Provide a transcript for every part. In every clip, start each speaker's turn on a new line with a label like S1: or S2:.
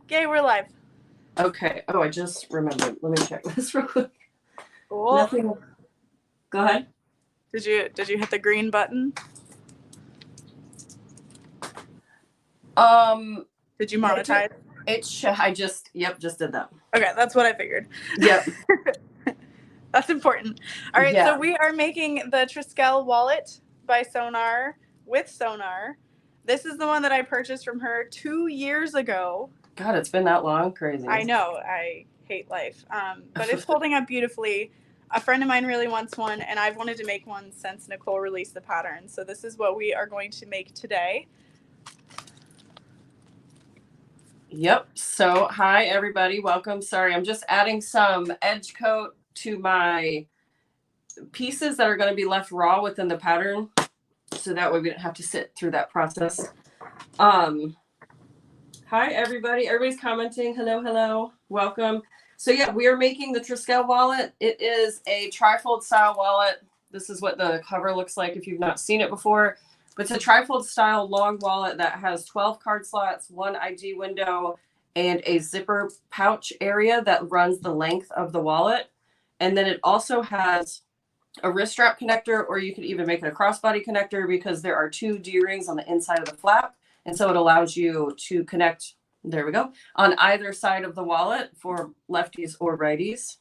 S1: Yay, we're live.
S2: Okay. Oh, I just remembered. Let me check this real quick.
S1: Cool.
S2: Nothing. Go ahead.
S1: Did you hit the green button? Did you monetize?
S2: I just did that.
S1: Okay, that's what I figured.
S2: Yep.
S1: That's important. All right,
S2: Yeah.
S1: so we are making the Triskele Wallet by SewGnar with SewGnar. This is the one that I purchased from her 2 years ago.
S2: God, it's been that long. Crazy.
S1: I know. I hate life. But it's holding up beautifully. A friend of mine really wants one, and I've wanted to make one since Nicole released the pattern. So this is what we are going to make today.
S2: Yep. So, hi, everybody. Welcome. Sorry, I'm just adding some edge coat to my pieces that are going to be left raw within the pattern. So that way we don't have to sit through that process. Hi, everybody. Everybody's commenting. Hello, hello. Welcome. So, yeah, we are making the Triskele wallet. It is a trifold style wallet. This is what the cover looks like if you've not seen it before. But it's a trifold style long wallet that has 12 card slots, 1 IG window, and a zipper pouch area that runs the length of the wallet. And then it also has a wrist strap connector, or you could even make it a crossbody connector because there are 2 D-rings on the inside of the flap. And so it allows you to connect, there we go, on either side of the wallet for lefties or righties.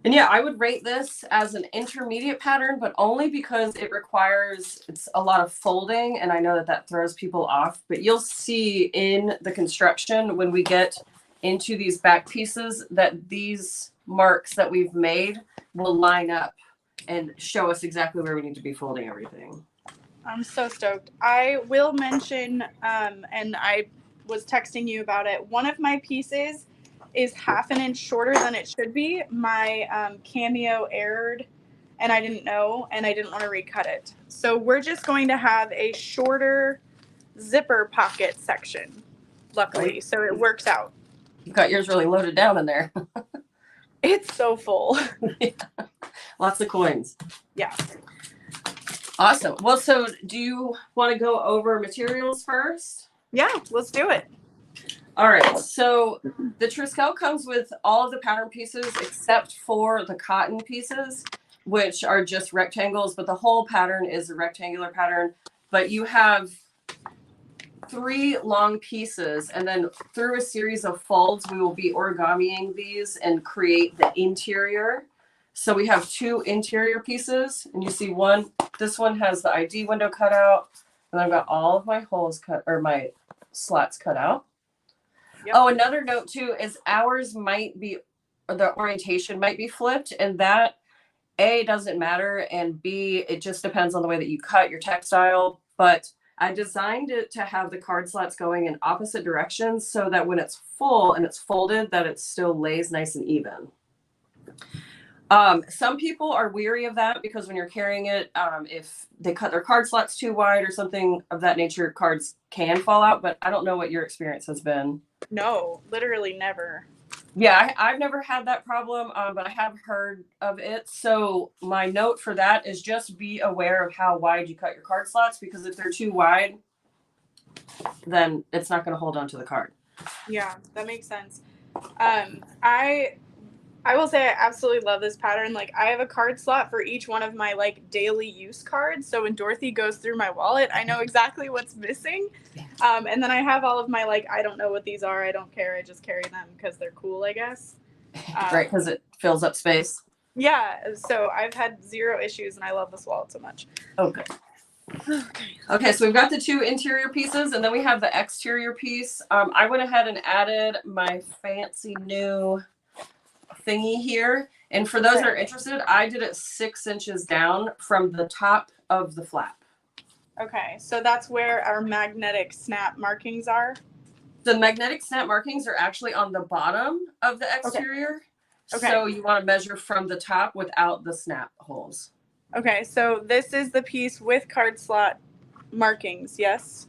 S2: And yeah, I would rate this as an intermediate pattern, but only because it's a lot of folding, and I know that throws people off. But you'll see in the construction when we get into these back pieces that these marks that we've made will line up and show us exactly where we need to be folding everything.
S1: I'm so stoked. I will mention, and I was texting you about it, one of my pieces is 1/2 inch shorter than it should be. My cameo errored, and I didn't know, and I didn't want to recut it. So we're just going to have a shorter zipper pocket section, luckily, so it works out.
S2: You've got yours really loaded down in there.
S1: It's so full.
S2: Yeah. Lots of coins.
S1: Yeah.
S2: Awesome. Well, so do you want to go over materials first?
S1: Yeah, let's do it.
S2: All right. So the Triskele comes with all of the pattern pieces except for the cotton pieces, which are just rectangles, but the whole pattern is a rectangular pattern. But you have 3 long pieces, and then through a series of folds, we will be origamiing these and create the interior. So we have 2 interior pieces, and you see one. This one has the ID window cut out, and I've got all of my holes cut, or my slots cut out. Yep. Oh, another note too is ours might be, the orientation might be flipped, and that A, doesn't matter, and B, it just depends on the way that you cut your textile. But I designed it to have the card slots going in opposite directions so that when it's full and it's folded, that it still lays nice and even. Some people are weary of that because when you're carrying it, if they cut their card slots too wide or something of that nature, cards can fall out. But I don't know what your experience has been.
S1: No, literally never.
S2: Yeah, I've never had that problem, but I have heard of it. So my note for that is just be aware of how wide you cut your card slots, because if they're too wide, then it's not going to hold on to the card.
S1: Yeah, that makes sense. I will say I absolutely love this pattern. Like, I have a card slot for each one of my like daily use cards. So when Dorothy goes through my wallet, I know exactly what's missing. And then I have all of my like, I don't know what these are. I don't care. I just carry them because they're cool, I guess.
S2: Right, because it fills up space.
S1: Yeah. So I've had 0 issues, and I love this wallet so much.
S2: Okay. Okay, so we've got the 2 interior pieces, and then we have the exterior piece. I went ahead and added my fancy new thingy here, and for those that are interested, I did it 6 inches down from the top of the flap.
S1: Okay, so that's where our magnetic snap markings are.
S2: The magnetic snap markings are actually on the bottom of the exterior. Okay. So you want to measure from the top without the snap holes.
S1: Okay, so this is the piece with card slot markings, yes?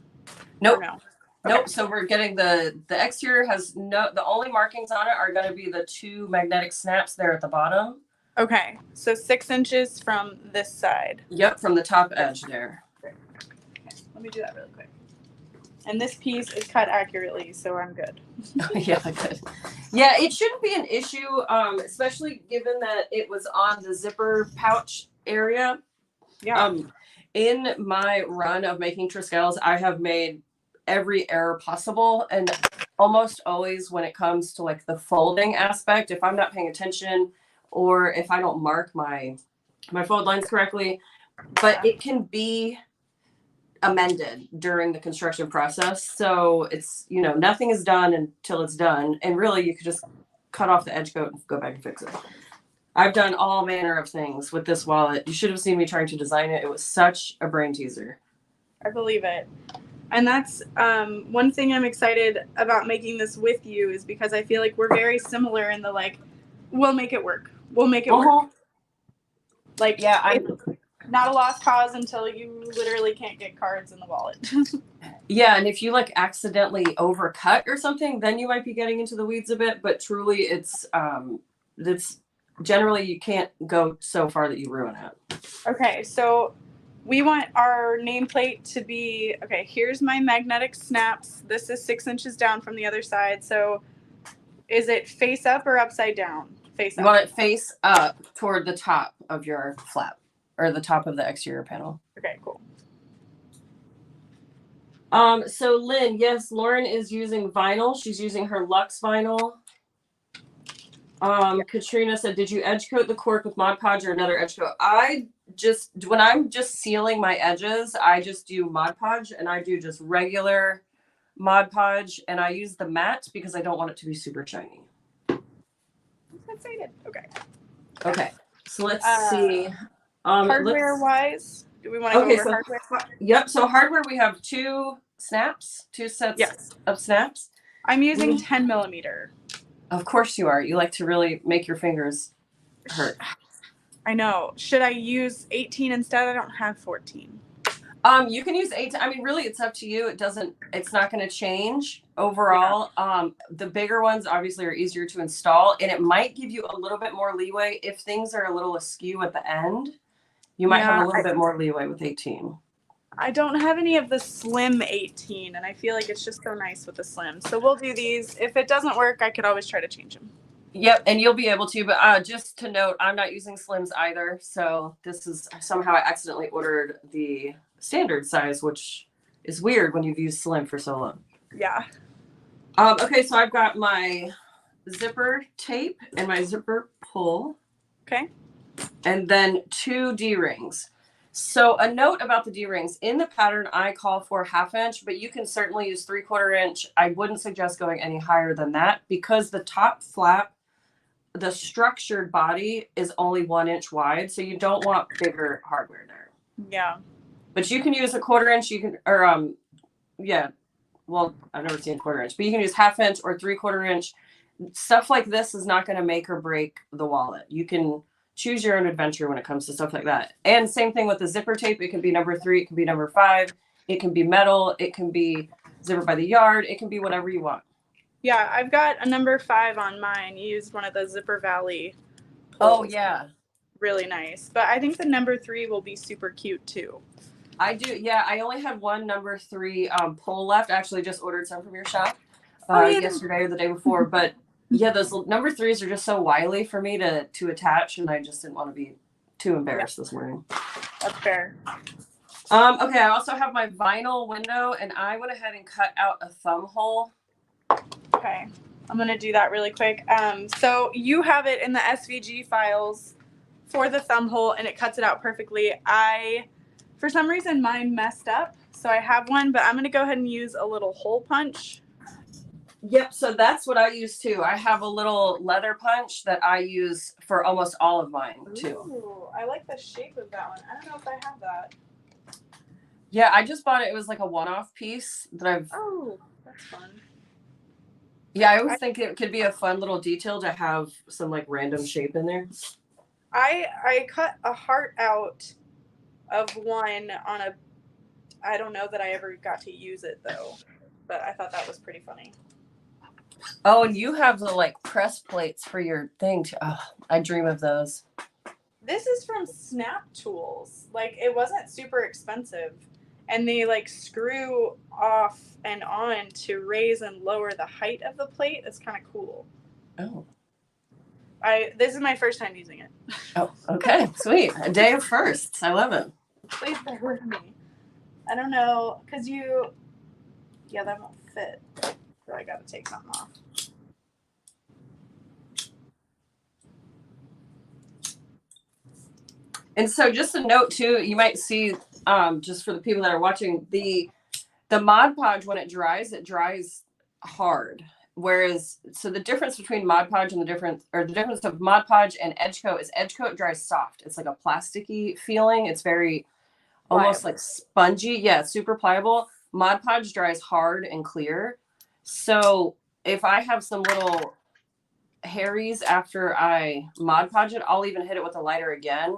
S2: Nope.
S1: No?
S2: Nope.
S1: Okay.
S2: So we're getting the exterior has the only markings on it are going to be the 2 magnetic snaps there at the bottom.
S1: Okay. So 6 inches from this side.
S2: Yep. From the top edge there.
S1: Okay. Let me do that really quick. And this piece is cut accurately, so I'm good.
S2: Yeah, good. Yeah, it shouldn't be an issue, especially given that it was on the zipper pouch area.
S1: Yeah.
S2: In my run of making Triskeles, I have made every error possible, and almost always when it comes to like the folding aspect, if I'm not paying attention or if I don't mark my fold lines correctly, but it can be amended during the construction process. So it's, you know, nothing is done until it's done. And really you could just cut off the edge coat and go back and fix it. I've done all manner of things with this wallet. You should have seen me trying to design it. It was such a brain teaser.
S1: I believe it. And that's one thing I'm excited about making this with you is because I feel like we're very similar in the like, we'll make it work. We'll make it work. Like, yeah, it's not a lost cause until you literally can't get cards in the wallet.
S2: Yeah, and if you like accidentally overcut or something, then you might be getting into the weeds a bit. But truly, it's generally you can't go so far that you ruin it.
S1: Okay, so we want our nameplate to be, okay, here's my magnetic snaps. This is 6 inches down from the other side. So is it face up or upside down? Face up.
S2: You want it face up toward the top of your flap or the top of the exterior panel.
S1: Okay, cool.
S2: So Lynn, yes, Lauren is using vinyl. She's using her Luxe vinyl. Katrina said, did you edge coat the cork with Mod Podge or another edge coat? When I'm just sealing my edges, I just do Mod Podge, and I do just regular Mod Podge, and I use the matte because I don't want it to be super shiny.
S1: I'm excited. Okay.
S2: Okay. So let's see.
S1: Hardware wise, do we want to go over hardware?
S2: Yep. So hardware, we have two sets of snaps.
S1: I'm using 10 millimeter.
S2: Of course you are. You like to really make your fingers hurt.
S1: I know. Should I use 18 instead? I don't have 14.
S2: You can use 18. I mean, really, it's up to you. It's not going to change overall. Yeah. The bigger ones obviously are easier to install, and it might give you a little bit more leeway if things are a little askew at the end. You might have a little bit more leeway with 18.
S1: I don't have any of the slim 18, and I feel like it's just so nice with the slim. So we'll do these. If it doesn't work, I could always try to change them.
S2: Yep, and you'll be able to. But just to note, I'm not using slims either. So this is somehow I accidentally ordered the standard size, which is weird when you've used slim for so long.
S1: Yeah.
S2: Okay, so I've got my zipper tape and my zipper pull.
S1: Okay.
S2: And then 2 D-rings. So a note about the D-rings. In the pattern, I call for 1/2 inch, but you can certainly use 3/4 inch. I wouldn't suggest going any higher than that because the top flap, the structured body is only 1 inch wide. So you don't want bigger hardware there.
S1: Yeah.
S2: But you can use a 1/4 inch. You can, or yeah. Well, I've never seen 1/4 inch, but you can use 1/2 inch or 3/4 inch. Stuff like this is not going to make or break the wallet. You can choose your own adventure when it comes to stuff like that. And same thing with the zipper tape. It can be number 3. It can be number 5. It can be metal. It can be zipper by the yard. It can be whatever you want.
S1: Yeah, I've got a number 5 on mine. You used one of the Zipper Valley pulls.
S2: Oh, yeah.
S1: Really nice. But I think the number 3 will be super cute too.
S2: I do. Yeah, I only had one number 3 pull left. I actually just ordered some from your shop yesterday or the day before. But yeah, those number 3s are just so wily for me to attach, and I just didn't want to be too embarrassed this morning.
S1: That's fair.
S2: Okay, I also have my vinyl window, and I went ahead and cut out a thumb hole.
S1: Okay, I'm going to do that really quick. So you have it in the SVG files for the thumb hole, and it cuts it out perfectly. For some reason, mine messed up, so I have one, but I'm going to go ahead and use a little hole punch.
S2: Yep, so that's what I use too. I have a little leather punch that I use for almost all of mine too.
S1: Ooh, I like the shape of that one. I don't know if I have that.
S2: Yeah, I just bought it. It was like a one-off piece that I've...
S1: Oh, that's fun.
S2: Yeah, I always think it could be a fun little detail to have some like random shape in there.
S1: I cut a heart out of one on a... I don't know that I ever got to use it though, but I thought that was pretty funny.
S2: Oh, and you have the like press plates for your thing too. Oh, I dream of those.
S1: This is from Snap Tools. Like, it wasn't super expensive. and they like screw off and on to raise and lower the height of the plate. It's kind of cool.
S2: Oh.
S1: This is my first time using it.
S2: Oh, okay, sweet. A day of firsts. I love it.
S1: Please bear with me. I don't know, because yeah, that won't fit. So I gotta take something off.
S2: And so just a note too, you might see, just for the people that are watching, the Mod Podge, when it dries hard. Whereas, so the difference between Mod Podge and the difference of Mod Podge and Edge Coat is Edge Coat dries soft. It's like a plasticky feeling. It's very almost like spongy. Yeah, it's super pliable. Mod Podge dries hard and clear. So if I have some little hairies after I Mod Podge it, I'll even hit it with a lighter again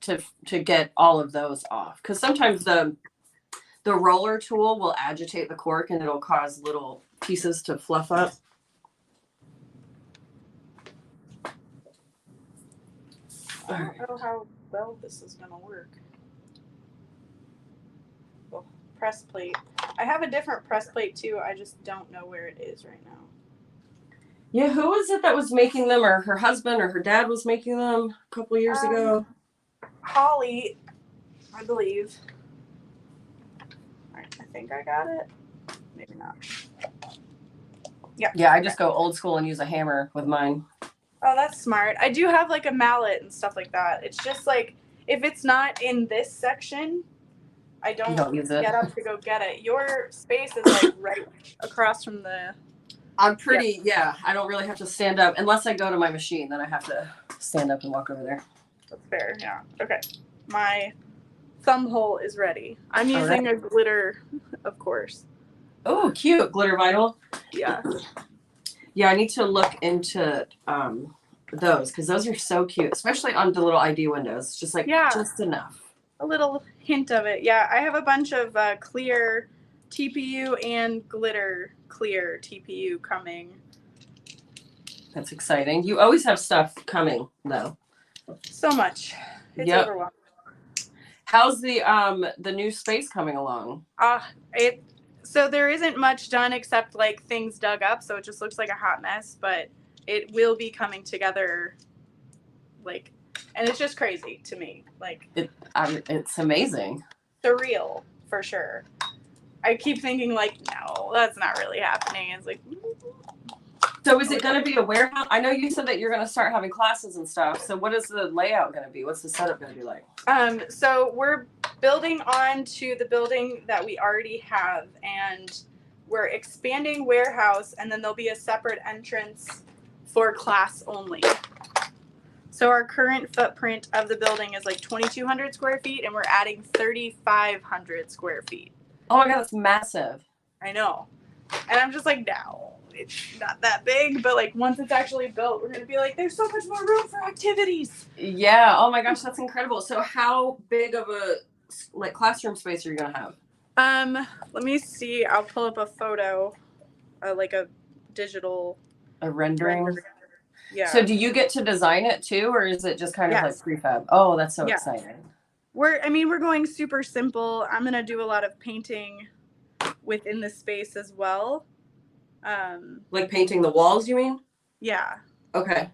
S2: to get all of those off. Because sometimes the roller tool will agitate the cork and it'll cause little pieces to fluff up.
S1: I don't know how well this is gonna work. Oh, press plate. I have a different press plate too. I just don't know where it is right now.
S2: Yeah, who was it that was making them, or her husband or her dad was making them a couple of years ago?
S1: Holly, I believe. All right, I think I got it. Maybe not. Yep.
S2: Yeah, I just go old school and use a hammer with mine.
S1: Oh, that's smart. I do have like a mallet and stuff like that. It's just like if it's not in this section, I don't
S2: use it.
S1: get up to go get it. Your space is like right across from the.
S2: I'm pretty, yeah, I don't really have to stand up unless I go to my machine. Then I have to stand up and walk over there.
S1: That's fair, yeah. Okay. My thumb hole is ready. I'm using a glitter, of course.
S2: Oh, cute. Glitter vinyl.
S1: Yeah.
S2: Yeah, I need to look into those because those are so cute, especially on the little ID windows. Just like, just enough.
S1: A little hint of it. Yeah, I have a bunch of clear TPU and glitter clear TPU coming.
S2: That's exciting. You always have stuff coming, though.
S1: So much. It's overwhelming.
S2: How's the new space coming along?
S1: So there isn't much done except like things dug up, so it just looks like a hot mess, but it will be coming together like, and it's just crazy to me. Like
S2: it's amazing.
S1: Surreal for sure. I keep thinking like, no, that's not really happening. It's like,
S2: so is it going to be a warehouse? I know you said that you're going to start having classes and stuff. So what is the layout going to be? What's the setup going to be like?
S1: So we're building on to the building that we already have, and we're expanding warehouse, and then there'll be a separate entrance for class only. So our current footprint of the building is like 2,200 square feet, and we're adding 3,500 square feet.
S2: Oh my God, that's massive.
S1: I know. And I'm just like, no, it's not that big, but like once it's actually built, we're going to be like, there's so much more room for activities.
S2: Yeah. Oh my gosh, that's incredible. So how big of a like classroom space are you going to have?
S1: Let me see. I'll pull up a photo, like a digital
S2: rendering.
S1: Yeah.
S2: So do you get to design it too, or is it just kind of like prefab? Oh, that's so exciting.
S1: We're going super simple. I'm going to do a lot of painting within the space as well.
S2: Like painting the walls, you mean?
S1: Yeah.
S2: Okay.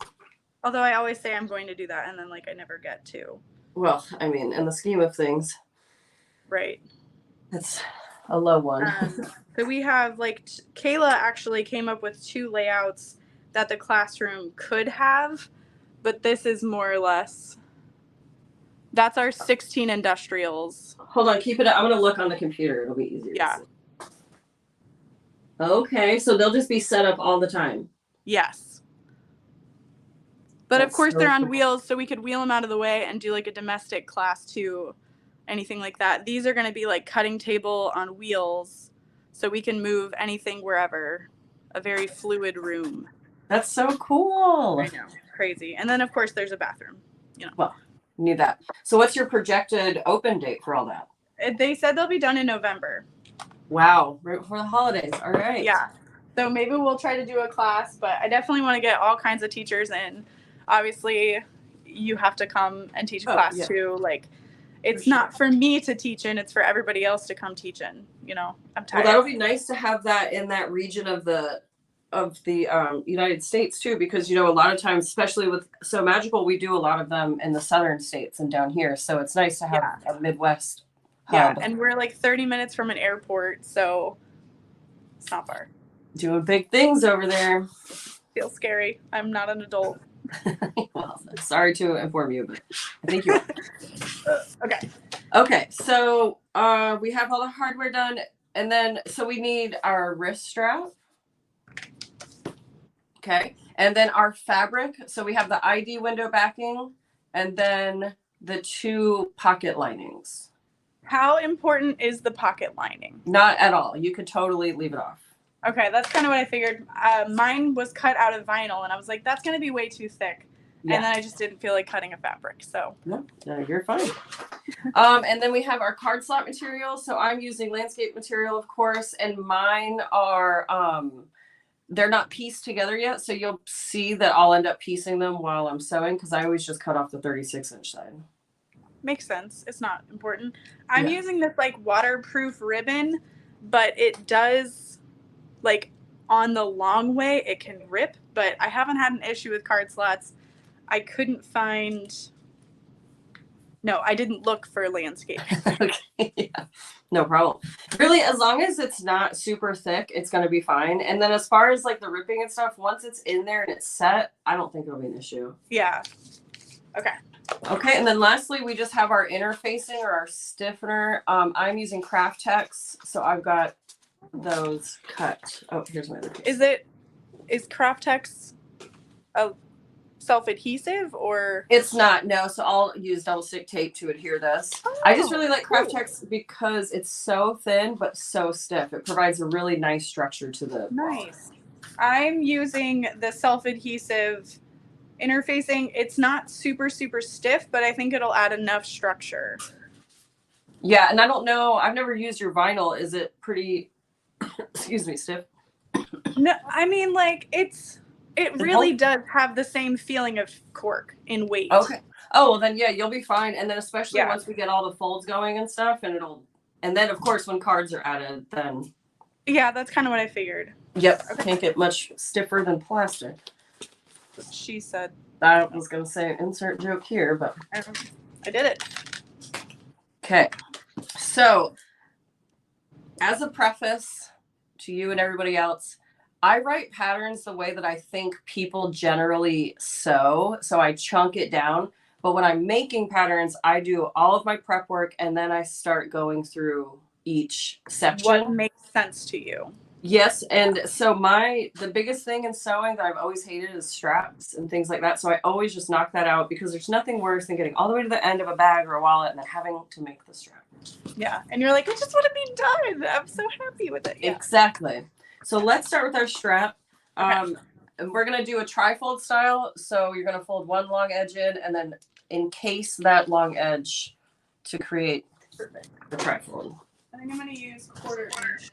S1: Although I always say I'm going to do that, and then like I never get to.
S2: Well, I mean, in the scheme of things.
S1: Right.
S2: That's a low one.
S1: So we have like Kayla actually came up with 2 layouts that the classroom could have, but this is more or less. That's our 16 industrials.
S2: Hold on, keep it up. I'm going to look on the computer. It'll be easier.
S1: Yeah.
S2: Okay, so they'll just be set up all the time.
S1: Yes. But of course they're on wheels, so we could wheel them out of the way and do like a domestic class too, anything like that. These are going to be like cutting table on wheels, so we can move anything wherever. A very fluid room.
S2: That's so cool.
S1: I know, crazy. And then of course there's a bathroom. You know.
S2: Well, knew that. So what's your projected open date for all that?
S1: They said they'll be done in November.
S2: Wow, right before the holidays. All right.
S1: Yeah. So maybe we'll try to do a class, but I definitely want to get all kinds of teachers in. Obviously, you have to come and teach a class too. Like, it's not for me to teach in, it's for everybody else to come teach in. You know, I'm tired.
S2: Well, that'll be nice to have that in that region of the United States too, because you know a lot of times, especially with So Magical, we do a lot of them in the southern states and down here. So it's nice to have a Midwest hub.
S1: Yeah, and we're like 30 minutes from an airport, so it's not far.
S2: Doing big things over there.
S1: Feels scary. I'm not an adult.
S2: Well, sorry to inform you, but I think you are.
S1: Okay.
S2: Okay, so we have all the hardware done, and then so we need our wrist strap. Okay, and then our fabric. So we have the ID window backing, and then the 2 pocket linings.
S1: How important is the pocket lining?
S2: Not at all. You could totally leave it off.
S1: Okay, that's kind of what I figured. Mine was cut out of vinyl, and I was like, that's going to be way too thick. Yeah. And then I just didn't feel like cutting a fabric, so.
S2: No, you're fine. And then we have our card slot material. So I'm using landscape material, of course, and mine are, they're not pieced together yet. So you'll see that I'll end up piecing them while I'm sewing, because I always just cut off the 36-inch side.
S1: Makes sense. It's not important. I'm using this like waterproof ribbon, but it does, like, on the long way, it can rip, but I haven't had an issue with card slots. I couldn't find, no, I didn't look for landscape.
S2: Okay, yeah, no problem. Really, as long as it's not super thick, it's going to be fine. And then as far as like the ripping and stuff, once it's in there and it's set, I don't think it'll be an issue.
S1: Yeah. Okay.
S2: Okay, and then lastly, we just have our interfacing or our stiffener. I'm using Craft Tex, so I've got those cut. Oh, here's my other piece.
S1: Is Craft Tex a self-adhesive or?
S2: It's not, no. So I'll use double stick tape to adhere this. Oh, I just really like Craft Tex because it's so thin but so stiff. It provides a really nice structure to the
S1: nice. I'm using the self-adhesive interfacing. It's not super stiff, but I think it'll add enough structure.
S2: Yeah, and I don't know, I've never used your vinyl. Is it pretty excuse me, stiff?
S1: No, I mean, like, it really does have the same feeling of cork in weight.
S2: Okay. Oh, well then, yeah, you'll be fine. And then especially once we get all the folds going and stuff, and then of course when cards are added, then.
S1: Yeah, that's kind of what I figured.
S2: Yep. Okay. Can't get much stiffer than plastic.
S1: She said.
S2: I was going to say insert joke here, but.
S1: I did it.
S2: Okay. So, as a preface to you and everybody else, I write patterns the way that I think people generally sew. So I chunk it down. But when I'm making patterns, I do all of my prep work and then I start going through each section.
S1: What makes sense to you?
S2: Yes. And so the biggest thing in sewing that I've always hated is straps and things like that. So I always just knock that out because there's nothing worse than getting all the way to the end of a bag or a wallet and then having to make the strap.
S1: Yeah. And you're like, I just want to be done. I'm so happy with it. Yeah.
S2: Exactly. So let's start with our strap. And we're going to do a tri-fold style. So you're going to fold one long edge in and then encase that long edge to create the tri-fold.
S1: I think I'm going to use 1/4 inch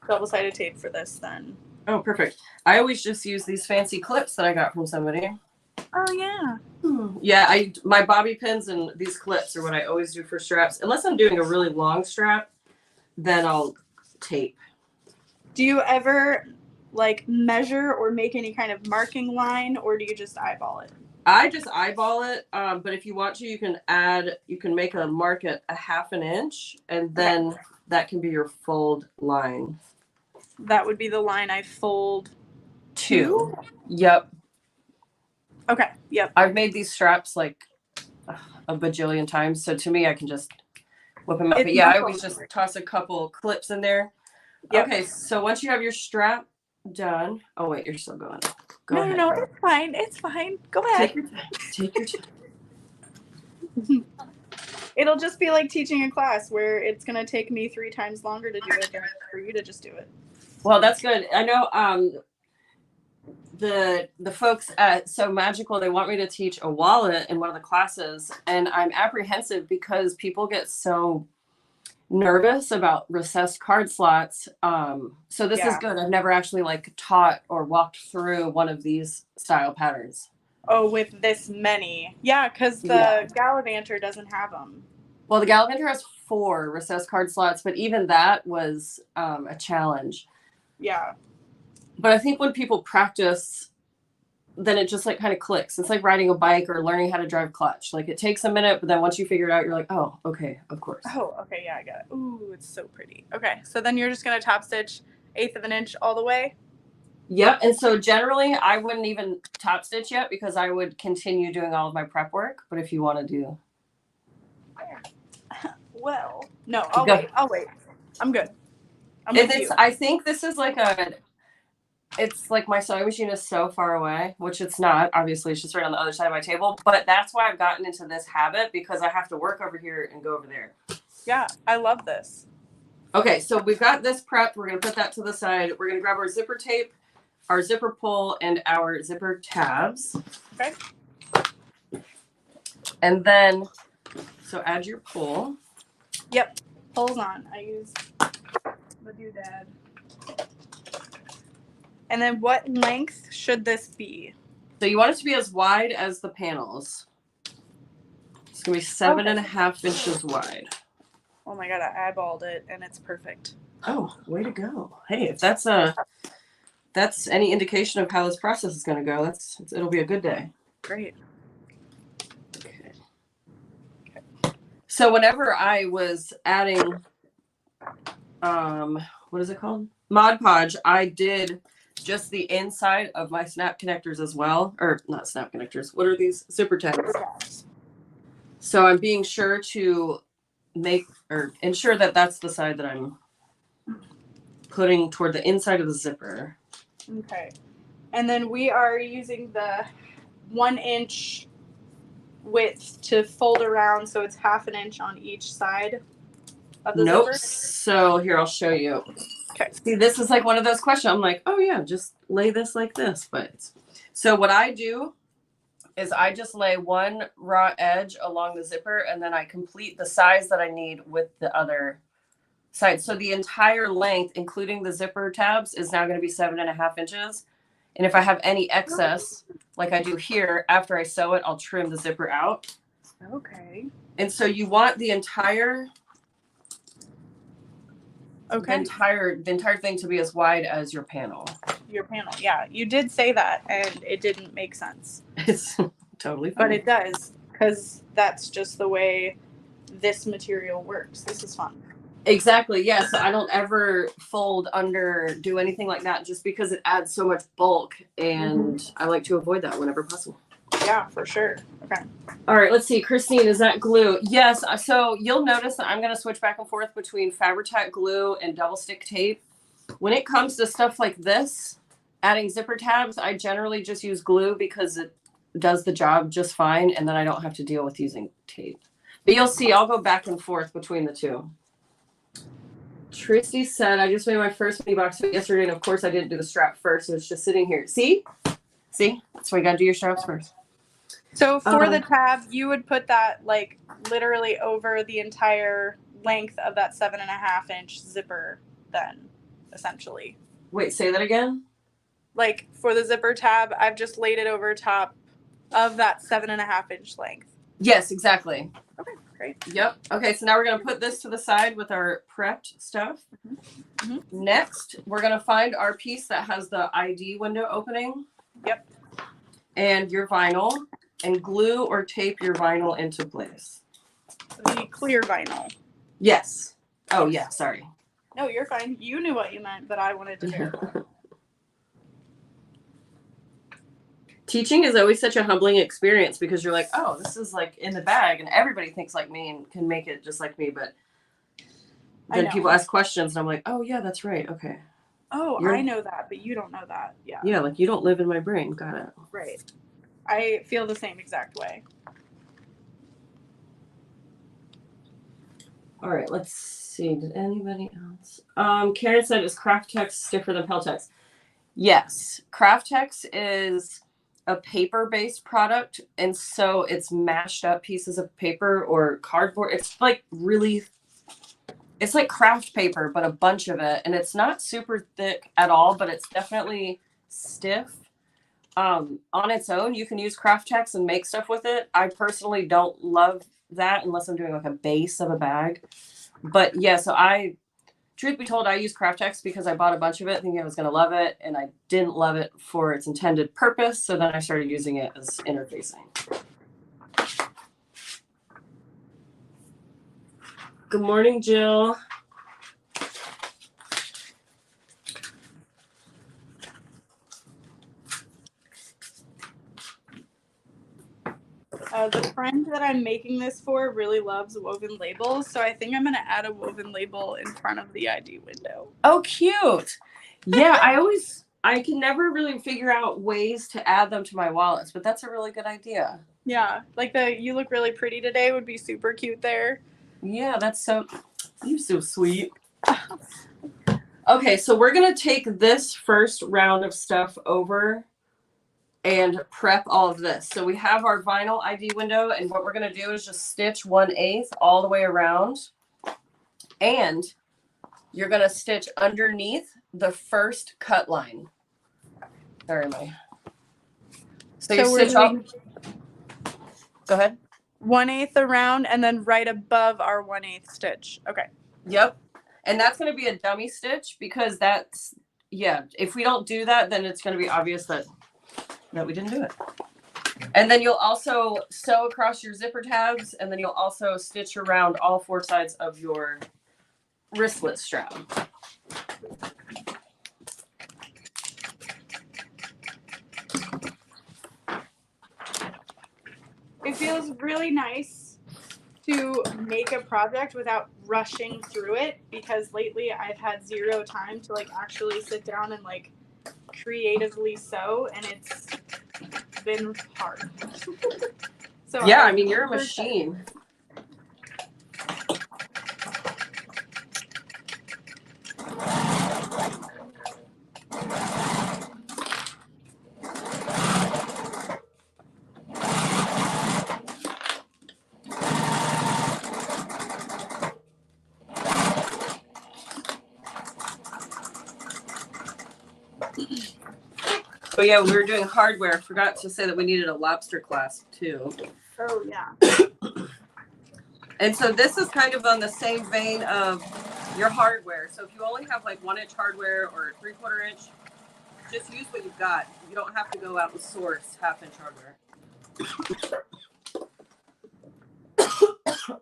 S1: double-sided tape for this then.
S2: Oh, perfect. I always just use these fancy clips that I got from somebody.
S1: Oh, yeah.
S2: Yeah, my bobby pins and these clips are what I always do for straps. Unless I'm doing a really long strap, then I'll tape.
S1: Do you ever like measure or make any kind of marking line, or do you just eyeball it?
S2: I just eyeball it, but if you want to, you can make a mark at 1/2 inch, and then that can be your fold line.
S1: That would be the line I fold to?
S2: Yep.
S1: Okay, yep.
S2: I've made these straps like a bajillion times, so to me, I can just whip them up. But yeah, I always just toss a couple clips in there. Yep. Okay, so once you have your strap done, oh wait, you're still going. Go ahead.
S1: No, it's fine. It's fine. Go ahead.
S2: Take your time.
S1: It'll just be like teaching a class where it's going to take me 3 times longer to do it than for you to just do it.
S2: Well, that's good. I know the folks at So Magical, they want me to teach a wallet in one of the classes, and I'm apprehensive because people get so nervous about recessed card slots. So this is good. I've never actually like taught or walked through one of these style patterns.
S1: Oh, with this many. Yeah, because the Gallivanter doesn't have them.
S2: Well, the Gallivanter has 4 recessed card slots, but even that was a challenge.
S1: Yeah.
S2: But I think when people practice, then it just like kind of clicks. It's like riding a bike or learning how to drive clutch. Like it takes a minute, but then once you figure it out, you're like, oh, okay, of course.
S1: Oh, okay, yeah, I got it. Ooh, it's so pretty. Okay, so then you're just gonna top stitch 1/8 of an inch all the way?
S2: Yep. And so generally I wouldn't even top stitch yet because I would continue doing all of my prep work. But if you want to do.
S1: Well, no, I'll wait. I'm good.
S2: I think this is like it's like my sewing machine is so far away, which it's not. Obviously, it's just right on the other side of my table. But that's why I've gotten into this habit because I have to work over here and go over there.
S1: Yeah, I love this.
S2: Okay, so we've got this prepped. We're going to put that to the side. We're going to grab our zipper tape, our zipper pull, and our zipper tabs.
S1: Okay.
S2: And then, so add your pull.
S1: Yep, pull's on. I use the doodad. And then what length should this be?
S2: So you want it to be as wide as the panels. It's going to be 7.5 inches wide.
S1: Oh my God, I eyeballed it and it's perfect.
S2: Oh, way to go. Hey, if that's any indication of how this process is going to go, it'll be a good day.
S1: Great.
S2: Okay. So whenever I was adding, what is it called? Mod Podge, I did just the inside of my snap connectors as well. Or not snap connectors. What are these? Zipper tabs. So I'm being sure to ensure that that's the side that I'm putting toward the inside of the zipper.
S1: Okay. And then we are using the 1 inch width to fold around so it's 1/2 inch on each side of the zipper.
S2: So here, I'll show you.
S1: Okay.
S2: See, this is like one of those questions. I'm like, oh yeah, just lay this like this. But so what I do is I just lay one raw edge along the zipper and then I complete the size that I need with the other side. So the entire length, including the zipper tabs, is now going to be 7.5 inches. And if I have any excess, like I do here, after I sew it, I'll trim the zipper out.
S1: Okay.
S2: And so you want the entire the entire thing to be as wide as your panel.
S1: Your panel, yeah. You did say that and it didn't make sense.
S2: It's totally fine.
S1: But it does, because that's just the way this material works. This is fun.
S2: Exactly. Yeah. So I don't ever fold under, do anything like that just because it adds so much bulk. And I like to avoid that whenever possible.
S1: Yeah, for sure. Okay.
S2: All right. Let's see. Christine, is that glue? Yes. So you'll notice that I'm going to switch back and forth between Fabri-Tac glue and double stick tape. When it comes to stuff like this, adding zipper tabs, I generally just use glue because it does the job just fine. And then I don't have to deal with using tape. But you'll see, I'll go back and forth between the two. Tristy said, I just made my first mini box yesterday, and of course I didn't do the strap first, so it's just sitting here. See? That's why you gotta do your straps first.
S1: So for the tab, you would put that like literally over the entire length of that 7.5 inch zipper then, essentially.
S2: Wait, say that again?
S1: Like for the zipper tab, I've just laid it over top of that 7.5 inch length.
S2: Yes, exactly.
S1: Okay, great.
S2: Yep. Okay, so now we're going to put this to the side with our prepped stuff. Next, we're going to find our piece that has the ID window opening.
S1: Yep.
S2: And your vinyl, and glue or tape your vinyl into place.
S1: The clear vinyl.
S2: Yes. Oh, yeah, sorry.
S1: No, you're fine. You knew what you meant, but I wanted to hear.
S2: Teaching is always such a humbling experience because you're like, oh, this is like in the bag and everybody thinks like me and can make it just like me. But then people ask questions and I'm like, oh, yeah, that's right. Okay.
S1: Oh, I know that, but you don't know that. Yeah.
S2: Yeah, like you don't live in my brain. Got it.
S1: Right. I feel the same exact way.
S2: All right, let's see. Did anybody else? Karen said, is Craftex stiffer than Peltex? Yes. Craftex is a paper-based product, and so it's mashed up pieces of paper or cardboard. It's like it's like craft paper, but a bunch of it, and it's not super thick at all, but it's definitely stiff. On its own, you can use Craftex and make stuff with it. I personally don't love that unless I'm doing like a base of a bag. But yeah, so truth be told, I use Craftex because I bought a bunch of it thinking I was going to love it, and I didn't love it for its intended purpose. So then I started using it as interfacing. Good morning, Jill.
S1: The friend that I'm making this for really loves woven labels, so I think I'm going to add a woven label in front of the ID window.
S2: Oh, cute. Yeah, I can never really figure out ways to add them to my wallets, but that's a really good idea.
S1: Yeah, like the "you look really pretty today" would be super cute there.
S2: Yeah, you're so sweet. Okay, so we're going to take this first round of stuff over and prep all of this. So we have our vinyl ID window, and what we're going to do is just stitch 1/8 all the way around. And you're going to stitch underneath the first cut line. Sorry, So you stitch up. Go ahead.
S1: 1/8 around and then right above our 1/8 stitch. Okay.
S2: Yep. And that's going to be a dummy stitch because if we don't do that, then it's going to be obvious that we didn't do it. And then you'll also sew across your zipper tabs, and then you'll also stitch around all 4 sides of your wristlet strap.
S1: It feels really nice to make a project without rushing through it, because lately I've had 0 time to like actually sit down and like creatively sew, and it's been hard. So
S2: yeah, I mean, you're a machine. Oh yeah, we were doing hardware. Forgot to say that we needed a lobster clasp too.
S1: Oh yeah.
S2: And so this is kind of on the same vein of your hardware. So if you only have like 1-inch hardware or 3/4 inch, just use what you've got. You don't have to go out and source 1/2-inch hardware.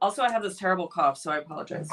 S2: Also, I have this terrible cough, so I apologize.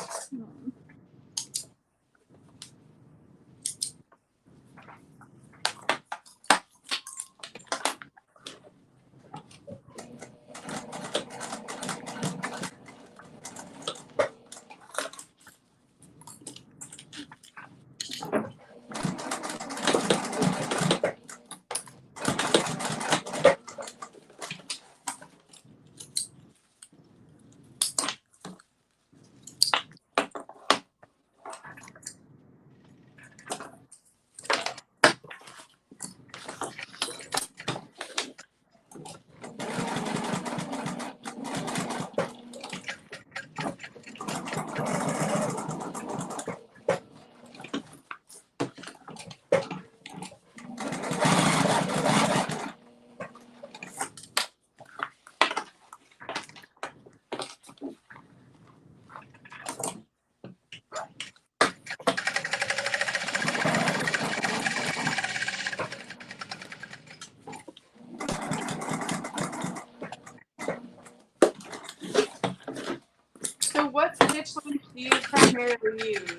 S1: So what stitch length do you primarily use?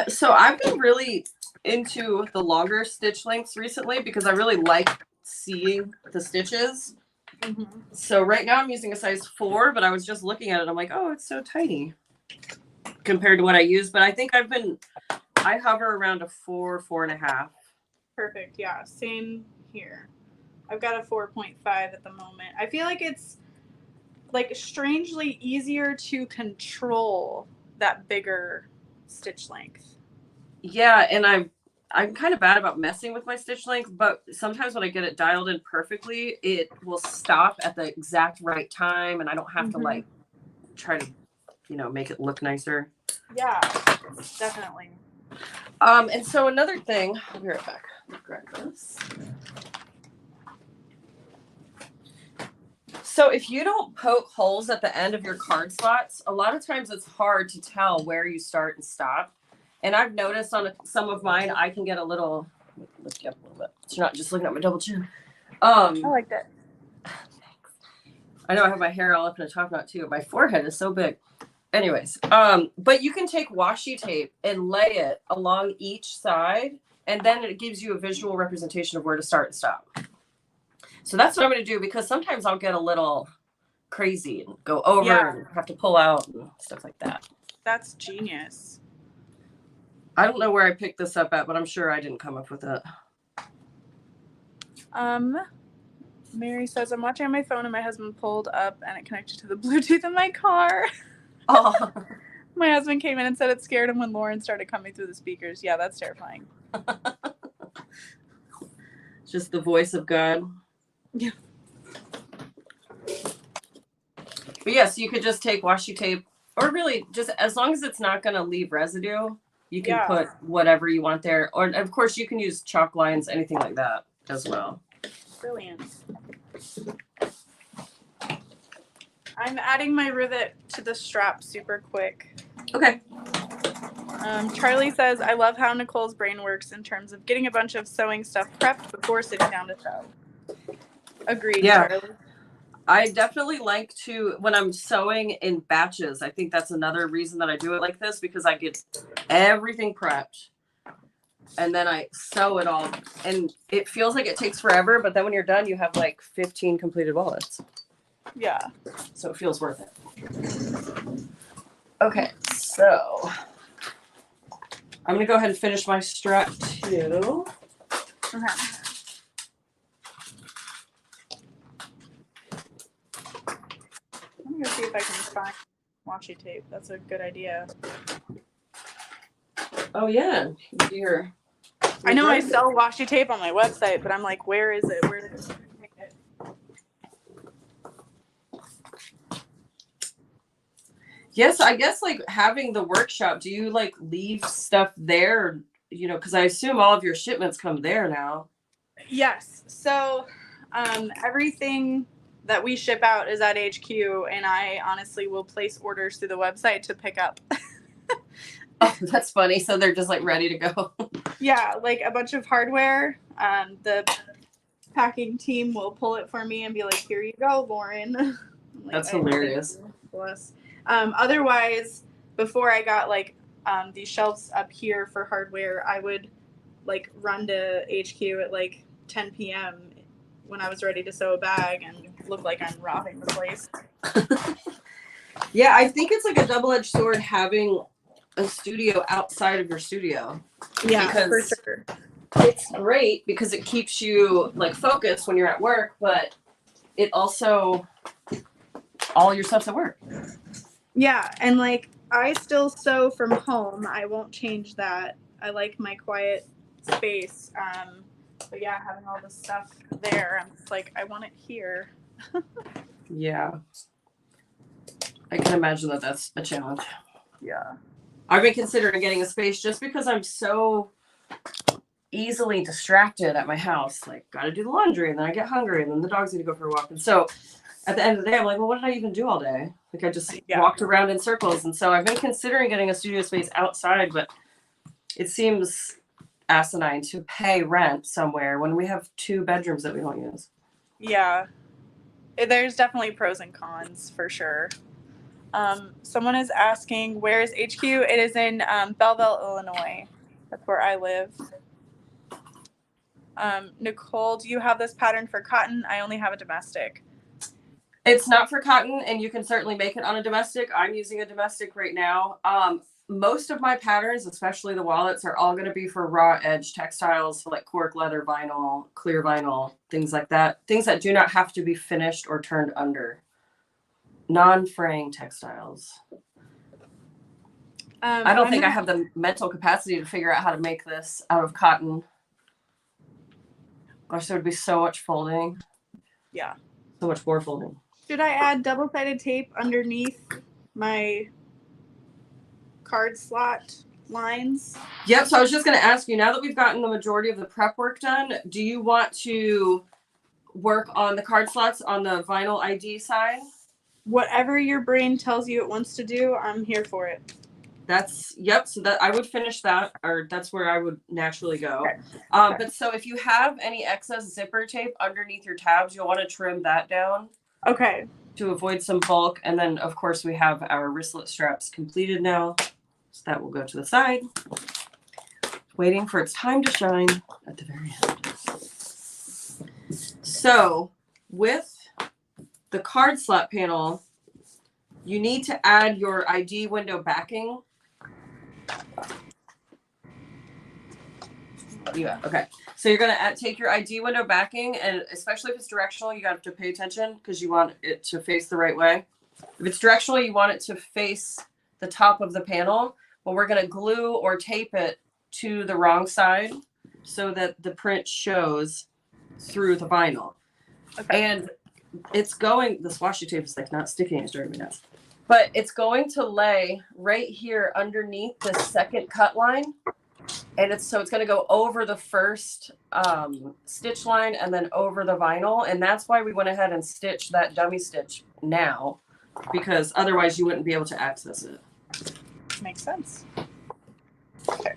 S2: So I've been really into the longer stitch lengths recently because I really like seeing the stitches. Mm-hmm. So right now I'm using a size 4, but I was just looking at it. I'm like, oh, it's so tiny compared to what I use. But I think I hover around a 4, 4.5.
S1: Perfect. Yeah. Same here. I've got a 4.5 at the moment. I feel like it's like strangely easier to control that bigger stitch length.
S2: Yeah. And I'm kind of bad about messing with my stitch length, but sometimes when I get it dialed in perfectly, it will stop at the exact right time, and I don't have to like try to, make it look nicer.
S1: Yeah, definitely.
S2: And so another thing, I'll be right back. Let me grab this. So if you don't poke holes at the end of your card slots, a lot of times it's hard to tell where you start and stop. And I've noticed on some of mine, I can get a little, lift you up a little bit. So you're not just looking at my double chin.
S1: I like that.
S2: I know I have my hair all up in a top knot too. My forehead is so big. Anyways, but you can take washi tape and lay it along each side, and then it gives you a visual representation of where to start and stop. So that's what I'm going to do, because sometimes I'll get a little crazy and go over and have to pull out and stuff like that.
S1: That's genius.
S2: I don't know where I picked this up at, but I'm sure I didn't come up with it.
S1: Mary says, I'm watching on my phone and my husband pulled up and it connected to the Bluetooth in my car.
S2: Oh.
S1: My husband came in and said it scared him when Lauren started coming through the speakers. Yeah, that's terrifying.
S2: Just the voice of God.
S1: Yeah.
S2: But yes, you could just take washi tape, or really just as long as it's not going to leave residue, you can put whatever you want there. Or of course you can use chalk lines, anything like that as well.
S1: Brilliant. I'm adding my rivet to the strap super quick.
S2: Okay.
S1: Charlie says, I love how Nicole's brain works in terms of getting a bunch of sewing stuff prepped before sitting down to sew. Agreed, Charlie.
S2: I definitely like to, when I'm sewing in batches, I think that's another reason that I do it like this, because I get everything prepped and then I sew it all, and it feels like it takes forever, but then when you're done, you have like 15 completed wallets.
S1: Yeah.
S2: So it feels worth it. Okay, so I'm going to go ahead and finish my strap too.
S1: Okay. I'm going to see if I can find washi tape. That's a good idea.
S2: Oh, yeah. Your
S1: I know I sell washi tape on my website, but I'm like, where is it? Where did I pick it?
S2: Yes, I guess like having the workshop, do you like leave stuff there? You know, because I assume all of your shipments come there now.
S1: Yes. So everything that we ship out is at HQ, and I honestly will place orders through the website to pick up.
S2: Oh, that's funny. So they're just like ready to go.
S1: Yeah, like a bunch of hardware. The packing team will pull it for me and be like, here you go, Lauren. Like,
S2: that's hilarious.
S1: Bless. Otherwise, before I got like these shelves up here for hardware, I would like run to HQ at like 10 p.m. when I was ready to sew a bag and look like I'm robbing the place.
S2: Yeah, I think it's like a double-edged sword having a studio outside of your studio.
S1: Yeah,
S2: because
S1: for sure.
S2: It's great because it keeps you like focused when you're at work, but it also, all your stuff's at work.
S1: Yeah, and like I still sew from home. I won't change that. I like my quiet space. But yeah, having all this stuff there, I'm just like, I want it here.
S2: Yeah. I can imagine that that's a challenge.
S1: Yeah.
S2: I've been considering getting a space just because I'm so easily distracted at my house. Like, gotta do the laundry, and then I get hungry, and then the dogs need to go for a walk. And so at the end of the day, I'm like, well, what did I even do all day? Like, I just walked around in circles. And so I've been considering getting a studio space outside, but it seems asinine to pay rent somewhere when we have 2 bedrooms that we don't use.
S1: Yeah. There's definitely pros and cons for sure. Someone is asking, where is HQ? It is in Belleville, Illinois. That's where I live. Nicole, do you have this pattern for cotton? I only have a domestic.
S2: It's not for cotton, and you can certainly make it on a domestic. I'm using a domestic right now. Most of my patterns, especially the wallets, are all going to be for raw edge textiles, so like cork, leather, vinyl, clear vinyl, things like that. Things that do not have to be finished or turned under. Non-fraying textiles. I don't think I have the mental capacity to figure out how to make this out of cotton. Gosh, there would be so much folding.
S1: Yeah.
S2: So much more folding.
S1: Should I add double-sided tape underneath my card slot lines?
S2: Yep, so I was just going to ask you, now that we've gotten the majority of the prep work done, do you want to work on the card slots on the vinyl ID side?
S1: Whatever your brain tells you it wants to do, I'm here for it.
S2: Yep. So that I would finish that, or that's where I would naturally go.
S1: Okay.
S2: But so if you have any excess zipper tape underneath your tabs, you'll want to trim that down.
S1: Okay.
S2: To avoid some bulk. And then of course we have our wristlet straps completed now. So that will go to the side. Waiting for its time to shine at the very end. So with the card slot panel, you need to add your ID window backing. Yeah, okay. So you're going to take your ID window backing, and especially if it's directional, you have to pay attention because you want it to face the right way. If it's directional, you want it to face the top of the panel, but we're going to glue or tape it to the wrong side so that the print shows through the vinyl. Okay. And it's going, this washi tape is like not sticking, it's driving me nuts. But it's going to lay right here underneath the second cut line. And it's going to go over the first stitch line and then over the vinyl. And that's why we went ahead and stitched that dummy stitch now, because otherwise you wouldn't be able to access it.
S1: Makes sense. Okay.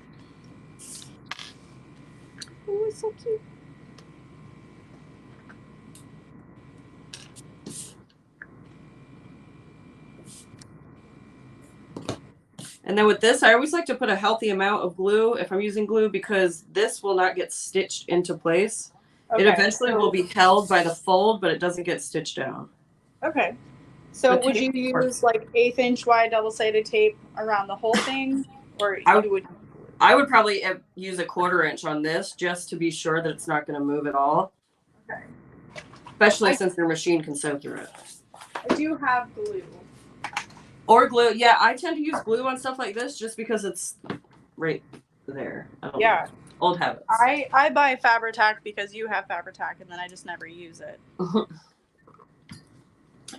S1: Oh, it's so cute.
S2: And then with this, I always like to put a healthy amount of glue if I'm using glue, because this will not get stitched into place. Okay. It eventually will be held by the fold, but it doesn't get stitched down.
S1: Okay. So would you use like 1/8 inch wide double-sided tape around the whole thing? Or
S2: I would probably use a 1/4 inch on this just to be sure that it's not going to move at all. Okay. Especially since your machine can sew through it.
S1: I do have glue.
S2: Or glue. Yeah, I tend to use glue on stuff like this just because it's right there.
S1: Yeah.
S2: Old habits.
S1: I buy Fabri-Tac because you have Fabri-Tac, and then I just never use it.
S2: All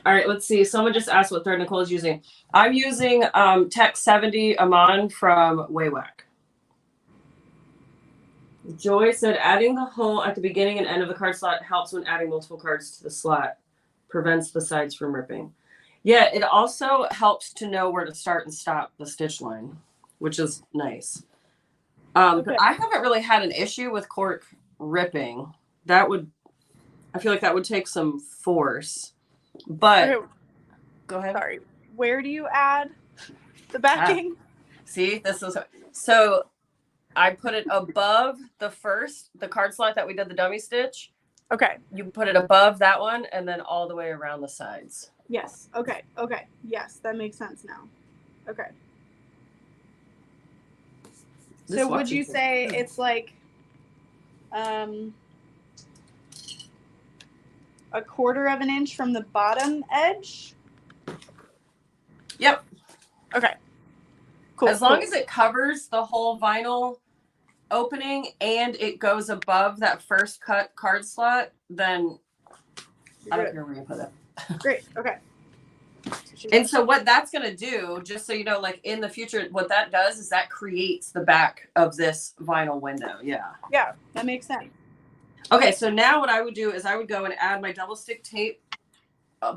S2: right, let's see. Someone just asked what thread Nicole is using. I'm using Tech 70 Amon from Waywack. Joy said adding the hole at the beginning and end of the card slot helps when adding multiple cards to the slot. Prevents the sides from ripping. Yeah, it also helps to know where to start and stop the stitch line, which is nice. Okay. But I haven't really had an issue with cork ripping. I feel like that would take some force. But
S1: okay. Go ahead. Sorry. Where do you add the backing?
S2: See, this is so I put it above the card slot that we did the dummy stitch.
S1: Okay.
S2: You put it above that one and then all the way around the sides.
S1: Yes. Okay. Okay. Yes, that makes sense now. Okay. So would you say it's like a 1/4 inch from the bottom edge?
S2: Yep.
S1: Okay. Cool.
S2: As long as it covers the whole vinyl opening and it goes above that first cut card slot, then I don't care where you put it.
S1: Great. Okay.
S2: And so what that's going to do, just so you know, like in the future, what that does is that creates the back of this vinyl window. Yeah.
S1: Yeah, that makes sense.
S2: Okay, so now what I would do is I would go and add my double stick tape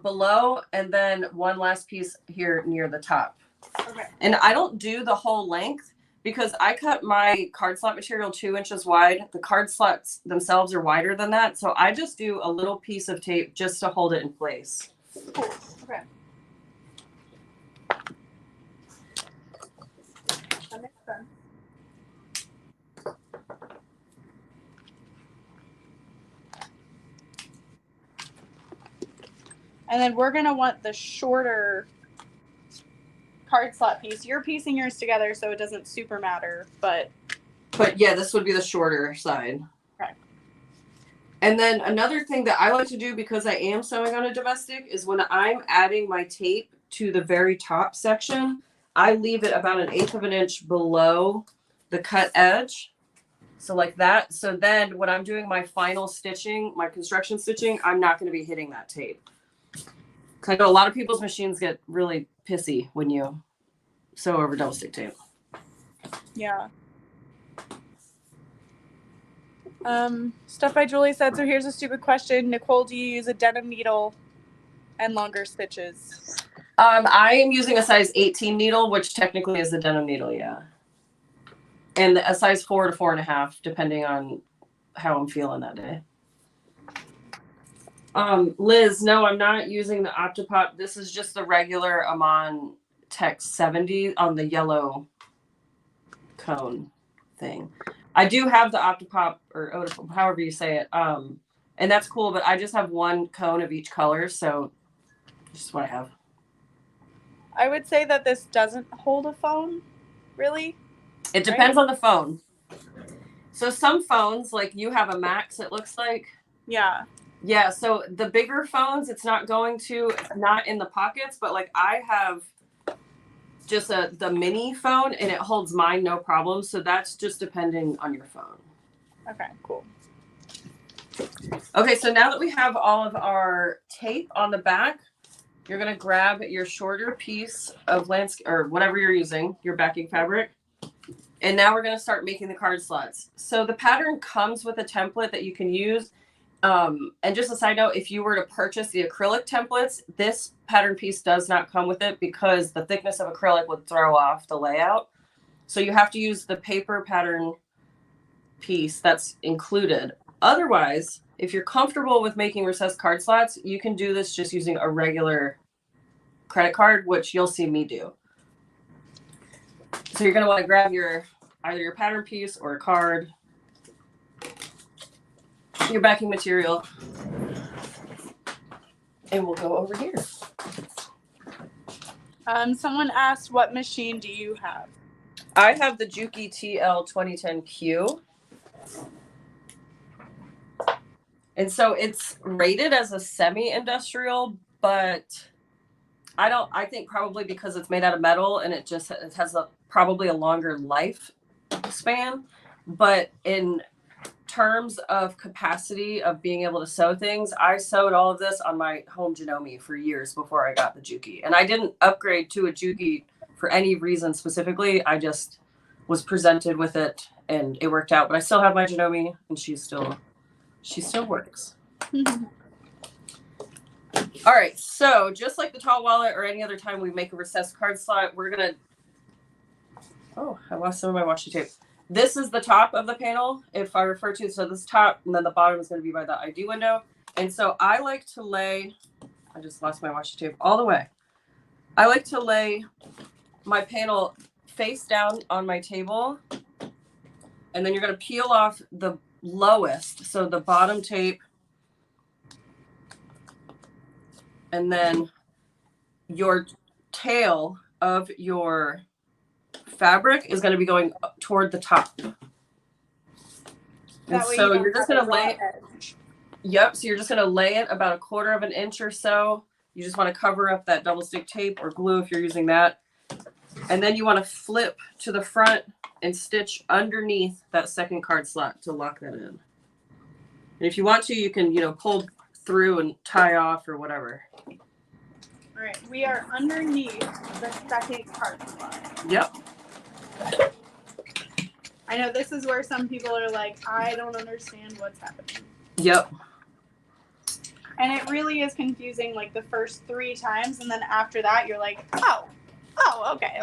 S2: below and then one last piece here near the top.
S1: Okay.
S2: And I don't do the whole length because I cut my card slot material 2 inches wide. The card slots themselves are wider than that. So I just do a little piece of tape just to hold it in place.
S1: Cool. Okay. That makes sense. And then we're going to want the shorter card slot piece. You're piecing yours together so it doesn't super matter, but
S2: yeah, this would be the shorter side.
S1: Okay. And
S2: then another thing that I like to do because I am sewing on a domestic is when I'm adding my tape to the very top section, I leave it about 1/8 inch below the cut edge. So like that. So then when I'm doing my final stitching, my construction stitching, I'm not going to be hitting that tape. I know a lot of people's machines get really pissy when you sew over double stick tape.
S1: Yeah. Stuff by Julie said, so here's a stupid question. Nicole, do you use a denim needle and longer stitches?
S2: I am using a size 18 needle, which technically is the denim needle, yeah. And a size 4 to 4.5, depending on how I'm feeling that day. Liz, no, I'm not using the Optipop. This is just the regular Amon Tech 70 on the yellow cone thing. I do have the Optipop, or however you say it, and that's cool, but I just have one cone of each color, so this is what I have.
S1: I would say that this doesn't hold a phone, really.
S2: It depends on the phone. So some phones, like you have a Max, it looks like.
S1: Yeah.
S2: Yeah, so the bigger phones, it's not going to, not in the pockets, but like I have just the mini phone and it holds mine no problem. So that's just depending on your phone.
S1: Okay, cool.
S2: Okay, so now that we have all of our tape on the back, you're going to grab your shorter piece of landscape or whatever you're using, your backing fabric. And now we're going to start making the card slots. So the pattern comes with a template that you can use. And just a side note, if you were to purchase the acrylic templates, this pattern piece does not come with it because the thickness of acrylic would throw off the layout. So you have to use the paper pattern piece that's included. Otherwise, if you're comfortable with making recessed card slots, you can do this just using a regular credit card, which you'll see me do. So you're going to want to grab either your pattern piece or a card, your backing material, and we'll go over here.
S1: Someone asked, what machine do you have?
S2: I have the Juki TL 2010Q. And so it's rated as a semi-industrial, but I think probably because it's made out of metal and it has probably a longer life span. But in terms of capacity of being able to sew things, I sewed all of this on my home Janome for years before I got the Juki. And I didn't upgrade to a Juki for any reason specifically. I just was presented with it and it worked out. But I still have my Janome and she still works. All right, so just like the tall wallet or any other time we make a recessed card slot, we're gonna, oh, I lost some of my washi tape. This is the top of the panel, if I refer to, so this top, and then the bottom is gonna be by the ID window. And so I like to lay, I just lost my washi tape all the way. I like to lay my panel face down on my table, and then you're gonna peel off the lowest, so the bottom tape, and then your tail of your fabric is going to be going toward the top. And so you're just going to lay it. Yep. So you're just going to lay it about 1/4 of an inch or so. You just want to cover up that double stick tape or glue if you're using that. And then you want to flip to the front and stitch underneath that second card slot to lock that in. And if you want to, you can, pull through and tie off or whatever.
S1: All right, we are underneath the second card slot.
S2: Yep.
S1: I know this is where some people are like, I don't understand what's happening.
S2: Yep.
S1: And it really is confusing, like the first 3 times, and then after that, you're like, oh, okay.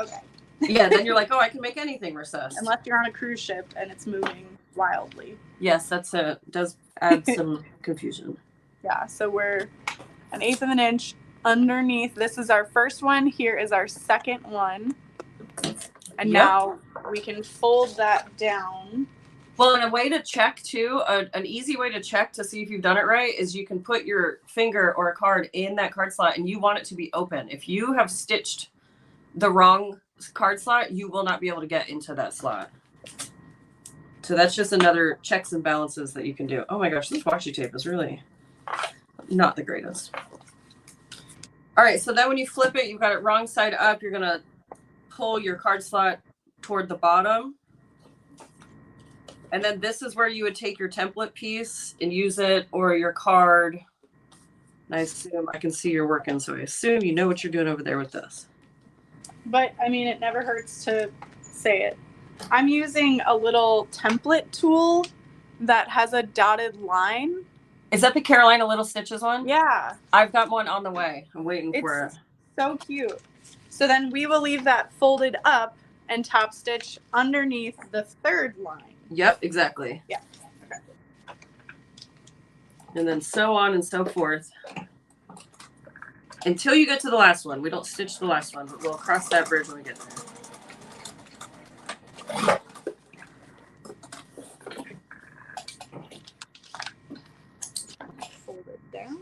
S2: Yeah, then you're like, oh, I can make anything recessed.
S1: Unless you're on a cruise ship and it's moving wildly.
S2: Yes, does add some confusion.
S1: Yeah, so we're 1/8 of an inch underneath. This is our first one. Here is our second one. And now we can fold that down.
S2: Well, and a way to check too, an easy way to check to see if you've done it right is you can put your finger or a card in that card slot and you want it to be open. If you have stitched the wrong card slot, you will not be able to get into that slot. So that's just another checks and balances that you can do. Oh my gosh, this washi tape is really not the greatest. All right, so then when you flip it, you've got it wrong side up. You're gonna pull your card slot toward the bottom. And then this is where you would take your template piece and use it, or your card. And I assume, I can see you're working, so I assume you know what you're doing over there with this.
S1: But, I mean, it never hurts to say it. I'm using a little template tool that has a dotted line.
S2: Is that the Carolina Little Stitches one?
S1: Yeah.
S2: I've got one on the way. I'm waiting for it.
S1: So cute. So then we will leave that folded up and top stitch underneath the third line.
S2: Yep, exactly.
S1: Yeah. Okay.
S2: And then so on and so forth. Until you get to the last one. We don't stitch the last one, but we'll cross that bridge when we get there.
S1: Fold it down.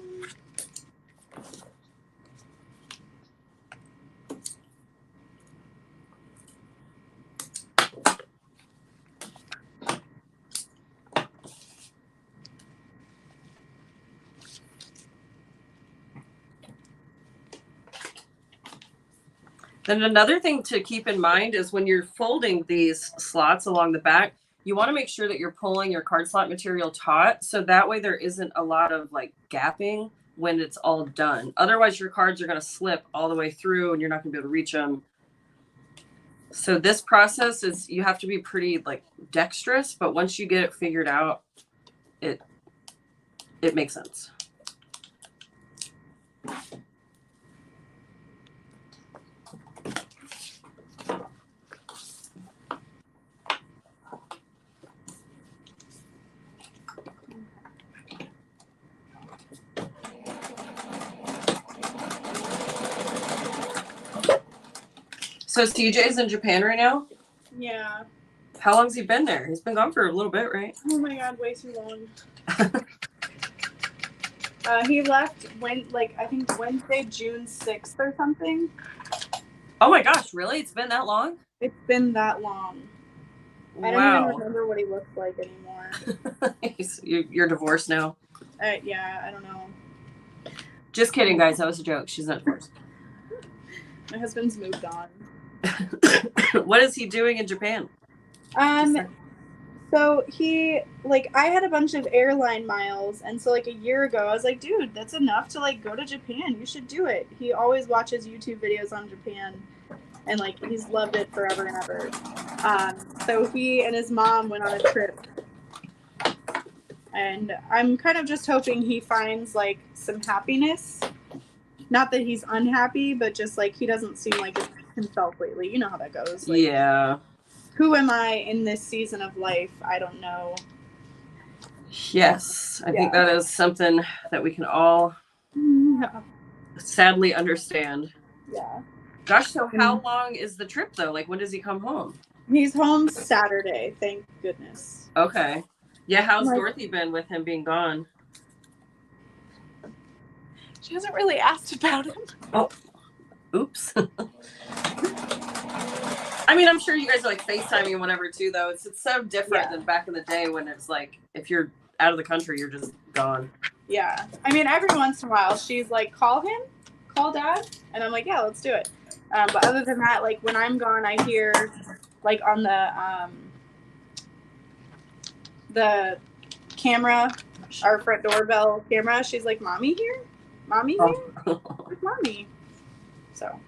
S2: Then another thing to keep in mind is when you're folding these slots along the back, you want to make sure that you're pulling your card slot material taut. So that way there isn't a lot of like gapping when it's all done. Otherwise your cards are going to slip all the way through and you're not going to be able to reach them. So this process is, you have to be pretty like dexterous, but once you get it figured out, it makes sense. So CJ's in Japan right now?
S1: Yeah.
S2: How long's he been there? He's been gone for a little bit, right?
S1: Oh my god, way too long. He left I think Wednesday, June 6th or something.
S2: Oh my gosh, really? It's been that long?
S1: It's been that long. I don't even remember what he looks like anymore.
S2: You're divorced now?
S1: Yeah, I don't know.
S2: Just kidding, guys. That was a joke. She's not divorced.
S1: My husband's moved on.
S2: What is he doing in Japan?
S1: So he, I had a bunch of airline miles, and so, a year ago, I was like, dude, that's enough to, go to Japan. You should do it. He always watches YouTube videos on Japan, and, he's loved it forever and ever. So he and his mom went on a trip, and I'm kind of just hoping he finds, some happiness. Not that he's unhappy, but just, he doesn't seem like himself lately. You know how that goes.
S2: Yeah.
S1: Who am I in this season of life? I don't know.
S2: Yes, I think that is something that we can all sadly understand.
S1: Yeah.
S2: Gosh, so how long is the trip, though? When does he come home?
S1: He's home Saturday, thank goodness.
S2: Okay. Yeah, how's Dorothy been with him being gone?
S1: She hasn't really asked about him.
S2: Oh, oops. I mean, I'm sure you guys are FaceTiming and whatever too, though. It's so different than back in the day when it's if you're out of the country, you're just gone.
S1: Yeah. I mean, every once in a while, she's call him, call dad. And I'm yeah, let's do it. But other than that, when I'm gone, I hear on the camera, our front doorbell camera, she's Mommy here? Mommy here? Where's Mommy? So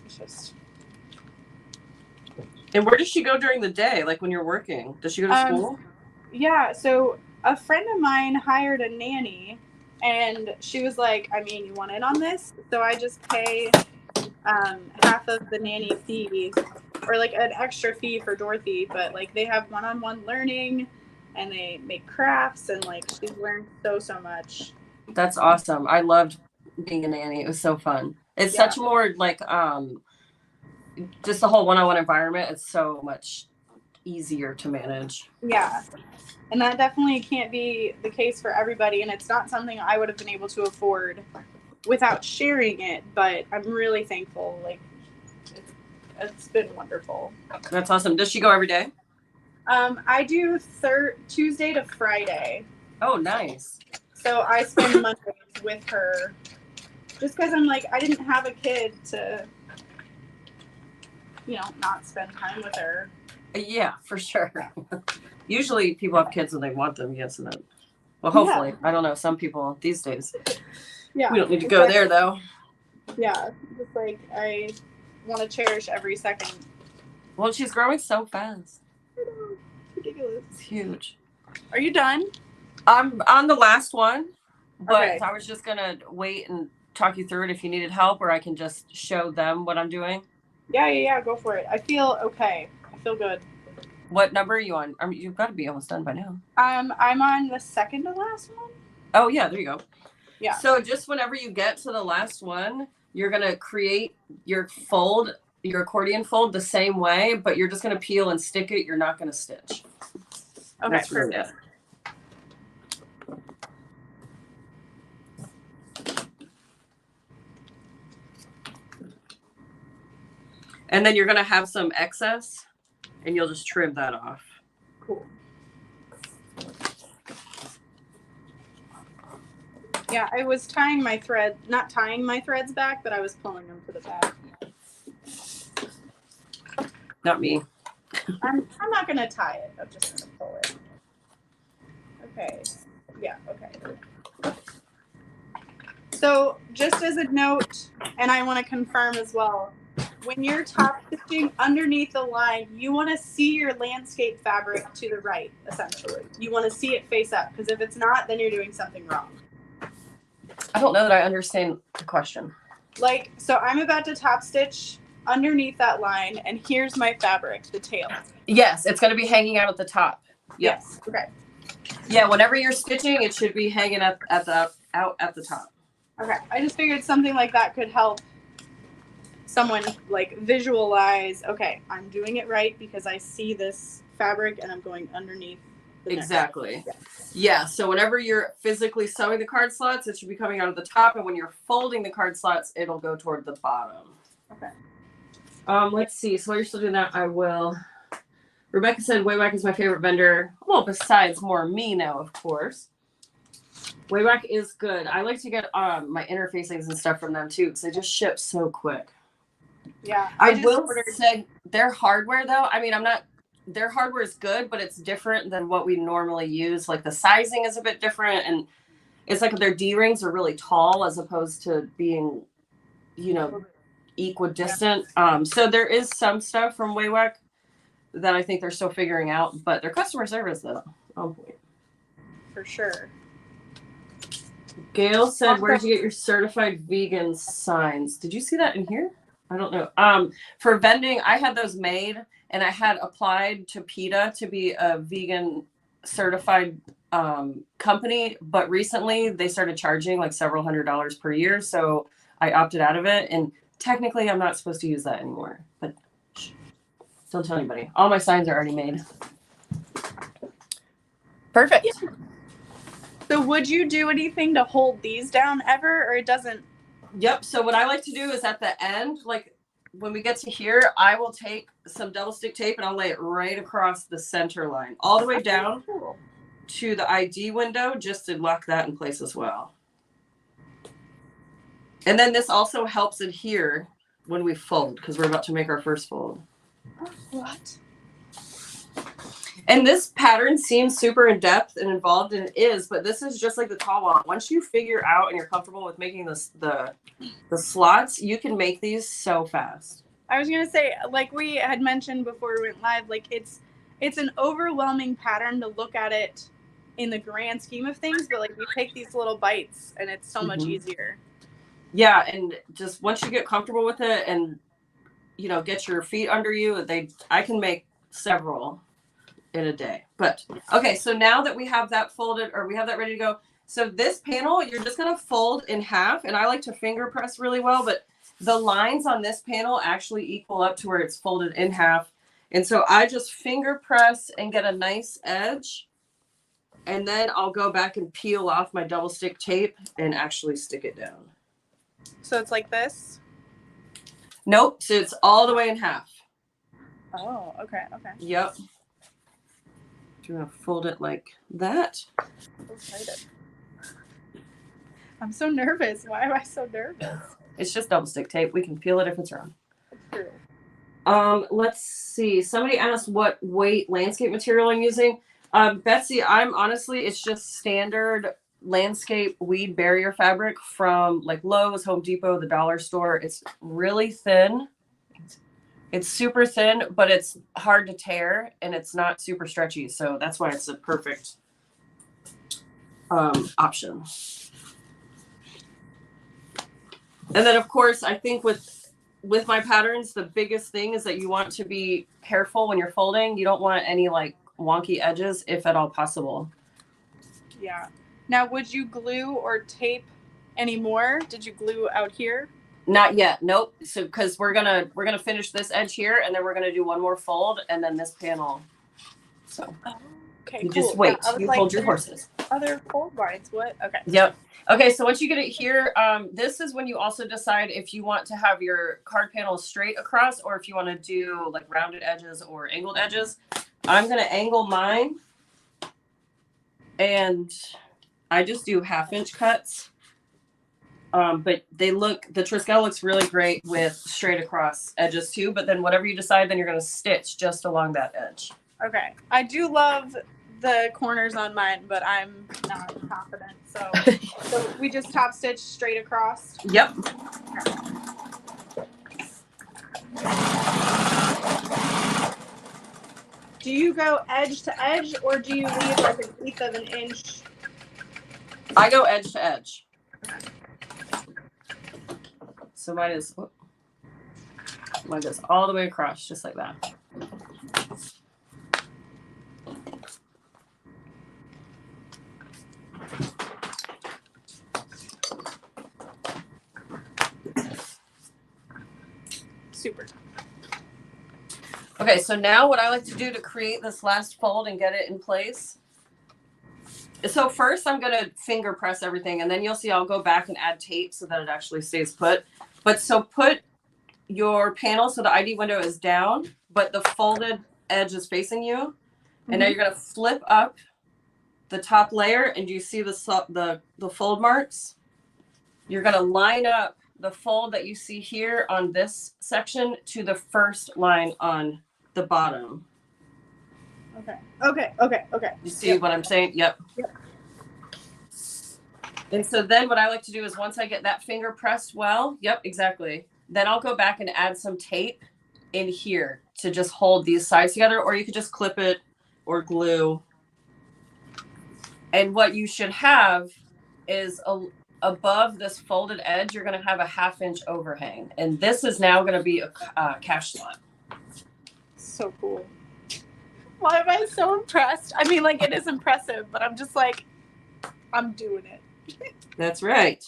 S1: it's just.
S2: And where does she go during the day? When you're working? Does she go to school?
S1: Yeah. So a friend of mine hired a nanny, and she was I mean, you want in on this? So I just pay half of the nanny fee, or an extra fee for Dorothy. But they have one-on-one learning, and they make crafts, and she's learned so much.
S2: That's awesome. I loved being a nanny. It was so fun. It's such more just the whole one-on-one environment is so much easier to manage.
S1: Yeah. And that definitely can't be the case for everybody. And it's not something I would have been able to afford without sharing it. But I'm really thankful. It's been wonderful.
S2: That's awesome. Does she go every day?
S1: I do Tuesday to Friday.
S2: Oh, nice.
S1: So I spend Mondays with her just because I'm I didn't have a kid to, not spend time with her.
S2: Yeah, for sure. Usually people have kids when they want them, yes. And then, well, hopefully. I don't know. Some people these days.
S1: Yeah.
S2: We don't need to go there, though.
S1: Yeah. Just I want to cherish every second.
S2: Well, she's growing so fast.
S1: I know. Ridiculous.
S2: It's huge.
S1: Are you done?
S2: I'm on the last one, but
S1: Okay.
S2: I was just gonna wait and talk you through it if you needed help, or I can just show them what I'm doing.
S1: Yeah. Go for it. I feel okay. I feel good.
S2: What number are you on? I mean, you've got to be almost done by now.
S1: I'm on the second to last one.
S2: Oh yeah, there you go.
S1: Yeah.
S2: So just whenever you get to the last one, you're gonna create your fold, your accordion fold the same way, but you're just gonna peel and stick it. You're not gonna stitch.
S1: Okay,
S2: That's really
S1: perfect.
S2: it. And then you're gonna have some excess, and you'll just trim that off.
S1: Cool. Yeah, I was tying my thread, not tying my threads back, but I was pulling them to the back.
S2: Not me.
S1: I'm not gonna tie it. I'm just gonna pull it. Okay. Yeah. Okay. So just as a note, and I want to confirm as well, when you're top stitching underneath the line, you want to see your landscape fabric to the right, essentially. You want to see it face up, because if it's not, then you're doing something wrong.
S2: I don't know that I understand the question.
S1: Like, so I'm about to top stitch underneath that line, and here's my fabric, the tail.
S2: Yes, it's going to be hanging out at the top. Yep.
S1: Yes. Okay.
S2: Yeah, whenever you're stitching, it should be hanging out at the top.
S1: Okay. I just figured something like that could help someone like visualize, okay, I'm doing it right because I see this fabric and I'm going underneath the
S2: exactly. Yeah, so whenever you're physically sewing the card slots, it should be coming out of the top, and when you're folding the card slots, it'll go toward the bottom.
S1: Okay.
S2: Let's see. So while you're still doing that, I will. Rebecca said Wayback is my favorite vendor. Well, besides MoreMeKnow, of course. Wayback is good. I like to get my interfacings and stuff from them too, because they just ship so quick.
S1: Yeah.
S2: I will say their hardware though, I mean, their hardware is good, but it's different than what we normally use. Like the sizing is a bit different, and it's like their D-rings are really tall as opposed to being, equidistant. Yeah. So there is some stuff from Wayback that I think they're still figuring out, but their customer service though, on point.
S1: For sure.
S2: Gail said, where'd you get your certified vegan signs? Did you see that in here? I don't know. For vending, I had those made, and I had applied to PETA to be a vegan certified company, but recently they started charging like several $100s per year, so I opted out of it, and technically I'm not supposed to use that anymore, but don't tell anybody. All my signs are already made. Perfect.
S1: Yeah. So would you do anything to hold these down ever, or it doesn't?
S2: Yep. So what I like to do is at the end, like when we get to here, I will take some double stick tape and I'll lay it right across the center line, all the way down to the ID window, just to lock that in place as well. And then this also helps adhere when we fold, because we're about to make our first fold.
S1: What?
S2: And this pattern seems super in depth and involved, and it is, but this is just like the tall wallet. Once you figure out and you're comfortable with making the slots, you can make these so fast.
S1: I was gonna say, like we had mentioned before we went live, like it's an overwhelming pattern to look at it in the grand scheme of things, but like you take these little bites and it's so much easier.
S2: Yeah, and just once you get comfortable with it and get your feet under you, I can make several in a day. But okay, so now that we have that folded, or we have that ready to go, so this panel you're just going to fold in half, and I like to finger press really well, but the lines on this panel actually equal up to where it's folded in half, and so I just finger press and get a nice edge, and then I'll go back and peel off my double stick tape and actually stick it down.
S1: So it's like this?
S2: Nope, so it's all the way in half.
S1: Oh, okay.
S2: Yep. You're gonna fold it like that.
S1: I'm excited. I'm so nervous. Why am I so nervous?
S2: It's just double stick tape. We can peel it if it's wrong.
S1: That's true.
S2: Let's see. Somebody asked what weight landscape material I'm using. Betsy, it's just standard landscape weed barrier fabric from like Lowe's, Home Depot, the dollar store. It's really thin. It's super thin, but it's hard to tear, and it's not super stretchy. So that's why it's a perfect option. And then of course, I think with my patterns, the biggest thing is that you want to be careful when you're folding. You don't want any like wonky edges if at all possible.
S1: Yeah. Now, would you glue or tape any more? Did you glue out here?
S2: Not yet. Nope. So because we're gonna finish this edge here, and then we're gonna do one more fold, and then this panel. So
S1: okay,
S2: you
S1: cool.
S2: just wait.
S1: Yeah,
S2: you hold your horses.
S1: Other fold lines. What? Okay.
S2: Yep. Okay. So once you get it here, this is when you also decide if you want to have your card panel straight across, or if you want to do like rounded edges or angled edges. I'm gonna angle mine, and I just do 1/2 inch cuts. But the Triskele looks really great with straight across edges too. But then whatever you decide, then you're going to stitch just along that edge.
S1: Okay. I do love the corners on mine, but I'm not confident. So, so we just top stitch straight across.
S2: Yep.
S1: Do you go edge to edge, or do you leave like 1/8 of an inch?
S2: I go edge to edge. So mine goes all the way across, just like that.
S1: Super.
S2: Okay, so now what I like to do to create this last fold and get it in place. So first I'm going to finger press everything, and then you'll see I'll go back and add tape so that it actually stays put. But so put your panel so the ID window is down, but the folded edge is facing you. Mm-hmm. And now you're going to flip up the top layer, and you see the fold marks. You're going to line up the fold that you see here on this section to the first line on the bottom.
S1: Okay.
S2: You see what I'm saying? Yep. And so then what I like to do is once I get that finger pressed well, yep, exactly. Then I'll go back and add some tape in here to just hold these sides together, or you could just clip it or glue. And what you should have is above this folded edge, you're going to have a 1/2 inch overhang. And this is now going to be a cash slot.
S1: So cool. Why am I so impressed? I mean, like, it is impressive, but I'm just like, I'm doing it.
S2: That's right.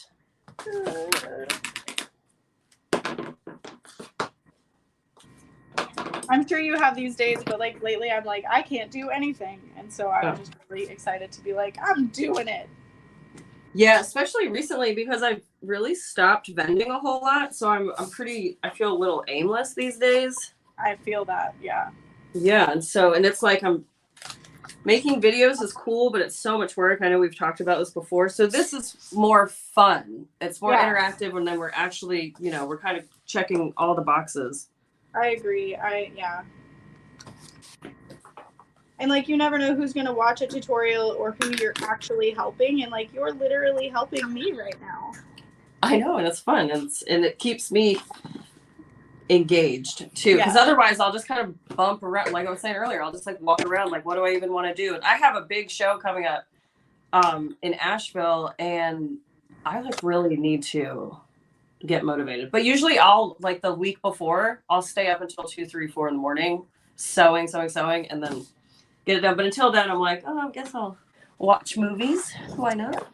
S1: I'm sure you have these days, but like lately I'm like, I can't do anything. And so I'm just really excited to be like, I'm doing it.
S2: Yeah, especially recently because I've really stopped vending a whole lot. So I feel a little aimless these days.
S1: I feel that, yeah.
S2: Yeah, and it's like I'm making videos is cool, but it's so much work. I know we've talked about this before. So this is more fun. It's more interactive, and then we're actually, we're kind of checking all the boxes.
S1: I agree. And like, you never know who's going to watch a tutorial or who you're actually helping. And like, you're literally helping me right now.
S2: I know. And it's fun. And it keeps me engaged too. Because otherwise I'll just kind of bump around. Like I was saying earlier, I'll just like walk around. Like, what do I even want to do? And I have a big show coming up in Asheville, and I like really need to get motivated. But usually I'll like the week before, I'll stay up until 2, 3, 4 in the morning, sewing, and then get it done. But until then, I'm like, I guess I'll watch movies. Why not?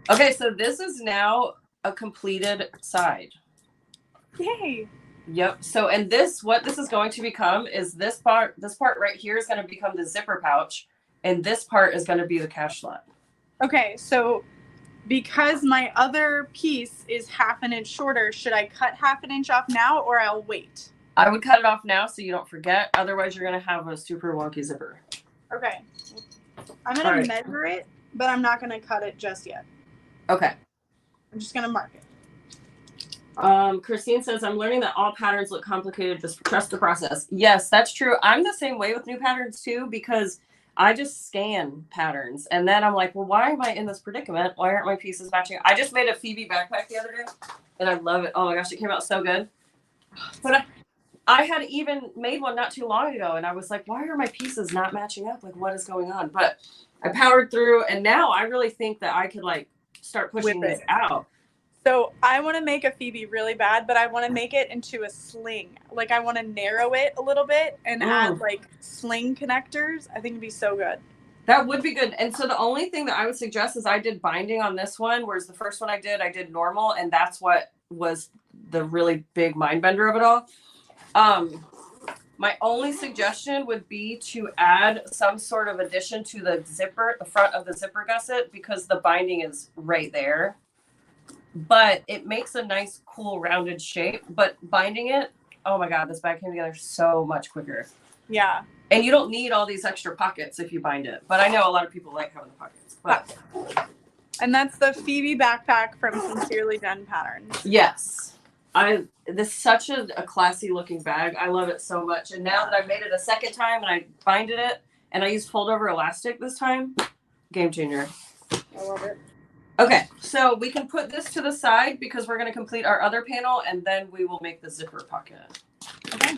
S2: Okay, so this is now a completed side.
S1: Yay.
S2: Yep. So, and what this is going to become is this part right here is going to become the zipper pouch, and this part is going to be the cash slot.
S1: Okay, so because my other piece is 1/2 inch shorter, should I cut 1/2 inch off now, or I'll wait?
S2: I would cut it off now so you don't forget. Otherwise, you're going to have a super wonky zipper.
S1: Okay. I'm going to measure it, but I'm not going to cut it just yet.
S2: Okay.
S1: I'm just going to mark it.
S2: Christine says, I'm learning that all patterns look complicated. Just trust the process. Yes, that's true. I'm the same way with new patterns too, because I just scan patterns. And then I'm like, well, why am I in this predicament? Why aren't my pieces matching? I just made a Phoebe backpack the other day, and I love it. Oh my gosh, it came out so good. But I had even made one not too long ago, and I was like, why are my pieces not matching up? Like, what is going on? But I powered through, and now I really think that I could like start pushing
S1: Whip
S2: these
S1: it.
S2: out.
S1: So I want to make a Phoebe really bad, but I want to make it into a sling. Like I want to narrow it a little bit and add like sling connectors. I think it'd be so good.
S2: That would be good. And so the only thing that I would suggest is I did binding on this one, whereas the first one I did normal, and that's what was the really big mind bender of it all. My only suggestion would be to add some sort of addition to the zipper, the front of the zipper gusset, because the binding is right there. But it makes a nice, cool, rounded shape. But binding it, oh my God, this bag came together so much quicker.
S1: Yeah.
S2: And you don't need all these extra pockets if you bind it. But I know a lot of people like having the pockets. But
S1: and that's the Phoebe backpack from Sincerely Jen Patterns.
S2: yes. This is such a classy looking bag. I love it so much. And now that I've made it a second time and I binded it and I used fold over elastic this time, game changer.
S1: I love it.
S2: Okay, so we can put this to the side because we're going to complete our other panel and then we will make the zipper pocket.
S1: Okay.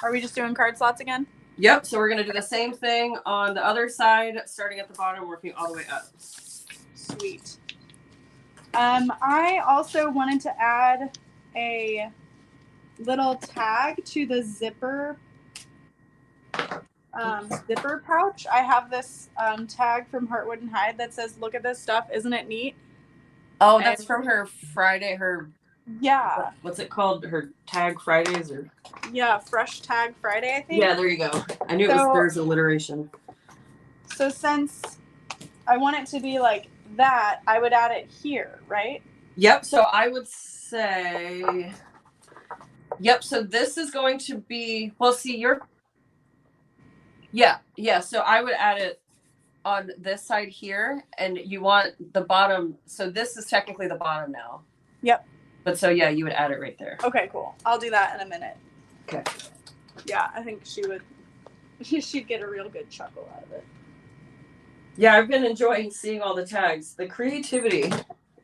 S1: Are we just doing card slots again?
S2: Yep, so we're going to do the same thing on the other side, starting at the bottom, working all the way up.
S1: Sweet. I also wanted to add a little tag to the zipper zipper pouch. I have this tag from Heartwood and Hyde that says, "Look at this stuff, isn't it neat?"
S2: Oh, that's from her Friday, her what's it called? Her Tag Fridays or
S1: Fresh Tag Friday, I think.
S2: Yeah, there you go. I knew there's alliteration. So
S1: since I want it to be like that, I would add it here, right?
S2: Yep, so I would say so this is going to be so I would add it on this side here, and you want the bottom, so this is technically the bottom now.
S1: Yep.
S2: But so you would add it right there.
S1: Okay, cool. I'll do that in a minute.
S2: Okay.
S1: Yeah, I think she'd get a real good chuckle out of it.
S2: Yeah, I've been enjoying seeing all the tags. The creativity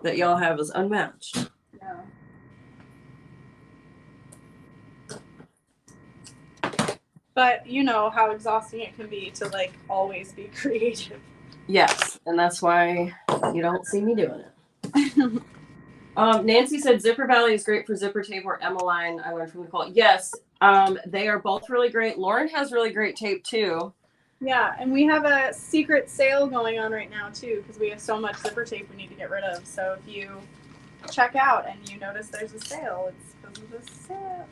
S2: that y'all have is unmatched.
S1: Yeah. But you know how exhausting it can be to like always be creative.
S2: Yes, and that's why you don't see me doing it. Nancy said Zipper Valley is great for zipper tape or Emmeline. I learned from the call. Yes, they are both really great. Lauren has really great tape too.
S1: Yeah, and we have a secret sale going on right now too because we have so much zipper tape we need to get rid of. So if you check out and you notice there's a sale, it's because of the sale.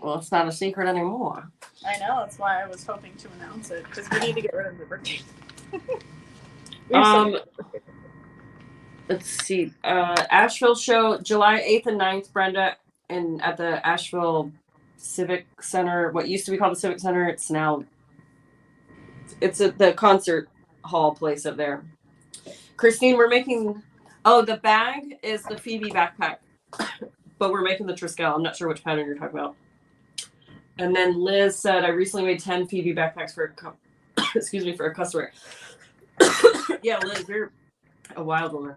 S2: Well, it's not a secret anymore.
S1: I know, that's why I was hoping to announce it because we need to get rid of zipper tape.
S2: Let's see. Asheville show July 8th and 9th, Brenda, and at the Asheville Civic Center, what used to be called the Civic Center, it's at the concert hall place up there. Christine, we're making the bag is the Phoebe backpack, but we're making the Triskele. I'm not sure which pattern you're talking about. And then Liz said, I recently made 10 Phoebe backpacks for a customer. Yeah, Liz, you're a wild woman.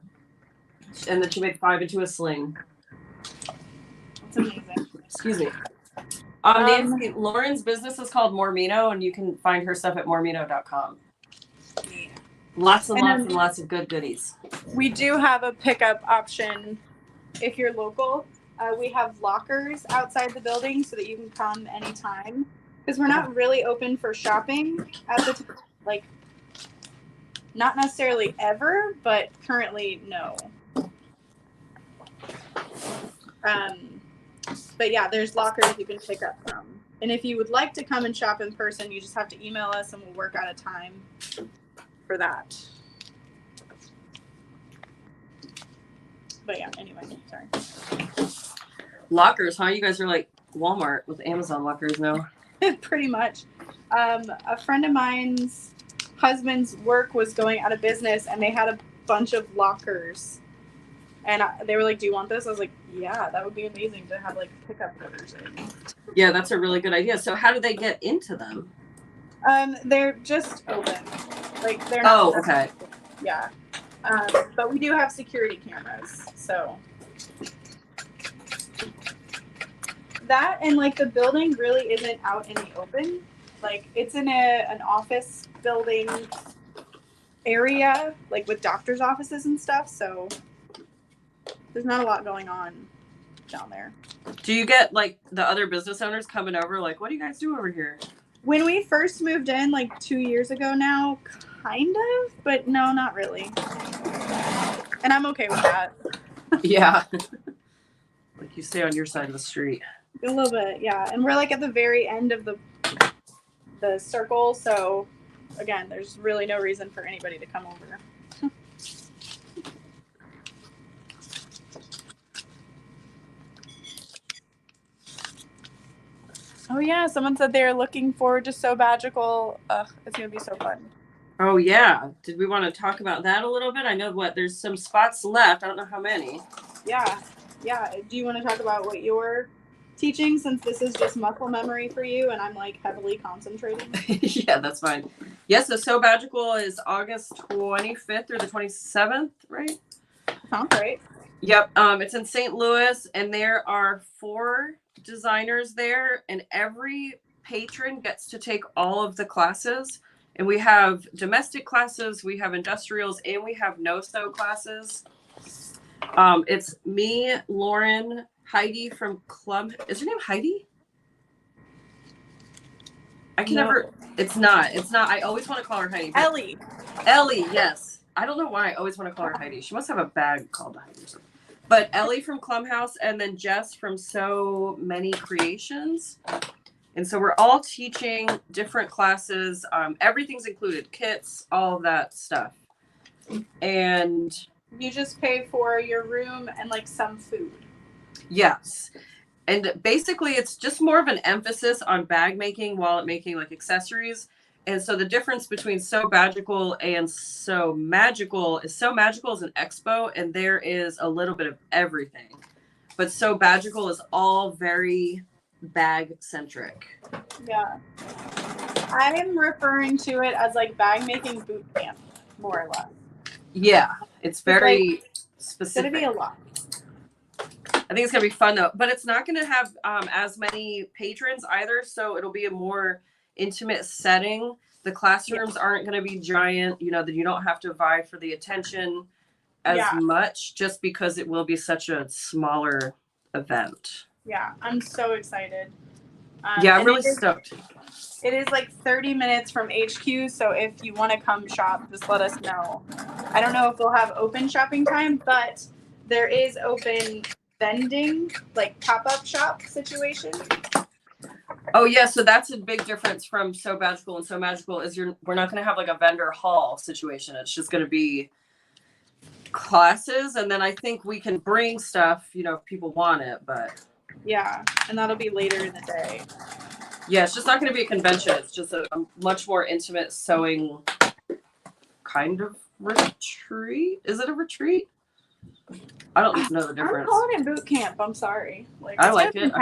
S2: And then she made 5 into a sling.
S1: That's amazing.
S2: Excuse me. Nancy, Lauren's business is called MoreMeKnow, and you can find her stuff at MoreMeKnow.com. Yeah. Lots and lots of good goodies.
S1: We do have a pickup option if you're local. We have lockers outside the building so that you can come anytime. Because we're not really open for shopping at the time. Like, not necessarily ever, but currently no. But yeah, there's lockers you can pick up from. And if you would like to come and shop in person, you just have to email us and we'll work out a time for that. But yeah, anyway, sorry.
S2: Lockers, huh? You guys are like Walmart with Amazon lockers now.
S1: Pretty much. A friend of mine's husband's work was going out of business and they had a bunch of lockers. And they were like, do you want this? I was like, yeah, that would be amazing to have like pickup orders in.
S2: Yeah, that's a really good idea. So how do they get into them?
S1: They're just open. Like they're not.
S2: Oh, okay.
S1: Yeah. But we do have security cameras. So that and like the building really isn't out in the open. Like it's in an office building. area, like with doctor's offices and stuff. So there's not a lot going on down there.
S2: Do you get like the other business owners coming over? Like, what do you guys do over here?
S1: When we first moved in, like 2 years ago now, kind of, but no, not really. And I'm okay with that.
S2: Yeah. Like you stay on your side of the street.
S1: A little bit, yeah. And we're like at the very end of the circle, so again, there's really no reason for anybody to come over. Oh yeah, someone said they're looking forward to SewMagical. It's gonna be so fun.
S2: Oh yeah. Did we want to talk about that a little bit? I know there's some spots left. I don't know how many.
S1: Yeah. Do you want to talk about what you're teaching, since this is just muscle memory for you and I'm like heavily concentrating?
S2: Yeah, that's fine. Yes, the SewMagical is August 25th or the 27th, right?
S1: Sounds right.
S2: Yep. It's in St. Louis, and there are 4 designers there, and every patron gets to take all of the classes. And we have domestic classes, we have industrials, and we have no-sew classes. It's me, Lauren, Heidi from Club. Is her name Heidi? I can never. It's not. I always want to call her Heidi.
S1: Ellie,
S2: yes. I don't know why I always want to call her Heidi. She must have a bag called Heidi or something. But Ellie from Clubhouse, and then Jess from So Many Creations. And so we're all teaching different classes. Everything's included, kits, all of that stuff. And
S1: you just pay for your room and like some food.
S2: yes. And basically it's just more of an emphasis on bag making, wallet making, like accessories. And so the difference between SewMagical and SewMagical is SewMagical is an expo, and there is a little bit of everything. But SewMagical is all very bag centric.
S1: Yeah. I'm referring to it as like bag making boot camp, more or less.
S2: Yeah. It's very specific.
S1: It's going to be a lot.
S2: I think it's going to be fun though. But it's not going to have as many patrons either. So it'll be a more intimate setting. The classrooms aren't going to be giant, that you don't have to vie for the attention as much, just because it will be such a smaller event.
S1: Yeah, I'm so excited.
S2: I'm really stoked.
S1: It is like 30 minutes from HQ, so if you want to come shop, just let us know. I don't know if we'll have open shopping time, but there is open vending, like pop-up shop situation.
S2: Oh yeah, so that's a big difference from SewMagical and SewMagical is we're not going to have like a vendor hall situation. It's just going to be classes, and then I think we can bring stuff, if people want it, but
S1: yeah, and that'll be later in the day.
S2: Yeah, it's just not going to be a convention. It's just a much more intimate sewing kind of retreat. Is it a retreat? I don't know the difference.
S1: I'm calling it boot camp. I'm sorry.
S2: I like it.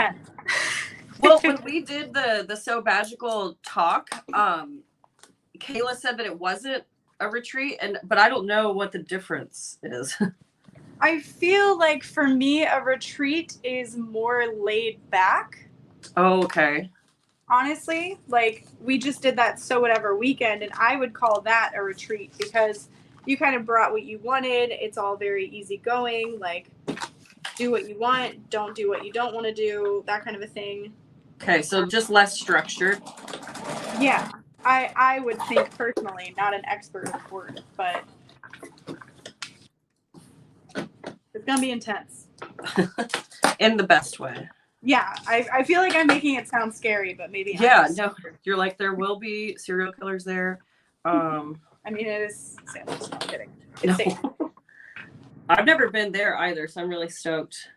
S2: Well, when we did the SewMagical talk, Kayla said that it wasn't a retreat, but I don't know what the difference is.
S1: I feel like for me, a retreat is more laid back.
S2: Oh, okay.
S1: Honestly, like we just did that So Whatever weekend, and I would call that a retreat because you kind of brought what you wanted. It's all very easygoing, like do what you want, don't do what you don't want to do, that kind of a thing.
S2: Okay, so just less structured.
S1: Yeah, I would think personally, not an expert of the word, but it's gonna be intense.
S2: In the best way.
S1: Yeah, I feel like I'm making it sound scary, but maybe
S2: no, you're like, there will be serial killers there.
S1: I mean, it is St. Louis. I'm kidding. It's safe.
S2: I've never been there either, so I'm really stoked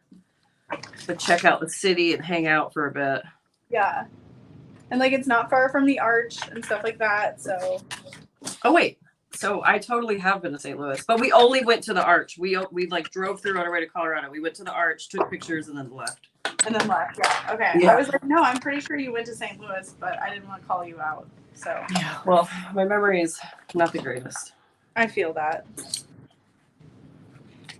S2: to check out the city and hang out for a bit.
S1: Yeah, and like it's not far from the Arch and stuff like that. So.
S2: Oh wait, so I totally have been to St. Louis, but we only went to the Arch. We like drove through on our way to Colorado. We went to the Arch, took pictures, and then left.
S1: Yeah. Okay. Yeah. I was like, no, I'm pretty sure you went to St. Louis, but I didn't want to call you out. So.
S2: Yeah. Well, my memory is not the greatest.
S1: I feel that.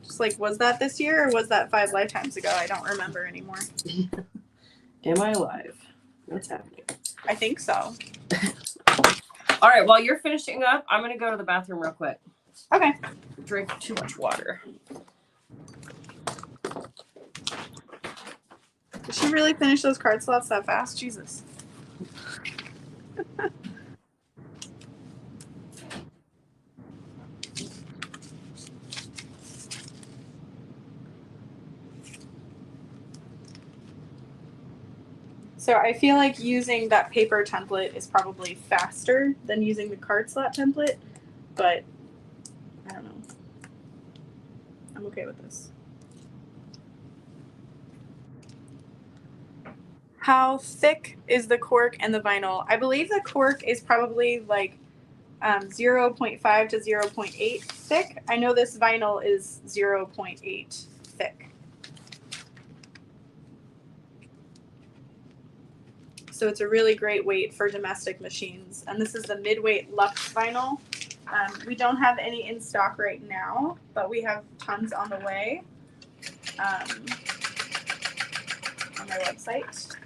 S1: Just like, was that this year or was that 5 lifetimes ago? I don't remember anymore.
S2: Am I alive? What's happening?
S1: I think so.
S2: All right, while you're finishing up, I'm going to go to the bathroom real quick.
S1: Okay.
S2: Drink too much water.
S1: Did she really finish those card slots that fast? Jesus. So I feel like using that paper template is probably faster than using the card slot template, but I don't know. I'm okay with this. How thick is the cork and the vinyl? I believe the cork is probably like 0.5 to 0.8 thick. I know this vinyl is 0.8 thick. So it's a really great weight for domestic machines. And this is the mid-weight Lux vinyl. We don't have any in stock right now, but we have tons on the way on my website.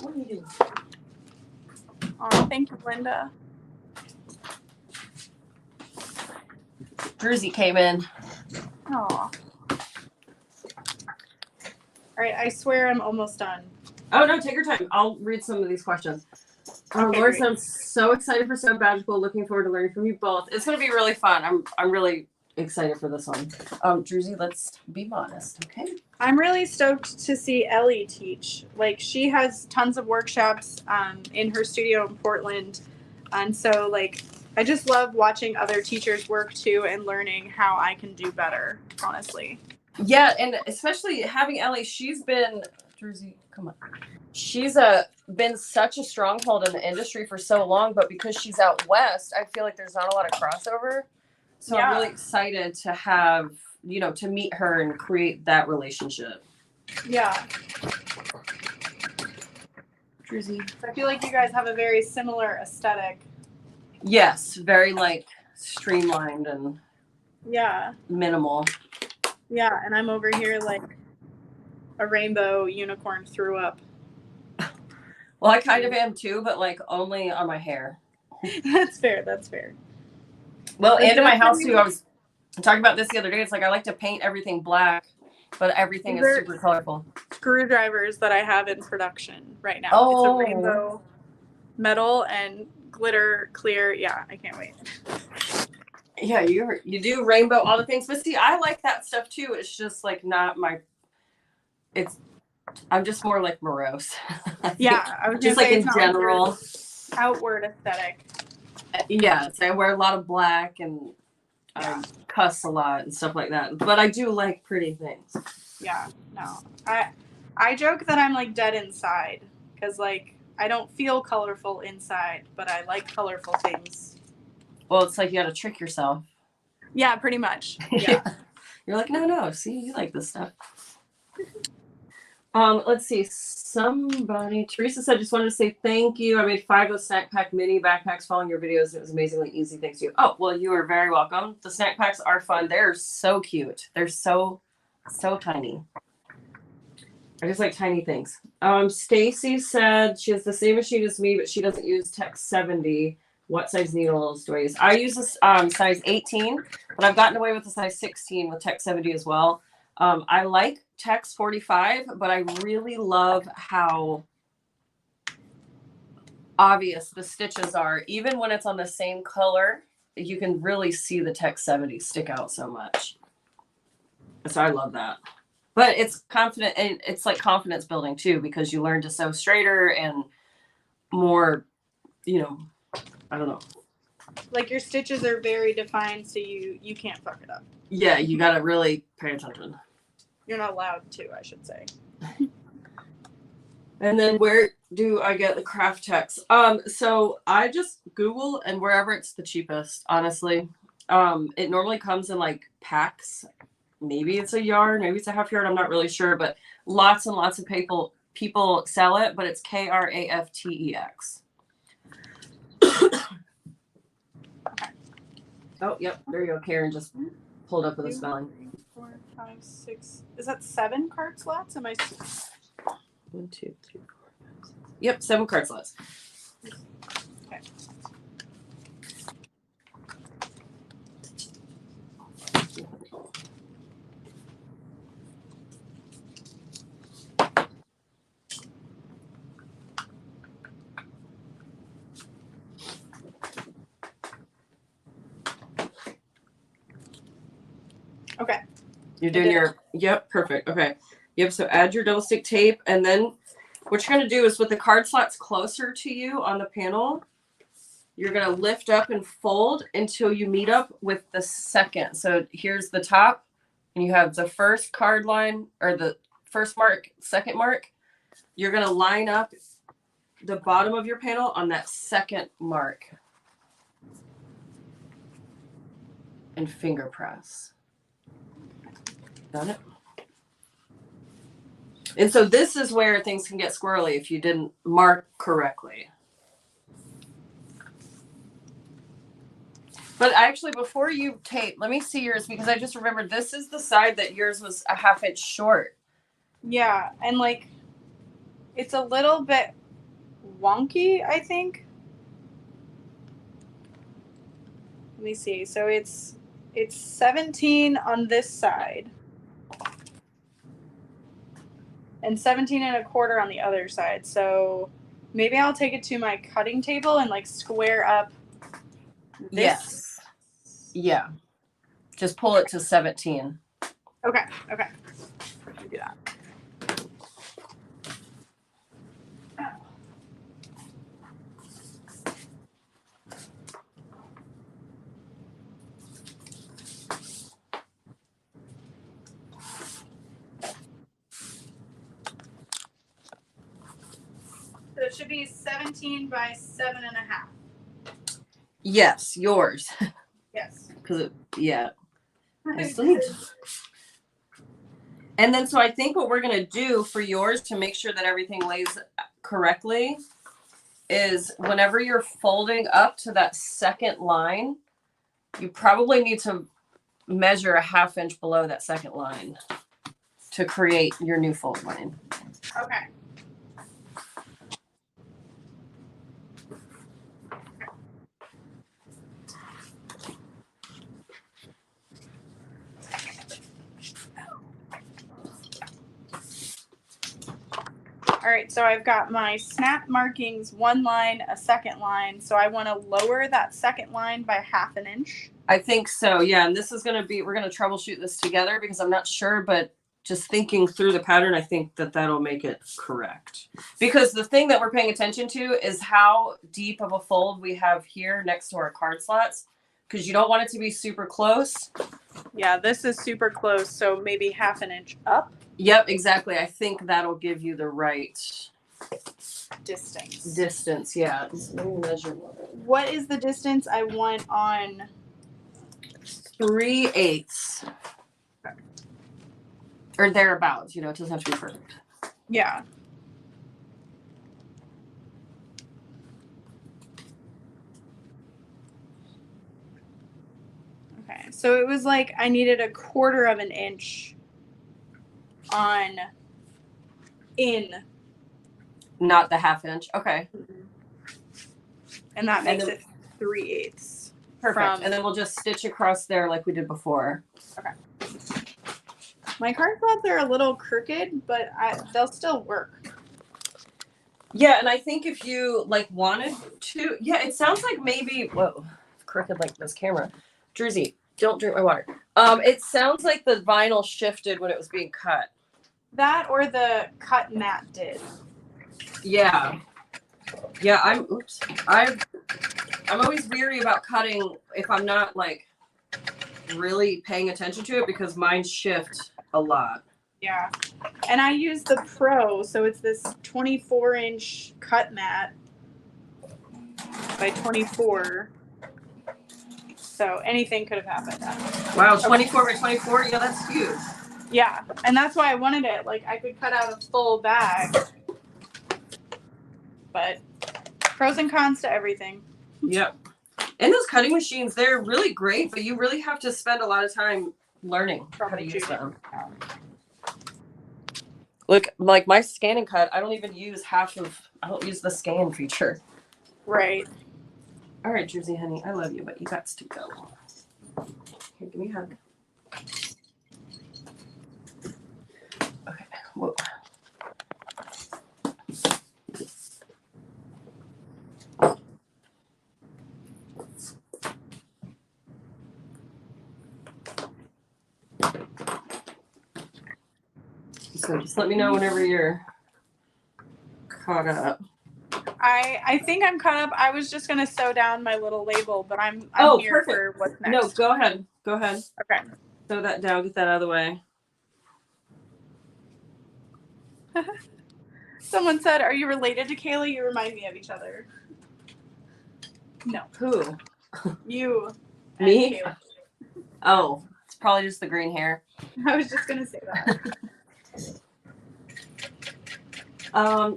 S2: What are you doing?
S1: Oh, thank you, Linda.
S2: Druzy came in.
S1: Oh. All right, I swear I'm almost done.
S2: Oh, no, take your time. I'll read some of these questions.
S1: Okay,
S2: Laura
S1: great.
S2: said, I'm so excited for So Magical. Looking forward to learning from you both. It's going to be really fun. I'm really excited for this one. Druzy, let's be modest, okay?
S1: I'm really stoked to see Ellie teach. Like, she has tons of workshops in her studio in Portland. And so, like, I just love watching other teachers work too and learning how I can do better, honestly.
S2: Yeah, and especially having Ellie, she's been, Druzy, come on. She's been such a stronghold in the industry for so long, but because she's out west, I feel like there's not a lot of crossover. So I'm really excited to have, to meet her and create that relationship.
S1: Yeah.
S2: Druzy.
S1: I feel like you guys have a very similar aesthetic.
S2: Yes, very like streamlined and minimal.
S1: Yeah, and I'm over here like a rainbow unicorn threw up.
S2: Well, I kind of am too, but like only on my hair.
S1: That's fair. That's fair.
S2: Well, and in my house too. I was talking about this the other day. It's like I like to paint everything black, but everything is super colorful.
S1: Screwdrivers that I have in production right now.
S2: Oh.
S1: It's a rainbow metal and glitter clear. Yeah, I can't wait.
S2: Yeah, you do rainbow all the things, but see, I like that stuff too. It's just like not my. I'm just more like morose.
S1: Yeah, I was
S2: just like in general.
S1: Outward aesthetic.
S2: Yeah, so I wear a lot of black and I cuss a lot and stuff like that. But I do like pretty things.
S1: Yeah, no, I joke that I'm like dead inside because like I don't feel colorful inside, but I like colorful things.
S2: Well, it's like you got to trick yourself.
S1: Yeah, pretty much. Yeah.
S2: You're like, no, see, you like this stuff. Let's see. Somebody, Teresa said, just wanted to say thank you. I made 5 of the snack pack mini backpacks following your videos. It was amazingly easy. Thanks to you. Oh, well, you are very welcome. The snack packs are fun. They're so cute. They're so tiny. I just like tiny things. Stacy said she has the same machine as me, but she doesn't use Tech 70. What size needles do I use? I use this size 18, but I've gotten away with the size 16 with Tech 70 as well. I like Tech's 45, but I really love how obvious the stitches are. Even when it's on the same color, you can really see the Tech 70 stick out so much. So I love that. But it's confident, and it's like confidence building too, because you learn to sew straighter and more, I don't know.
S1: Like your stitches are very defined, so you can't fuck it up.
S2: Yeah, you got to really pay attention.
S1: You're not allowed to, I should say.
S2: And then where do I get the craft techs? So I just Google and wherever it's the cheapest, honestly. It normally comes in like packs. Maybe it's a yard, maybe it's a half yard. I'm not really sure, but lots and lots of people sell it, but it's KRAFTEX. Oh, yep. There you go. Karen just pulled up with a spelling.
S1: 3, 4, 5, 6. Is that 7 card slots? Am I?
S2: 1, 2, 3, 4, 5, 6. Yep, 7 card slots.
S1: Okay. Okay.
S2: You're doing your, yep, perfect. Okay. Yep, so add your double stick tape, and then what you're going to do is with the card slots closer to you on the panel, you're going to lift up and fold until you meet up with the second. So here's the top, and you have the first card line, or the first mark, second mark. You're going to line up the bottom of your panel on that second mark. And finger press. Got it? And so this is where things can get squirrely if you didn't mark correctly. But actually, before you tape, let me see yours, because I just remembered this is the side that yours was a ½ inch short.
S1: Yeah, and like it's a little bit wonky, I think. Let me see. So it's 17 on this side. And 17¼ on the other side. So maybe I'll take it to my cutting table and like square up this.
S2: Yes. Yeah. Just pull it to 17.
S1: Okay. Okay. Let me do that. So it should be 17 by 7½.
S2: Yes, yours.
S1: Yes.
S2: Because it, yeah. And then, so I think what we're going to do for yours to make sure that everything lays correctly is whenever you're folding up to that second line, you probably need to measure a ½ inch below that second line to create your new fold line.
S1: Okay. All right, so I've got my snap markings, 1 line, a second line. So I want to lower that second line by ½ inch.
S2: I think so, yeah. And this is going to be, we're going to troubleshoot this together because I'm not sure, but just thinking through the pattern, I think that that'll make it correct. Because the thing that we're paying attention to is how deep of a fold we have here next to our card slots, because you don't want it to be super close.
S1: Yeah, this is super close, so maybe ½ inch up.
S2: Yep, exactly. I think that'll give you the right
S1: distance.
S2: Yeah. Let me measure.
S1: What is the distance I want on
S2: 3/8 or thereabouts? You know, it doesn't have to be perfect.
S1: Yeah. Okay, so it was like I needed 1/4 inch on in.
S2: Not the ½ inch. Okay.
S1: And that makes it 3/8.
S2: Perfect. And then we'll just stitch across there like we did before.
S1: Okay. My card slots are a little crooked, but they'll still work.
S2: Yeah, and I think if you like wanted to, yeah, it sounds like maybe, whoa, crooked like this camera. Drizzy, don't drink my water. It sounds like the vinyl shifted when it was being cut.
S1: That or the cut mat did.
S2: Yeah. Yeah, I'm always weary about cutting if I'm not like really paying attention to it because mine shift a lot.
S1: Yeah. And I use the Pro, so it's this 24-inch cut mat by 24. So anything could have happened.
S2: Wow, 24 by 24? Yeah, that's huge.
S1: Yeah, and that's why I wanted it. Like, I could cut out a full bag. But pros and cons to everything.
S2: Yep. And those cutting machines, they're really great, but you really have to spend a lot of time learning how to use them. Look, like my scan and cut, I don't even use I don't use the scan feature.
S1: Right.
S2: All right, Jersey honey, I love you, but you got to go. Here, give me a hug. Okay, whoa. So just let me know whenever you're caught up.
S1: I think I'm caught up. I was just gonna sew down my little label, but I'm here
S2: perfect.
S1: for what's next.
S2: No, go ahead. Go ahead.
S1: Okay.
S2: Sew that down. Get that out of the way.
S1: Someone said, "Are you related to Kayla? You remind me of each other." No.
S2: Who?
S1: You.
S2: Me?
S1: Kayla.
S2: Oh, it's probably just the green hair.
S1: I was just gonna say that.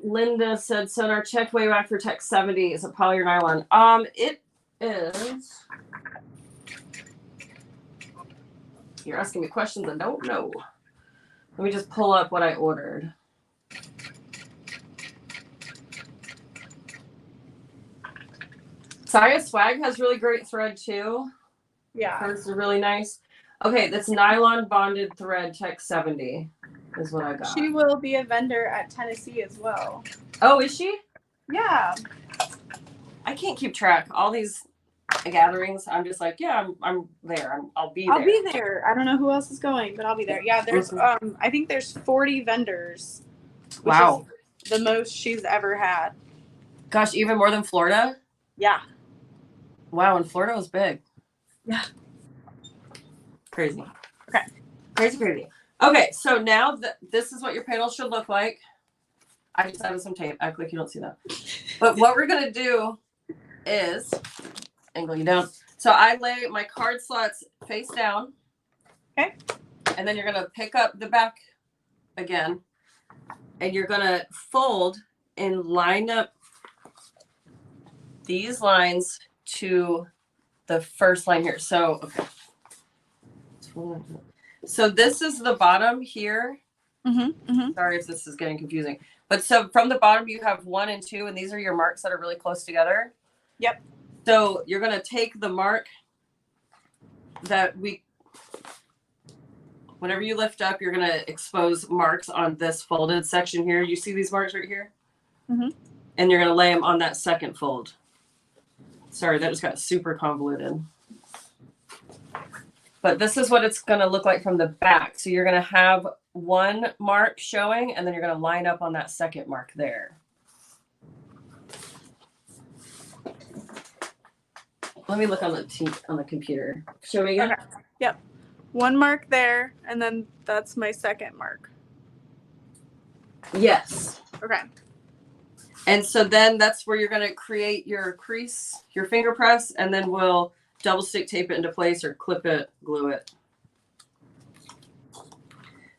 S2: Linda said SewGnar checked way back for Tech 70. Is it poly or nylon? It is. You're asking me questions I don't know. Let me just pull up what I ordered. Saya Swag has really great thread too.
S1: Yeah.
S2: Hers are really nice. Okay, that's nylon bonded thread Tech 70 is what I got.
S1: She will be a vendor at Tennessee as well.
S2: Oh, is she?
S1: Yeah.
S2: I can't keep track. All these gatherings, I'm just like, yeah, I'm there. I'll be there.
S1: I'll be there. I don't know who else is going, but I'll be there. Yeah, there's I think there's 40 vendors.
S2: Wow.
S1: Is the most she's ever had.
S2: Gosh, even more than Florida?
S1: Yeah.
S2: Wow, and Florida was big.
S1: Yeah.
S2: Crazy.
S1: Okay.
S2: Crazy. Okay, so now this is what your panel should look like. I just added some tape. Act like you don't see that. But what we're going to do is angle you down. So I lay my card slots face down.
S1: Okay.
S2: And then you're going to pick up the back again. And you're going to fold and line up these lines to the first line here. So, okay. So this is the bottom here. Sorry if this is getting confusing. But so from the bottom, you have 1 and 2, and these are your marks that are really close together.
S1: Yep.
S2: So you're going to take the mark that whenever you lift up, you're going to expose marks on this folded section here. You see these marks right here? And you're going to lay them on that second fold. Sorry, that just got super convoluted. But this is what it's going to look like from the back. So you're going to have 1 mark showing, and then you're going to line up on that second mark there. Let me look on the computer. Show me again.
S1: Okay. Yep. 1 mark there, and then that's my second mark.
S2: Yes.
S1: Okay.
S2: And so then that's where you're going to create your crease, your finger press, and then we'll double stick tape it into place or clip it, glue it.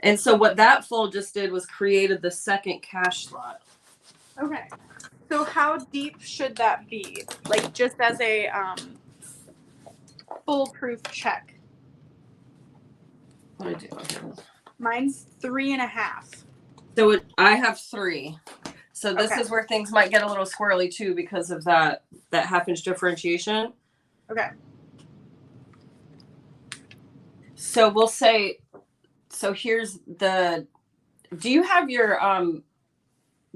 S2: And so what that fold just did was created the second cash slot.
S1: Okay. So how deep should that be? Like just as a foolproof check.
S2: What did I do?
S1: Mine's 3.5.
S2: So I have 3. So this
S1: Okay.
S2: is where things might get a little squirrely too because of that half-inch differentiation.
S1: Okay.
S2: So we'll say, so here's do you have your,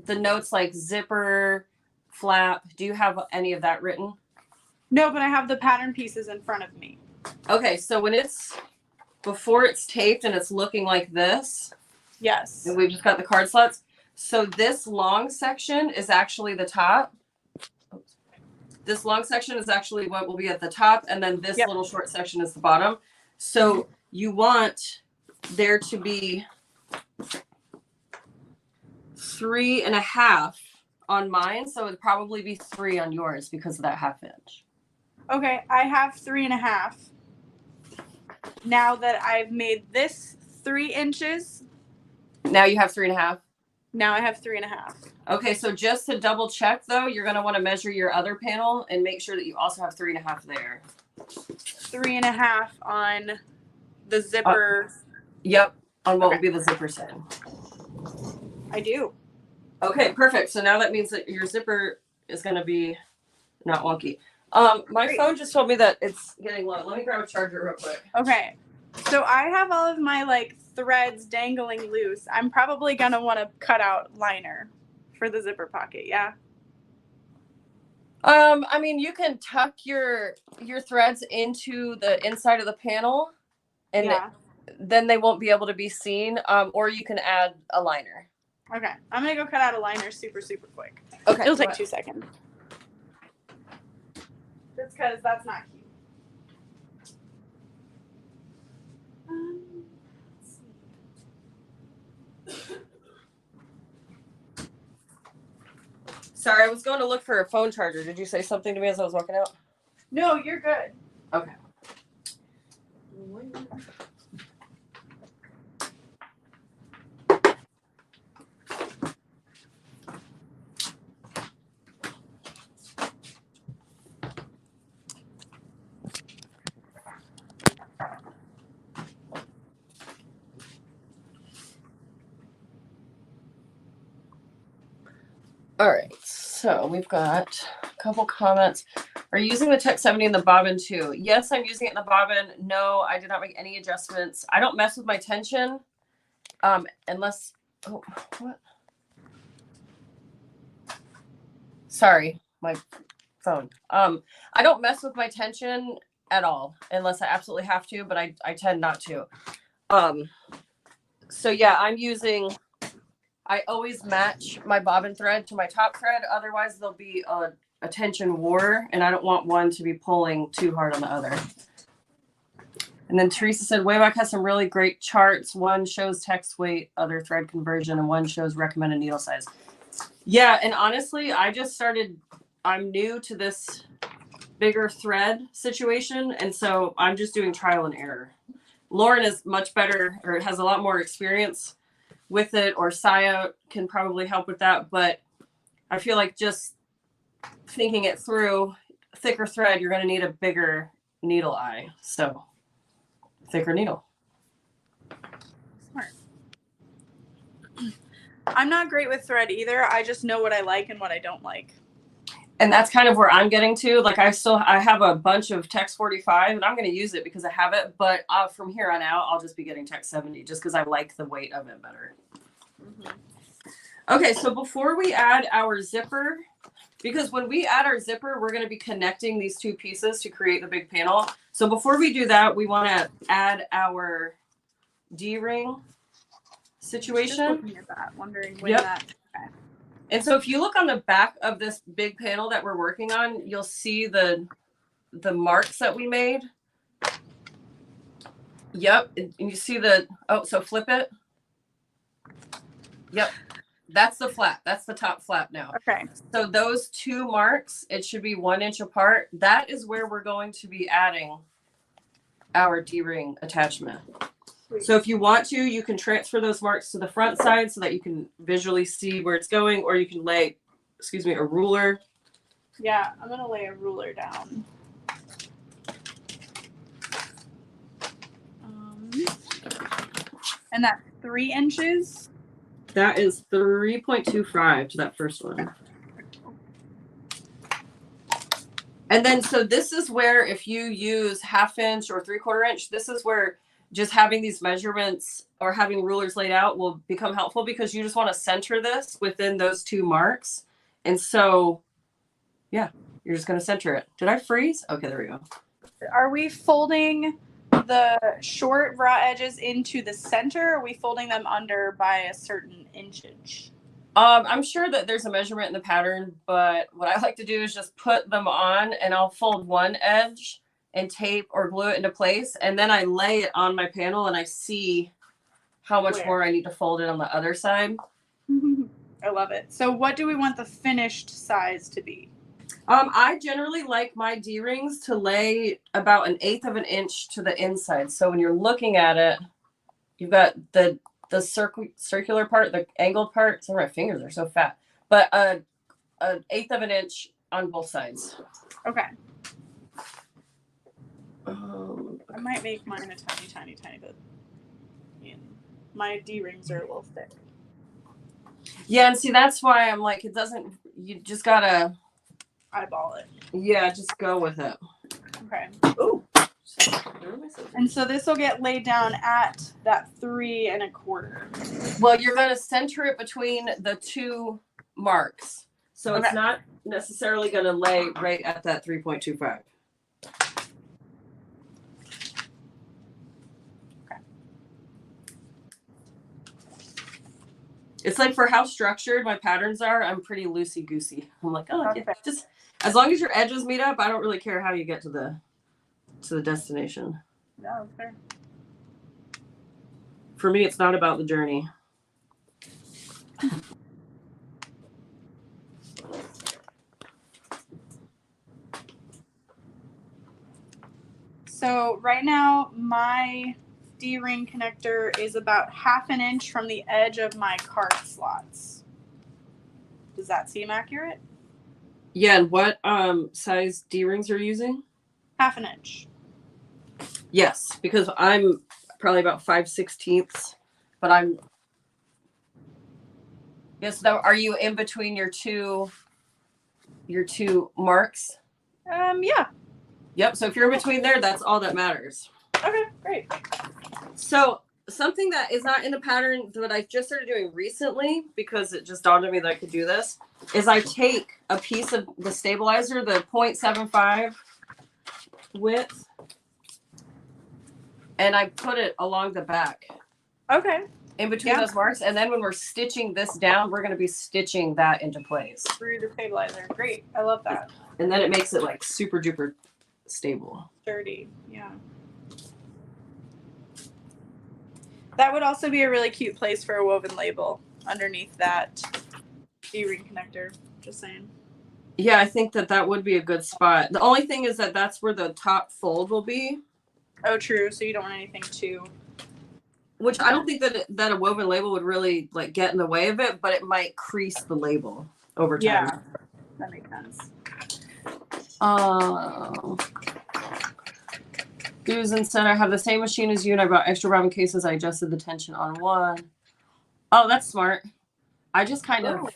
S2: the notes like zipper, flap? Do you have any of that written?
S1: No, but I have the pattern pieces in front of me.
S2: Okay. So before it's taped and it's looking like this.
S1: Yes.
S2: And we've just got the card slots. So this long section is actually the top. This long section is actually what will be at the top. And then this little short section is the bottom. So you want there to be 3.5 on mine. So it'd probably be 3 on yours because of that half-inch.
S1: Okay. I have 3.5. Now that I've made this 3 inches.
S2: Now you have 3.5.
S1: Now I have 3.5.
S2: Okay, so just to double check though, you're gonna want to measure your other panel and make sure that you also have 3.5 there.
S1: 3.5 on the zipper.
S2: Yep, on what
S1: Okay.
S2: would be the zipper side.
S1: I do.
S2: Okay, perfect. So now that means that your zipper is gonna be not wonky. My
S1: Great.
S2: phone just told me that it's getting low. Let me grab a charger real quick.
S1: Okay. So I have all of my like threads dangling loose. I'm probably gonna want to cut out liner for the zipper pocket. Yeah.
S2: I mean, you can tuck your threads into the inside of the panel, and
S1: Yeah.
S2: then they won't be able to be seen. Or you can add a liner.
S1: Okay. I'm gonna go cut out a liner super quick.
S2: Okay.
S1: It'll take 2 seconds. Just because that's not cute. Let's see.
S2: Sorry, I was going to look for a phone charger. Did you say something to me as I was walking out?
S1: No, you're good.
S2: Okay. All right, so we've got a couple comments. Are you using the Tech 70 in the bobbin too? Yes, I'm using it in the bobbin. No, I did not make any adjustments. I don't mess with my tension unless, oh, what? Sorry, my phone. I don't mess with my tension at all unless I absolutely have to, but I tend not to. So yeah, I always match my bobbin thread to my top thread. Otherwise, there'll be a tension war, and I don't want one to be pulling too hard on the other. And then Teresa said, Wayback has some really great charts. One shows text weight, other thread conversion, and one shows recommended needle size. Yeah, and honestly, I'm new to this bigger thread situation, and so I'm just doing trial and error. Lauren is much better, or has a lot more experience with it, or Saya can probably help with that, but I feel like just thinking it through, thicker thread, you're going to need a bigger needle eye, so thicker needle.
S1: Smart. I'm not great with thread either. I just know what I like and what I don't like.
S2: And that's kind of where I'm getting to. Like I have a bunch of Tex 45 and I'm going to use it because I have it. But from here on out, I'll just be getting Tex 70 just because I like the weight of it better. Mm-hmm. Okay, so before we add our zipper, because when we add our zipper, we're going to be connecting these two pieces to create the big panel. So before we do that, we want to add our D-ring situation.
S1: Just looking at that, wondering when that. Okay.
S2: And so if you look on the back of this big panel that we're working on, you'll see the marks that we made. Yep. And you see so flip it. Yep. That's the flap. That's the top flap now.
S1: Okay. So
S2: those two marks, it should be 1 inch apart. That is where we're going to be adding our D-ring attachment. So if you want to, you can transfer those marks to the front side so that you can visually see where it's going, or you can lay, a ruler.
S1: Yeah, I'm going to lay a ruler down. And that's 3 inches?
S2: That is 3.25 to that first one. And then, so this is where if you use 1/2 inch or 3/4 inch, this is where just having these measurements or having rulers laid out will become helpful because you just want to center this within those two marks. And so, yeah, you're just going to center it. Did I freeze? Okay, there we go.
S1: Are we folding the short raw edges into the center? Or are we folding them under by a certain inchage?
S2: I'm sure that there's a measurement in the pattern, but what I like to do is just put them on and I'll fold one edge and tape or glue it into place. And then I lay it on my panel and I see how much more I need to fold it on the other side.
S1: I love it. So what do we want the finished size to be?
S2: I generally like my D-rings to lay about 1/8 of an inch to the inside. So when you're looking at it, you've got the the circular part, the angled part. Some of my fingers are so fat, but an 1/8 of an inch on both sides.
S1: Okay. I might make mine a tiny bit. My D-rings are a little thick.
S2: Yeah, and see, that's why I'm like, it doesn't, you just gotta
S1: eyeball it.
S2: Yeah, just go with it.
S1: Okay.
S2: Ooh.
S1: And so this will get laid down at that 3 1/4.
S2: Well, you're gonna center it between the two marks. So it's not necessarily gonna lay right at that 3.25. It's like for how structured my patterns are, I'm pretty loosey-goosey. I'm like, oh, yeah, just as long as your edges meet up, I don't really care how you get to the destination.
S1: No, that's fair.
S2: For me, it's not about the journey.
S1: So right now, my D-ring connector is about 1/2 inch from the edge of my card slots. Does that seem accurate?
S2: Yeah, and what size D-rings are you using?
S1: 1/2 inch.
S2: Yes, because I'm probably about 5/16, but I'm. Yes. Now, are you in between your two marks?
S1: Yeah.
S2: Yep. So if you're in between there, that's all that matters.
S1: Okay, great.
S2: So something that is not in the pattern that I just started doing recently, because it just dawned on me that I could do this, is I take a piece of the stabilizer, the 0.75 width, and I put it along the back.
S1: Okay.
S2: In between those marks. And then when we're stitching this down, we're going to be stitching that into place.
S1: Through the stabilizer. Great. I love that.
S2: And then it makes it like super duper stable.
S1: Sturdy. Yeah. That would also be a really cute place for a woven label underneath that D-ring connector. Just saying.
S2: Yeah, I think that would be a good spot. The only thing is that that's where the top fold will be.
S1: Oh, true. So you don't want anything too.
S2: Which I don't think that a woven label would really like get in the way of it, but it might crease the label over time.
S1: Yeah, that makes sense.
S2: Susan said, I have the same machine as you, and I bought extra bobbin cases. I adjusted the tension on one. Oh, that's smart. I just kind of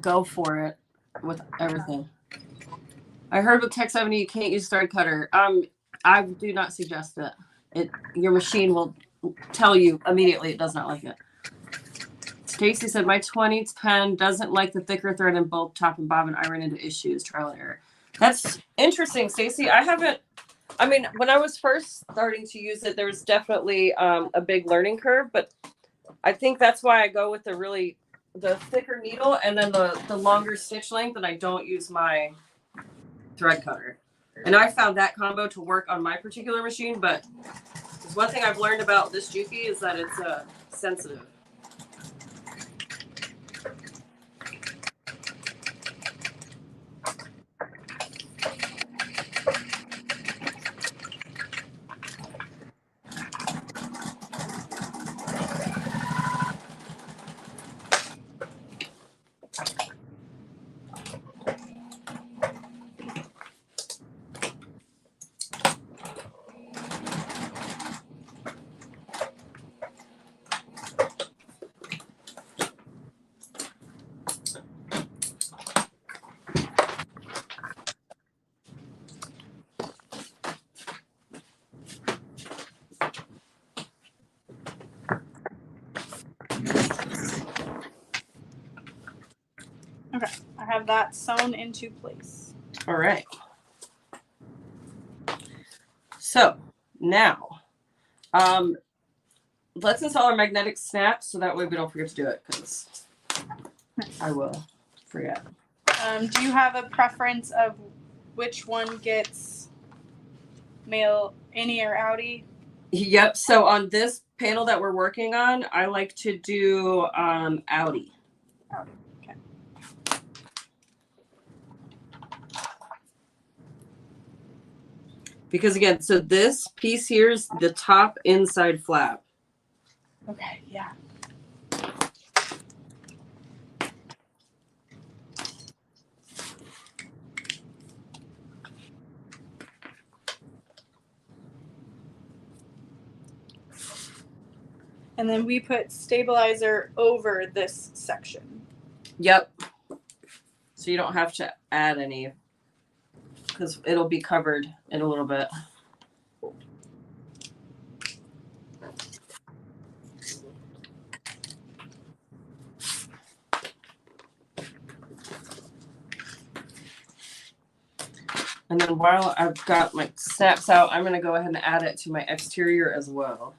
S2: go for it with everything. I heard with Tech 70 you can't use thread cutter. I do not suggest it. Your machine will tell you immediately it does not like it. Stacy said, my 2010 doesn't like the thicker thread in both top and bobbin. I ran into issues, trial and error. That's interesting, Stacy. When I was first starting to use it, there was definitely a big learning curve, but I think that's why I go with the thicker needle and then the longer stitch length, and I don't use my thread cutter. And I found that combo to work on my particular machine, but one thing I've learned about this Juki is that it's sensitive.
S1: Okay, I have that sewn into place.
S2: All right. So now, let's install our magnetic snap so that way we don't forget to do it, because I will forget.
S1: Do you have a preference of which one gets male innie or outie?
S2: Yep. So on this panel that we're working on, I like to do outie.
S1: Outie. Okay.
S2: Because again, so this piece here is the top inside flap.
S1: Okay. Yeah. And then we put stabilizer over this section.
S2: Yep. So you don't have to add any because it'll be covered in a little bit. And then while I've got my snaps out, I'm going to go ahead and add it to my exterior as well.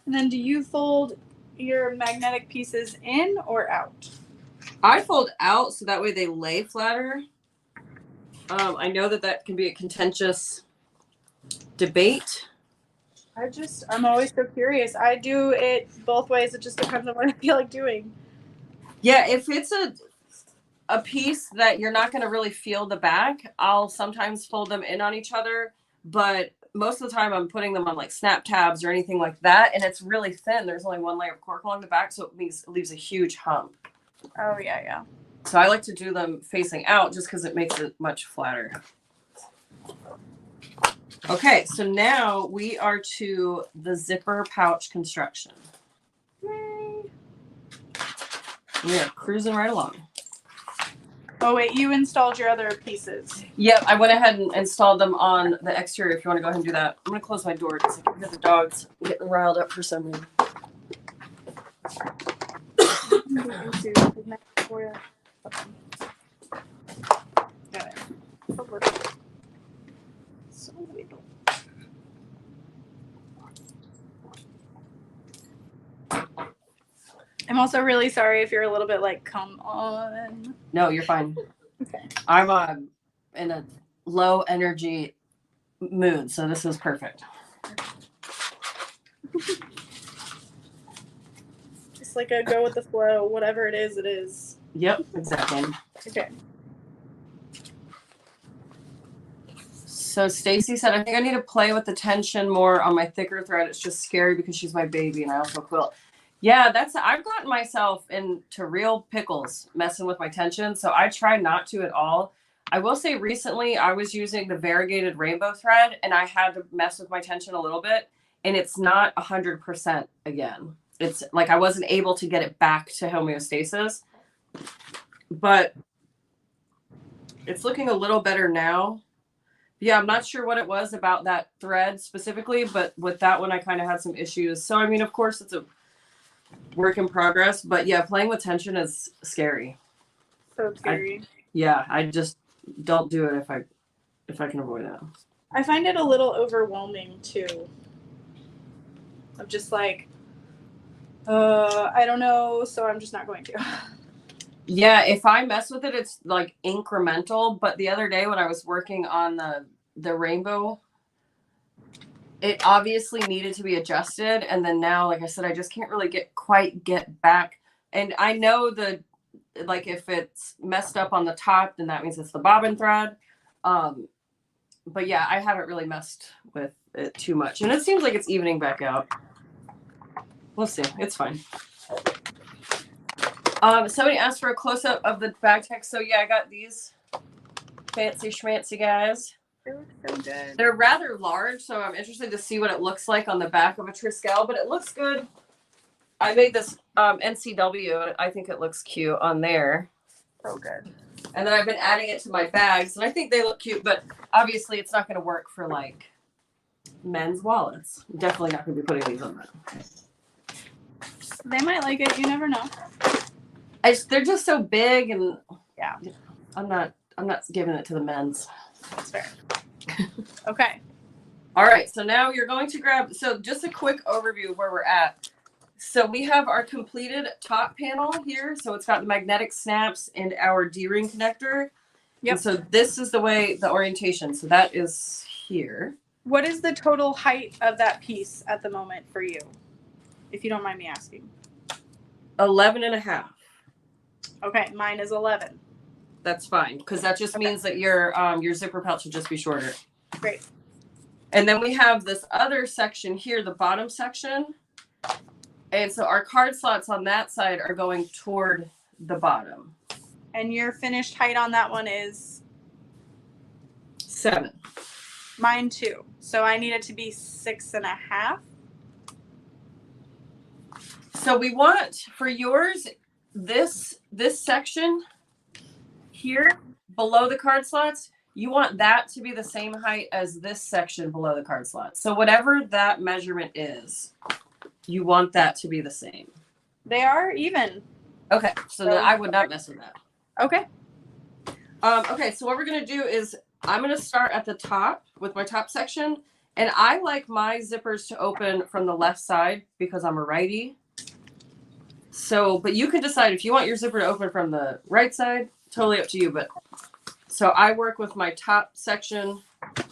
S1: And then do you fold your magnetic pieces in or out?
S2: I fold out so that way they lay flatter. I know that can be a contentious debate.
S1: I'm always so curious. I do it both ways. It just depends on what I feel like doing.
S2: Yeah, if it's a piece that you're not going to really feel the back, I'll sometimes fold them in on each other, but most of the time I'm putting them on like snap tabs or anything like that, and it's really thin. There's only one layer of cork along the back, so it leaves a huge hump.
S1: Oh, yeah, yeah.
S2: So I like to do them facing out just because it makes it much flatter. Okay, so now we are to the zipper pouch construction.
S1: Yay.
S2: We are cruising right along.
S1: Oh, wait, you installed your other pieces.
S2: Yep, I went ahead and installed them on the exterior if you want to go ahead and do that. I'm going to close my door because I can hear the dogs getting riled up for some reason.
S1: I'm also really sorry if you're a little bit like, come on.
S2: No, you're fine.
S1: Okay.
S2: I'm in a low energy mood, so this is perfect.
S1: Just like a go with the flow, whatever it is, it is.
S2: Yep, exactly.
S1: Okay.
S2: So Stacy said, I think I need to play with the tension more on my thicker thread. It's just scary because she's my baby and I also quilt. Yeah, I've gotten myself into real pickles messing with my tension, so I try not to at all. I will say recently I was using the variegated rainbow thread and I had to mess with my tension a little bit, and it's not 100% again. It's like I wasn't able to get it back to homeostasis, but it's looking a little better now. Yeah, I'm not sure what it was about that thread specifically, but with that one I kind of had some issues. So I mean, of course it's a work in progress, but yeah, playing with tension is scary.
S1: So scary.
S2: I just don't do it if I can avoid it.
S1: I find it a little overwhelming too. I'm just like, I don't know, so I'm just not going to.
S2: Yeah, if I mess with it, it's like incremental. But the other day when I was working on the rainbow, it obviously needed to be adjusted. And then now, like I said, I just can't really get back. And I know like if it's messed up on the top, then that means it's the bobbin thread. But yeah, I haven't really messed with it too much. And it seems like it's evening back out. We'll see. It's fine. Somebody asked for a close-up of the bag text. So yeah, I got these fancy schmancy guys.
S1: They look so good.
S2: They're rather large, so I'm interested to see what it looks like on the back of a Triskele, but it looks good. I made this NCW, and I think it looks cute on there.
S1: So good.
S2: And then I've been adding it to my bags, and I think they look cute, but obviously it's not going to work for like men's wallets. I'm definitely not going to be putting these on that.
S1: They might like it. You never know.
S2: They're just so big, and
S1: yeah,
S2: I'm not giving it to the men's.
S1: That's fair. Okay.
S2: All right. So now you're going to grab. So just a quick overview of where we're at. So we have our completed top panel here. So it's got the magnetic snaps and our D-ring connector.
S1: Yep.
S2: And so this is the orientation. So that is here.
S1: What is the total height of that piece at the moment for you, if you don't mind me asking?
S2: 11.5.
S1: Okay, mine is 11.
S2: That's fine, because that just means that your zipper pouch will just be shorter.
S1: Great.
S2: And then we have this other section here, the bottom section. And so our card slots on that side are going toward the bottom.
S1: And your finished height on that one is?
S2: 7.
S1: Mine too. So I need it to be 6.5.
S2: So we want for yours this section here below the card slots, you want that to be the same height as this section below the card slots. So whatever that measurement is, you want that to be the same.
S1: They are even.
S2: Okay, so then I would not mess with that.
S1: Okay.
S2: Okay, so what we're gonna do is I'm gonna start at the top with my top section, and I like my zippers to open from the left side because I'm a righty. So, but you can decide if you want your zipper to open from the right side, totally up to you. But so I work with my top section,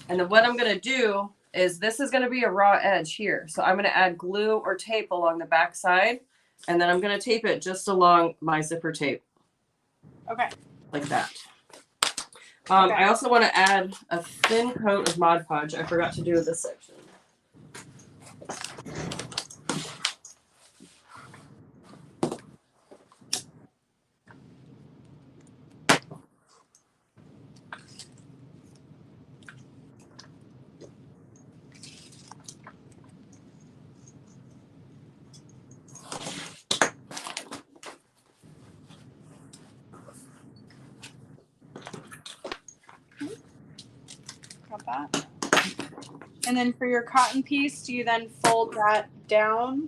S2: and then what I'm gonna do is this is gonna be a raw edge here. So I'm gonna add glue or tape along the back side, and then I'm gonna tape it just along my zipper tape.
S1: Okay.
S2: Like that.
S1: Okay.
S2: I also want to add a thin coat of Mod Podge. I forgot to do this section.
S1: Got that. And then for your cotton piece, do you then fold that down?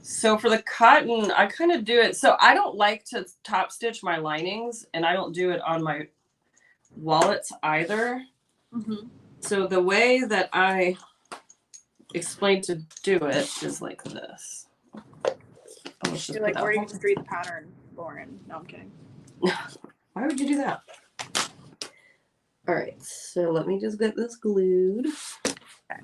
S2: So for the cotton, I kind of do it. So I don't like to top stitch my linings, and I don't do it on my wallets either.
S1: Mm-hmm.
S2: So the way that I explain to do it is like this.
S1: You're like, where do you just read the pattern, Lauren? No, I'm kidding.
S2: Why would you do that? All right, so let me just get this glued.
S1: Okay.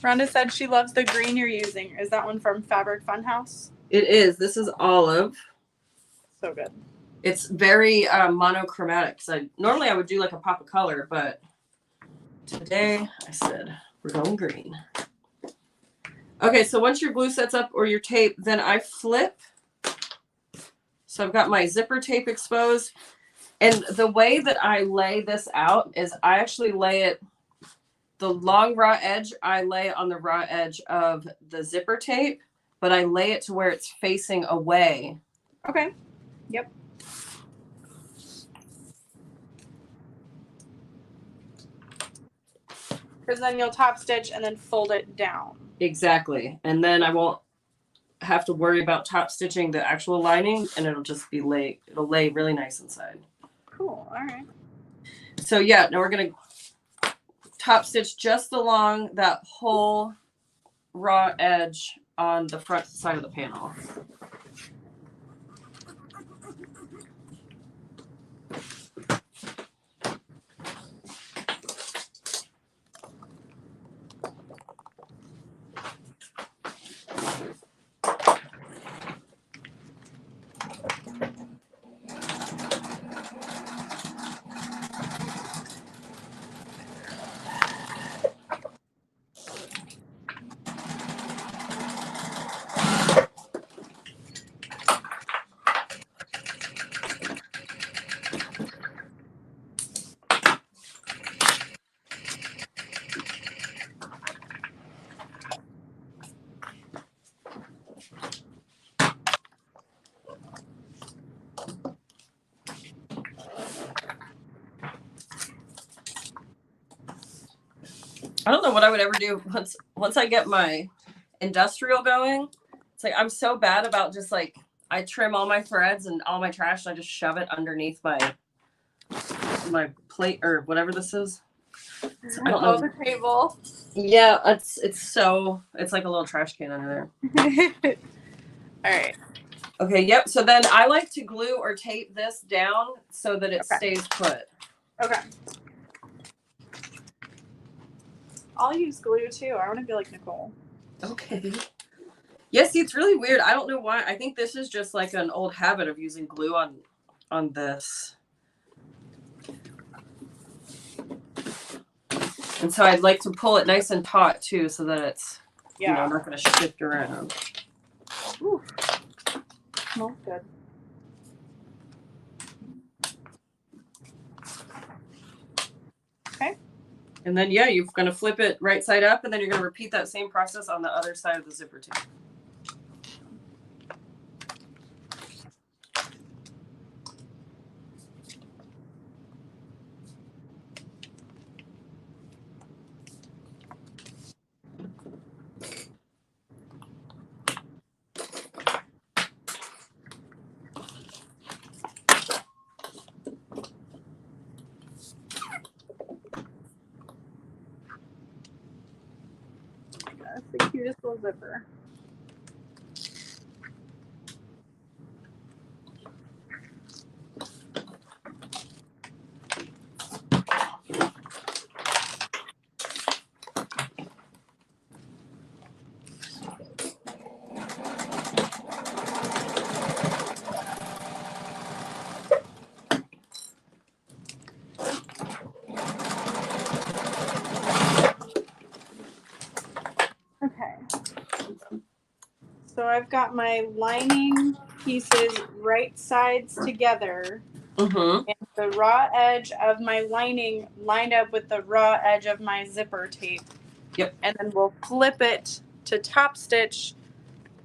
S1: Rhonda said she loves the green you're using. Is that one from Fabric Funhouse?
S2: It is. This is olive.
S1: So good.
S2: It's very monochromatic. So normally I would do like a pop of color, but today I said we're going green. Okay, so once your glue sets up or your tape, then I flip. So I've got my zipper tape exposed. And the way that I lay this out is I actually lay it, the long raw edge, I lay on the raw edge of the zipper tape, but I lay it to where it's facing away.
S1: Okay. Yep. Because then you'll top stitch and then fold it down.
S2: Exactly. And then I won't have to worry about top stitching the actual lining, and it'll just be it'll lay really nice inside.
S1: Cool. All right.
S2: So yeah, now we're going to top stitch just along that whole raw edge on the front side of the panel. I don't know what I would ever do once I get my industrial going. It's like I'm so bad about just like I trim all my threads and all my trash and I just shove it underneath my plate or whatever this is. I don't know.
S1: The table.
S2: Yeah, it's like a little trash can under there.
S1: All right.
S2: Okay, yep. So then I like to glue or tape this down so that it stays put.
S1: Okay. I'll use glue too. I want to be like Nicole.
S2: Okay. Yes, see, it's really weird. I don't know why. I think this is just like an old habit of using glue on this. And so I'd like to pull it nice and taut too so that it's not going to shift around.
S1: Ooh. Smells good. Okay.
S2: And then, yeah, you're going to flip it right side up, and then you're going to repeat that same process on the other side of the zipper too.
S1: That's the cutest little zipper. Okay. So I've got my lining pieces right sides together.
S2: Mm-hmm.
S1: And the raw edge of my lining lined up with the raw edge of my zipper tape.
S2: Yep.
S1: And then we'll flip it to top stitch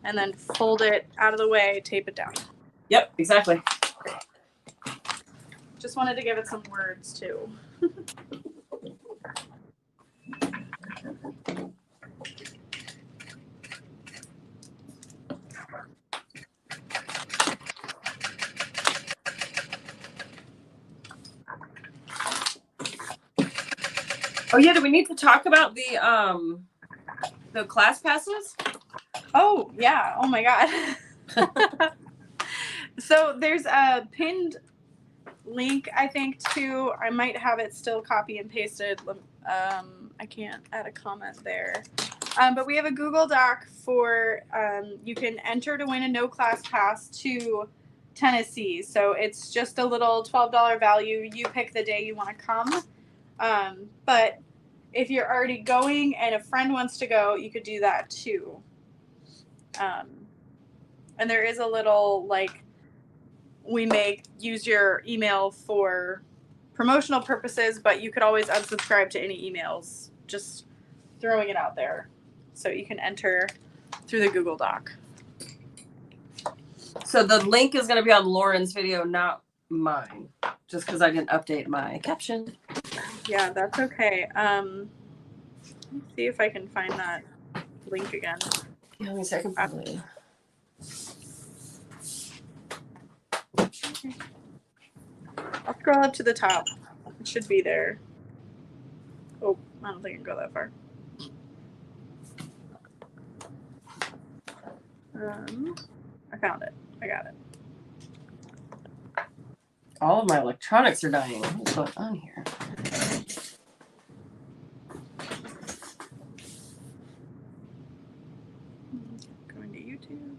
S1: and then fold it out of the way, tape it down.
S2: Yep, exactly.
S1: Just wanted to give it some words too.
S2: Oh yeah, do we need to talk about the class passes?
S1: Oh yeah, oh my god. So there's a pinned link, I think, to, I might have it still copy and pasted. I can't add a comment there. But we have a Google Doc for, you can enter to win a no class pass to Tennessee. So it's just a little $12 value. You pick the day you want to come. But if you're already going and a friend wants to go, you could do that too. And there is a little, like, we may use your email for promotional purposes, but you could always unsubscribe to any emails. Just throwing it out there. So you can enter through the Google Doc.
S2: So the link is going to be on Lauren's video, not mine, just because I didn't update my caption.
S1: Yeah, that's okay. Let me see if I can find that link again.
S2: Yeah, let me see. I can probably.
S1: I'll scroll up to the top. It should be there. Oh, I don't think I can go that far. I found it. I got it.
S2: All of my electronics are dying. What's going on here?
S1: Going to YouTube.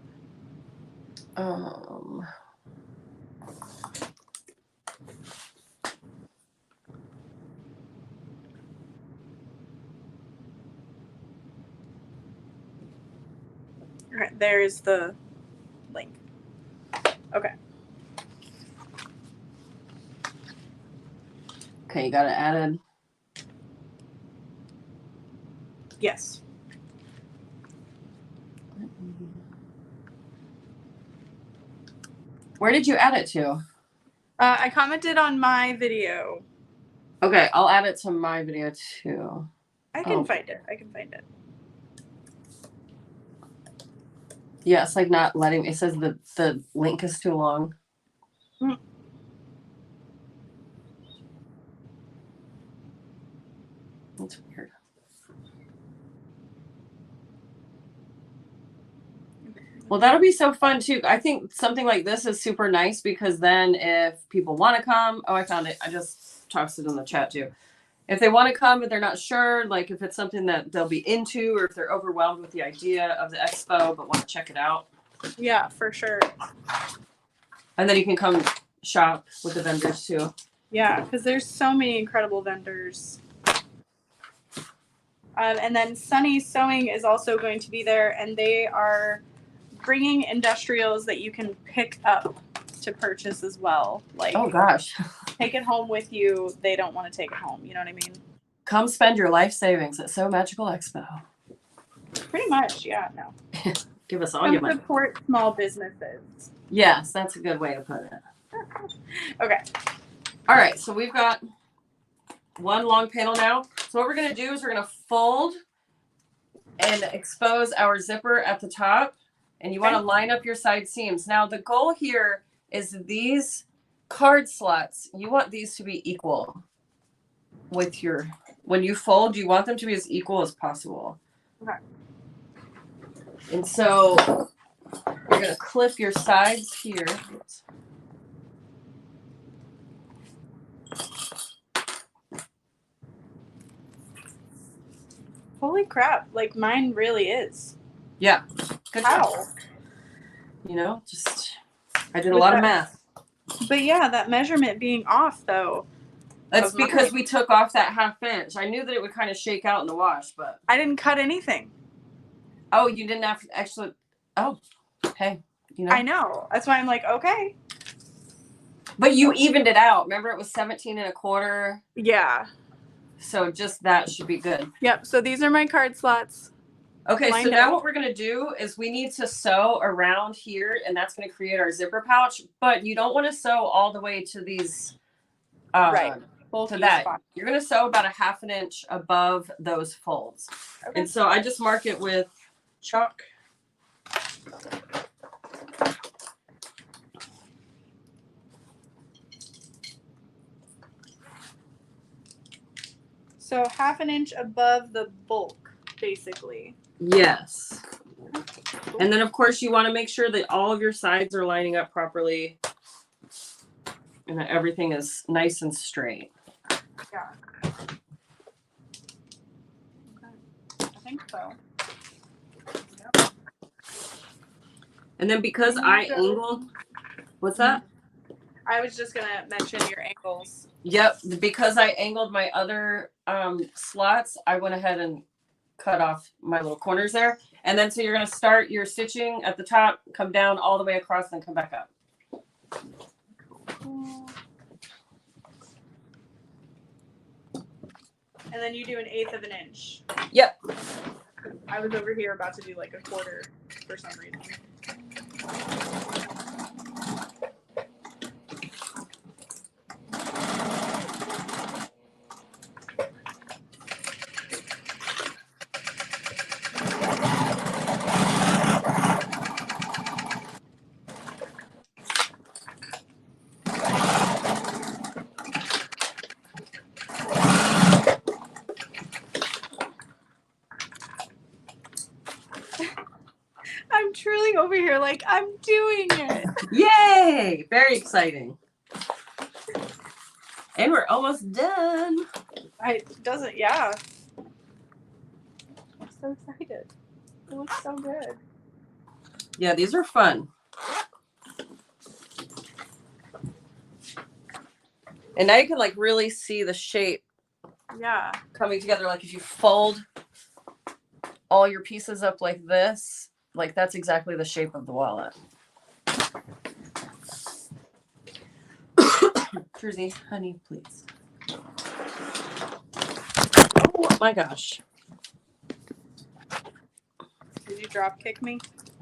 S1: All right, there's the link. Okay.
S2: Okay, you got it added.
S1: Yes.
S2: Where did you add it to?
S1: I commented on my video.
S2: Okay, I'll add it to my video too.
S1: I can find it. I can find it.
S2: Yeah, it's like not letting. It says the link is too long.
S1: Mm.
S2: That's weird. Well, that'll be so fun too. I think something like this is super nice because then if people want to come, oh, I found it. I just tossed it in the chat too. If they want to come but they're not sure, like if it's something that they'll be into or if they're overwhelmed with the idea of the expo but want to check it out.
S1: Yeah, for sure.
S2: And then you can come shop with the vendors too.
S1: Yeah, because there's so many incredible vendors. And then Sunny Sewing is also going to be there, and they are bringing industrials that you can pick up to purchase as well. Like,
S2: oh gosh,
S1: take it home with you. They don't want to take it home. You know what I mean?
S2: Come spend your life savings at So Magical Expo.
S1: Pretty much, yeah. No.
S2: Give us all your money.
S1: Support small businesses.
S2: Yes, that's a good way to put it.
S1: Okay.
S2: All right, so we've got one long panel now. So what we're going to do is we're going to fold and expose our zipper at the top. And you want to line up your side seams. Now, the goal here is these card slots, you want these to be equal with your, when you fold, you want them to be as equal as possible.
S1: Okay.
S2: And so you're going to clip your sides here.
S1: Holy crap. Like, mine really is.
S2: Yeah. Good
S1: How?
S2: job. You know, just, I did a lot of math.
S1: But yeah, that measurement being off, though.
S2: That's because we took off that 1/2 inch. I knew that it would kind of shake out in the wash, but.
S1: I didn't cut anything.
S2: Oh, you didn't have to actually. Oh, hey. You know.
S1: I know. That's why I'm like, okay.
S2: But you evened it out. Remember, it was 17 1/4.
S1: Yeah.
S2: So just that should be good.
S1: Yep. So these are my card slots.
S2: Okay, so now what we're going to do is we need to sew around here, and that's going to create our zipper pouch. But you don't want to sew all the way to these,
S1: right.
S2: To that. Spots. You're going to sew about a 1/2 inch above those folds. Okay. And so I just mark it with chalk.
S1: So 1/2 inch above the bulk, basically.
S2: Yes. And then, of course, you want to make sure that all of your sides are lining up properly and that everything is nice and straight.
S1: Yeah. Okay. I think so. Yep.
S2: And then because I angled, what's that?
S1: I was just going to mention your angles.
S2: Yep. Because I angled my other slots, I went ahead and cut off my little corners there. And then so you're going to start your stitching at the top, come down all the way across, then come back up.
S1: Cool. And then you do 1/8 of an inch.
S2: Yep.
S1: I was over here about to do like 1/4 for some reason. I'm truly over here like, I'm doing it.
S2: Yay! Very exciting. And we're almost done.
S1: Yeah. I'm so excited. It looks so good.
S2: Yeah, these are fun. And now you can like really see the shape.
S1: Yeah.
S2: Coming together. Like if you fold all your pieces up like this, like that's exactly the shape of the wallet. Jersey, honey, please. Oh my gosh.
S1: Did you drop kick me?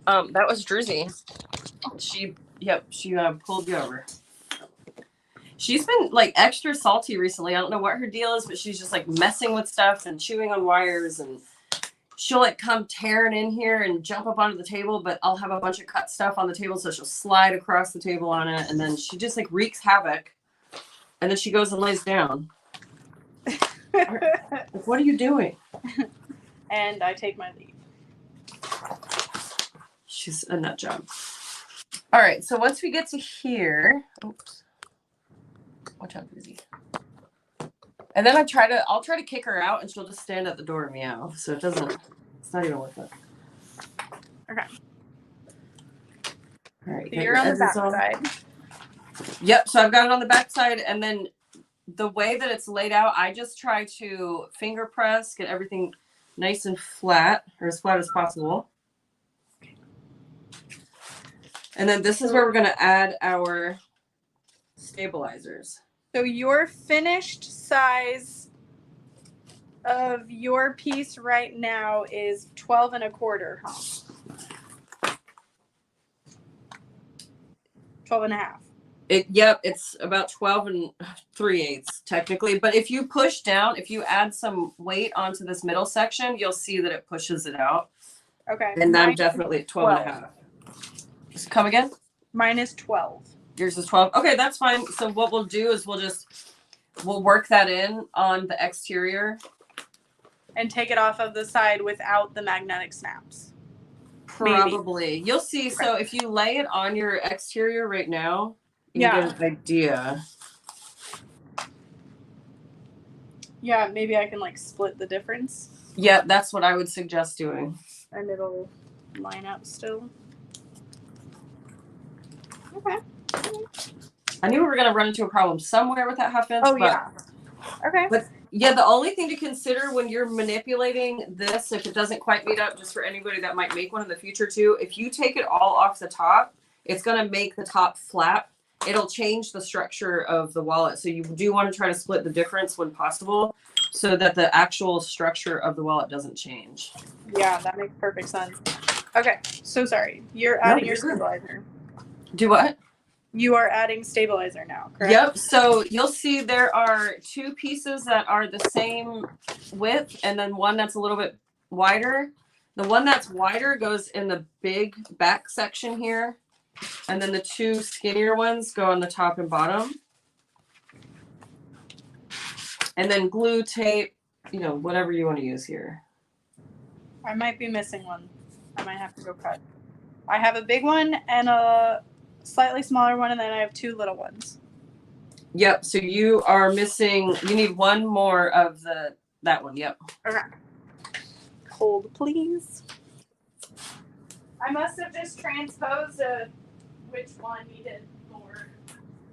S2: That was Jersey. She pulled you over. She's been like extra salty recently. I don't know what her deal is, but she's just like messing with stuff and chewing on wires, and she'll like come tearing in here and jump up onto the table, but I'll have a bunch of cut stuff on the table, so she'll slide across the table on it, and then she just like wreaks havoc, and then she goes and lays down. Like, what are you doing?
S1: And I take my leave.
S2: she's a nut job. All right, so once we get to here, oops, watch out, Busy. And then I'll try to kick her out, and she'll just stand at the door and meow. So it's not even worth it.
S1: Okay.
S2: All right,
S1: So you're on the back side.
S2: Yep. So I've got it on the back side, and then the way that it's laid out, I just try to finger press, get everything nice and flat, or as flat as possible. And then this is where we're going to add our stabilizers.
S1: So your finished size of your piece right now is 12 1/4, huh? 12 1/2.
S2: Yep, it's about 12 3/8 technically. But if you push down, if you add some weight onto this middle section, you'll see that it pushes it out.
S1: Okay.
S2: And I'm definitely at 12 1/2. Come again?
S1: Mine is 12.
S2: Yours is 12. Okay, that's fine. So what we'll do is we'll work that in on the exterior.
S1: And take it off of the side without the magnetic snaps.
S2: Probably.
S1: Maybe.
S2: You'll see. Okay. So if you lay it on your exterior right now, you get an idea.
S1: Yeah, maybe I can like split the difference.
S2: Yeah, that's what I would suggest doing.
S1: And it'll line up still. Okay.
S2: I knew we were going to run into a problem somewhere with that 1/2 inch.
S1: Oh, yeah. Okay.
S2: But yeah, the only thing to consider when you're manipulating this, if it doesn't quite meet up, just for anybody that might make one in the future too, if you take it all off the top, it's going to make the top flap. It'll change the structure of the wallet. So you do want to try to split the difference when possible so that the actual structure of the wallet doesn't change.
S1: Yeah, that makes perfect sense. Okay, so sorry. You're adding your stabilizer.
S2: Do what?
S1: You are adding stabilizer now, correct?
S2: Yep. So you'll see there are 2 pieces that are the same width and then one that's a little bit wider. The one that's wider goes in the big back section here. And then the 2 skinnier ones go on the top and bottom. And then glue, tape, whatever you want to use here.
S1: I might be missing one. I might have to go cut. I have a big one and a slightly smaller one, and then I have 2 little ones.
S2: Yep. So you are missing, you need one more of that one. Yep.
S1: Okay. Hold, please. I must have just transposed which one needed more.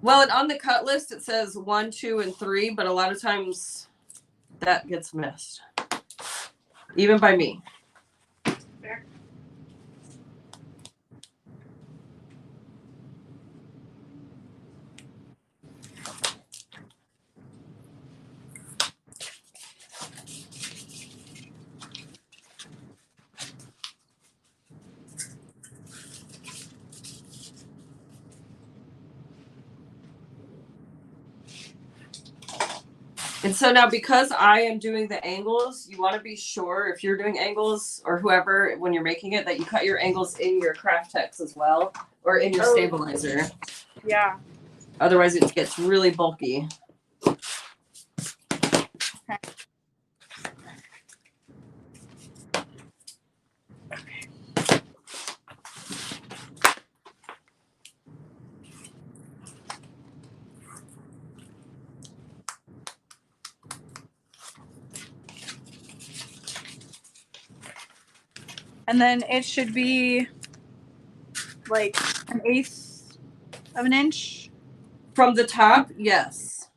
S2: Well, and on the cut list, it says 1, 2, and 3, but a lot of times that gets missed. Even by me.
S1: Fair.
S2: And so now, because I am doing the angles, you want to be sure if you're doing angles or whoever, when you're making it, that you cut your angles in your craft text as well, or in your stabilizer.
S1: Yeah.
S2: Otherwise it gets really bulky.
S1: Okay. And then it should be like 1/8 of an inch.
S2: From the top, yes.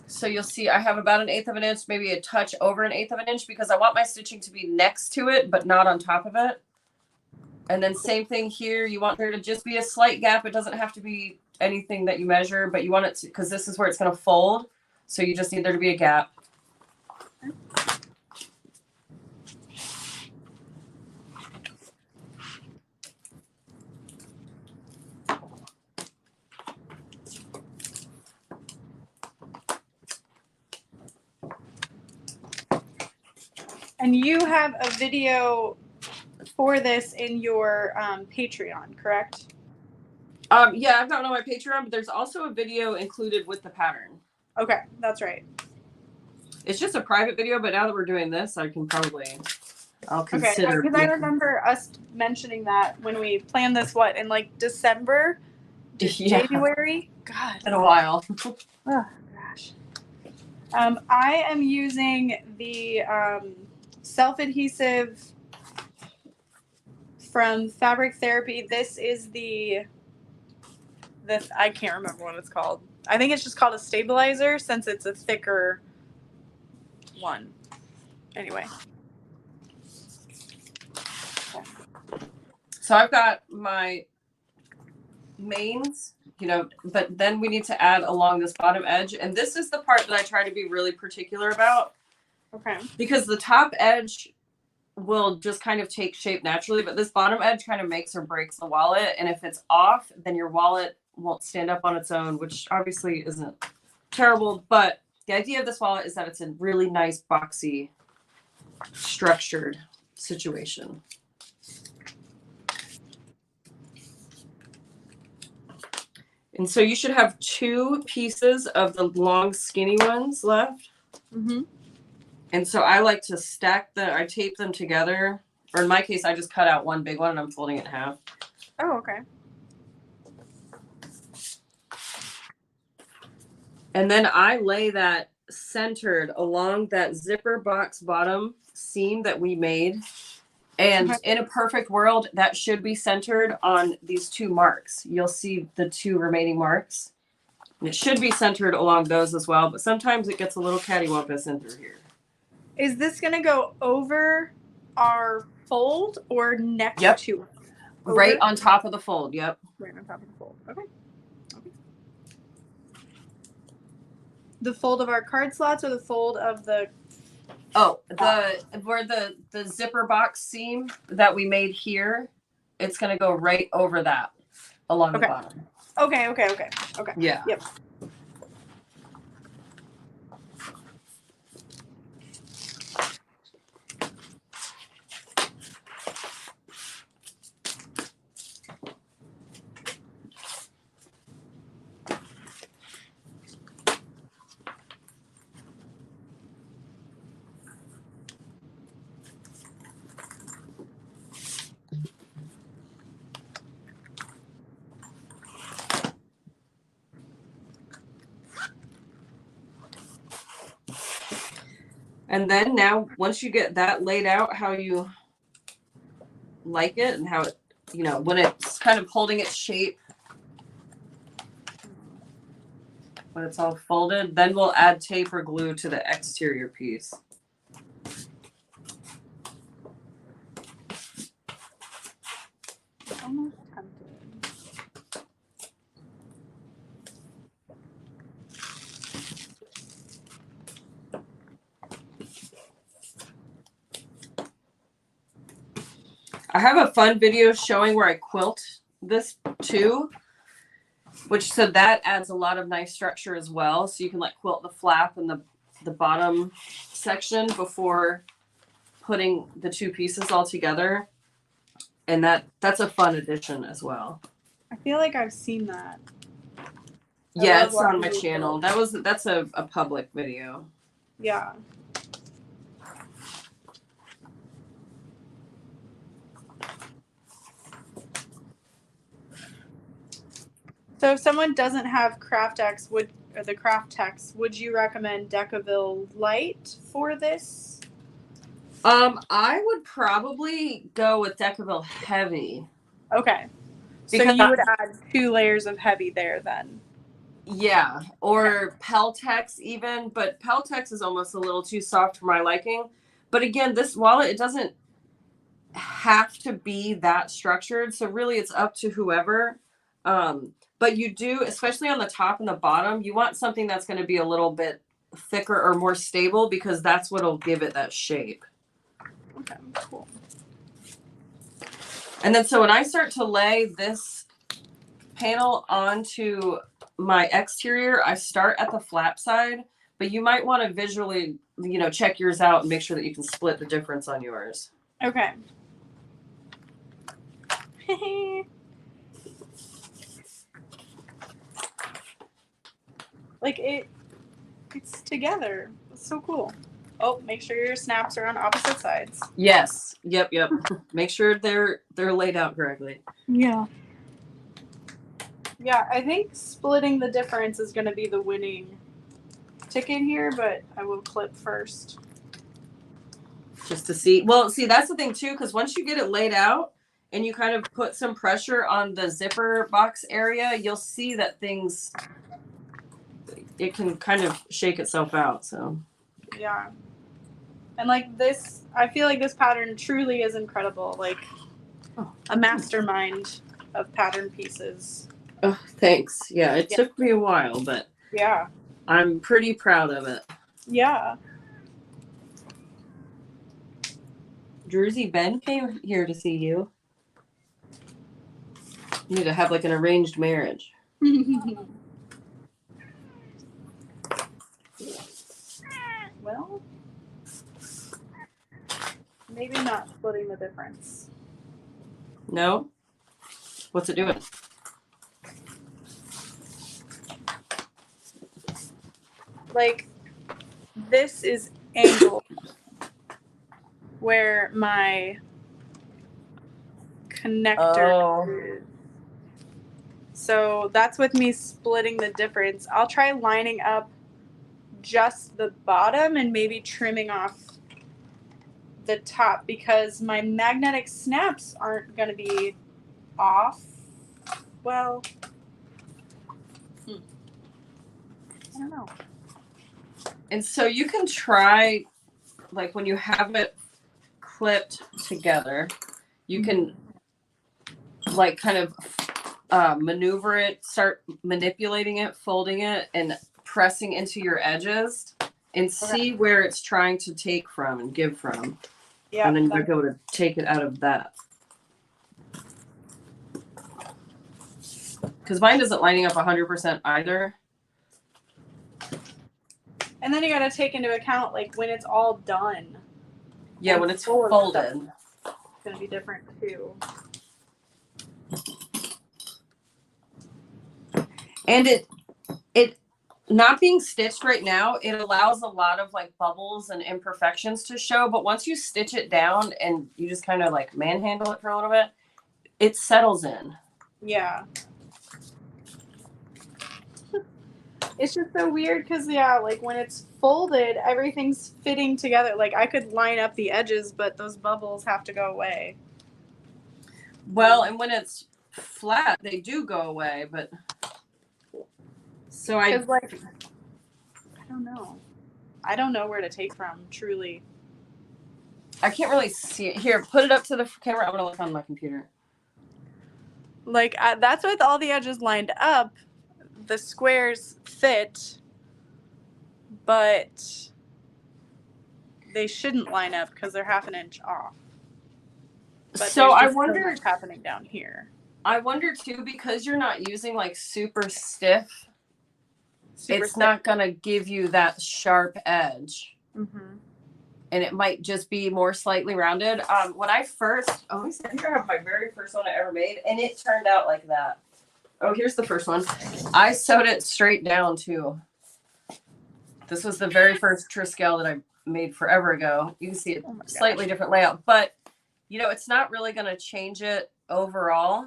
S2: So you'll see I have about 1/8 of an inch, maybe a touch over 1/8 of an inch, because I want my stitching to be next to it, but not on top of it. And then same thing here. You want there to just be a slight gap. It doesn't have to be anything that you measure, but you want it to, because this is where it's going to fold. So you just need there to be a gap.
S1: And you have a video for this in your Patreon, correct?
S2: Yeah, I've got it on my Patreon, but there's also a video included with the pattern.
S1: Okay, that's right.
S2: It's just a private video, but now that we're doing this, I can probably I'll
S1: Okay,
S2: consider.
S1: because I remember us mentioning that when we planned this, what, in like December,
S2: Yeah,
S1: January? God.
S2: in a while.
S1: Oh, gosh. I am using the self-adhesive from Fabric Therapy. This is the I can't remember what it's called. I think it's just called a stabilizer since it's a thicker one. Anyway.
S2: So I've got my mains, but then we need to add along this bottom edge. And this is the part that I try to be really particular about.
S1: Okay.
S2: Because the top edge will just kind of take shape naturally, but this bottom edge kind of makes or breaks the wallet. And if it's off, then your wallet won't stand up on its own, which obviously isn't terrible. But the idea of this wallet is that it's a really nice, boxy, structured situation. And so you should have 2 pieces of the long, skinny ones left.
S1: Mm-hmm.
S2: And so I like to I tape them together. Or in my case, I just cut out one big one and I'm folding it in half.
S1: Oh, okay.
S2: And then I lay that centered along that zipper box bottom seam that we made. And in a perfect world, that should be centered on these 2 marks. You'll see the 2 remaining marks. And it should be centered along those as well, but sometimes it gets a little cattywampus in through here.
S1: Is this going to go over our fold or next to it? Over?
S2: Right on top of the fold, yep.
S1: Right on top of the fold. Okay. The fold of our card slots or the fold of the...
S2: Oh, where the zipper box seam that we made here, it's going to go right over that along the bottom.
S1: Okay.
S2: Yeah.
S1: Yep.
S2: And then now, once you get that laid out how you like it and how it, when it's kind of holding its shape, when it's all folded, then we'll add tape or glue to the exterior piece.
S1: Almost tempted.
S2: I have a fun video showing where I quilt this too, so that adds a lot of nice structure as well. So you can like quilt the flap and the bottom section before putting the 2 pieces all together. And that's a fun addition as well.
S1: I feel like I've seen that.
S2: Yeah, it's on my channel. That's a public video.
S1: Yeah. So if someone doesn't have Craftex, the Craftex, would you recommend Decaville Light for this?
S2: I would probably go with Decaville Heavy.
S1: Okay. So you would add 2 layers of heavy there then.
S2: Yeah, or Peltex even, but Peltex is almost a little too soft for my liking. But again, this wallet, it doesn't have to be that structured. So really it's up to whoever. But you do, especially on the top and the bottom, you want something that's going to be a little bit thicker or more stable because that's what'll give it that shape.
S1: Okay, cool.
S2: And then so when I start to lay this panel onto my exterior, I start at the flap side, but you might want to visually, check yours out and make sure that you can split the difference on yours.
S1: Okay. Like it's together. It's so cool. Oh, make sure your snaps are on opposite sides.
S2: Yes. Yep. Make sure they're laid out correctly.
S1: Yeah. Yeah, I think splitting the difference is going to be the winning ticket here, but I will clip first.
S2: Just to see. Well, see, that's the thing too, because once you get it laid out and you kind of put some pressure on the zipper box area, you'll see that it can kind of shake itself out. So
S1: yeah. And like this, I feel like this pattern truly is incredible. Like a mastermind of pattern pieces.
S2: oh, thanks. Yeah, it took me a while, but
S1: yeah,
S2: I'm pretty proud of it.
S1: Yeah.
S2: Jersey Ben came here to see you. You need to have like an arranged marriage.
S1: Well, maybe not splitting the difference.
S2: No? What's it doing?
S1: Like, this is angled where my connector is. So that's with me splitting the difference. I'll try lining up just the bottom and maybe trimming off the top because my magnetic snaps aren't going to be off. Well, I don't know.
S2: And so you can try, like when you have it clipped together, you can like kind of maneuver it, start manipulating it, folding it, and pressing into your edges and see where it's trying to take from and give from. Yeah. And then you'll be able to take it out of that. Because mine isn't lining up 100% either.
S1: And then you got to take into account like when it's all done.
S2: Yeah, when it's folded.
S1: It's going to be different too.
S2: And it not being stitched right now, it allows a lot of like bubbles and imperfections to show. But once you stitch it down and you just kind of like manhandle it for a little bit, it settles in. Yeah.
S1: It's just so weird because, yeah, like when it's folded, everything's fitting together. Like I could line up the edges, but those bubbles have to go away.
S2: Well, and when it's flat, they do go away, but so I
S1: don't know. I don't know where to take from, truly.
S2: I can't really see it. Here, put it up to the camera. I'm going to look on my computer.
S1: Like, that's with all the edges lined up. The squares fit, but they shouldn't line up because they're half an inch off. But
S2: so I wonder
S1: what's happening down here.
S2: I wonder too, because you're not using like super stiff, it's not going to give you that sharp edge. Mm-hmm. And it might just be more slightly rounded. When I first, I think I have my very first one I ever made, and it turned out like that. Oh, here's the first one. I sewed it straight down too. This was the very first Triskele that I made forever ago. You can see it slightly different layout, but you know, it's not really going to change it overall.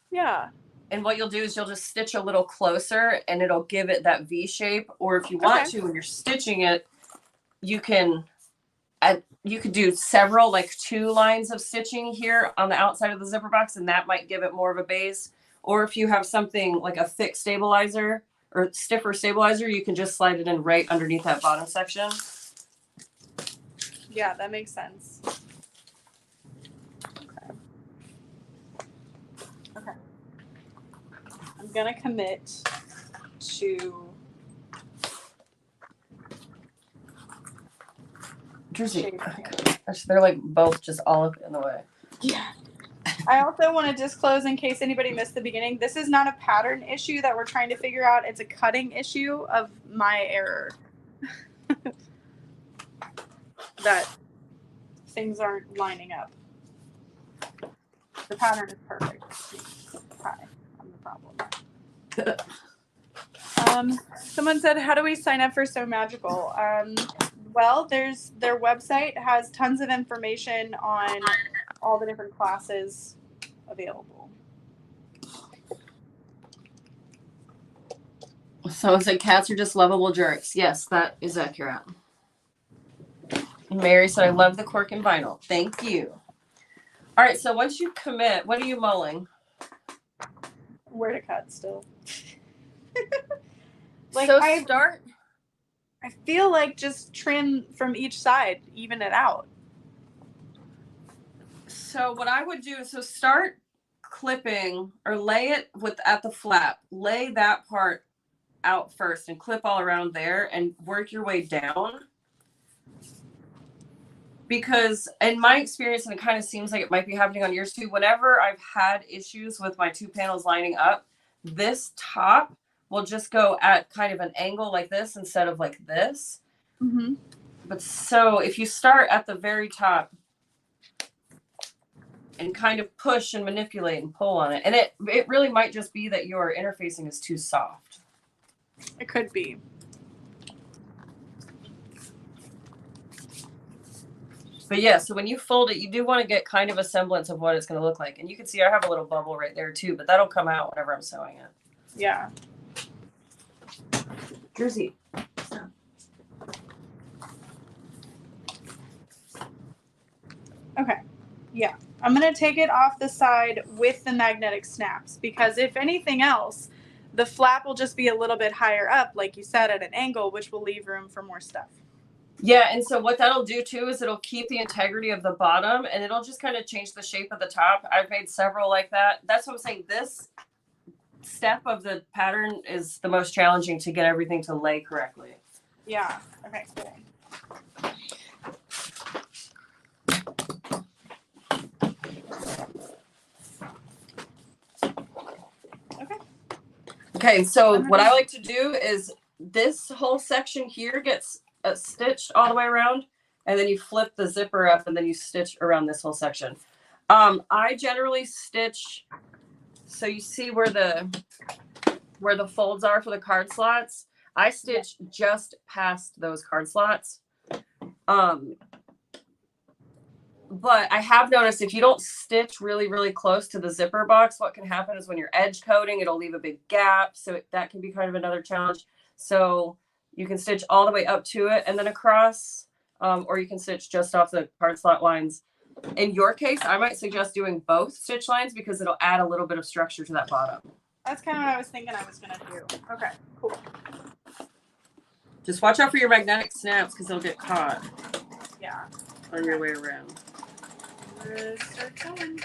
S1: Yeah.
S2: And what you'll do is you'll just stitch a little closer and it'll give it that V shape. Or if you want to, when you're stitching it, you can do several, like 2 lines of stitching here on the outside of the zipper box, and that might give it more of a base. Or if you have something like a thick stabilizer or stiffer stabilizer, you can just slide it in right underneath that bottom section.
S1: Yeah, that makes sense. Okay. I'm going to commit to
S2: Jersey. They're like both just all up in the way.
S1: Yeah. I also want to disclose, in case anybody missed the beginning, this is not a pattern issue that we're trying to figure out. It's a cutting issue of my error. That things aren't lining up. The pattern is perfect. Hi, I'm the problem. Someone said, how do we sign up for So Magical? Well, their website has tons of information on all the different classes available.
S2: So it's like cats are just lovable jerks. Yes, that is accurate. Mary said, I love the cork and vinyl. Thank you. All right, so once you commit, what are you mulling?
S1: Where to cut still.
S2: Start.
S1: I feel like just trim from each side, even it out.
S2: So what I would do is start clipping or lay it at the flap. Lay that part out first and clip all around there and work your way down. Because in my experience, and it kind of seems like it might be happening on yours too, whenever I've had issues with my two panels lining up, this top will just go at kind of an angle like this instead of like this.
S1: Mm-hmm.
S2: But so if you start at the very top and kind of push and manipulate and pull on it, and it really might just be that your interfacing is too soft.
S1: It could be.
S2: But yeah, so when you fold it, you do want to get kind of a semblance of what it's going to look like. And you can see I have a little bubble right there too, but that'll come out whenever I'm sewing it.
S1: Yeah.
S2: Jersey.
S1: Okay. Yeah. I'm going to take it off the side with the magnetic snaps because if anything else, the flap will just be a little bit higher up, like you said, at an angle, which will leave room for more stuff.
S2: Yeah, and so what that'll do too is it'll keep the integrity of the bottom and it'll just kind of change the shape of the top. I've made several like that. That's what I'm saying. This step of the pattern is the most challenging to get everything to lay correctly.
S1: Yeah. Okay, cool.
S2: Okay, so what I like to do is this whole section here gets stitched all the way around, and then you flip the zipper up, and then you stitch around this whole section. I generally stitch, so you see where the folds are for the card slots. I stitch just past those card slots. But I have noticed if you don't stitch really, really close to the zipper box, what can happen is when you're edge coating, it'll leave a big gap. So that can be kind of another challenge. So you can stitch all the way up to it and then across, or you can stitch just off the card slot lines. In your case, I might suggest doing both stitch lines because it'll add a little bit of structure to that bottom.
S1: That's kind of what I was thinking I was going to do. Okay, cool.
S2: Just watch out for your magnetic snaps because they'll get caught.
S1: Yeah.
S2: On your way around.
S1: Start going.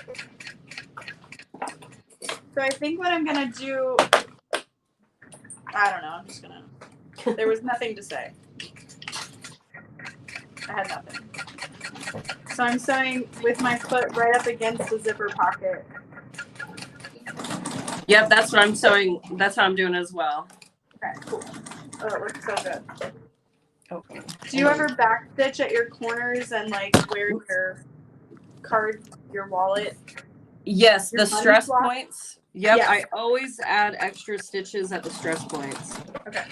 S1: So I think what I'm going to do, I don't know, I'm just going to, there was nothing to say. I had nothing. So I'm sewing with my foot right up against the zipper pocket.
S2: Yep, that's what I'm sewing. That's how I'm doing as well.
S1: Okay, cool. Oh, it looks so good.
S2: Okay.
S1: Do you ever back stitch at your corners and like where your wallet?
S2: Yes,
S1: your
S2: the stress
S1: block?
S2: points. Yep,
S1: Yeah.
S2: I always add extra stitches at the stress points.
S1: Okay.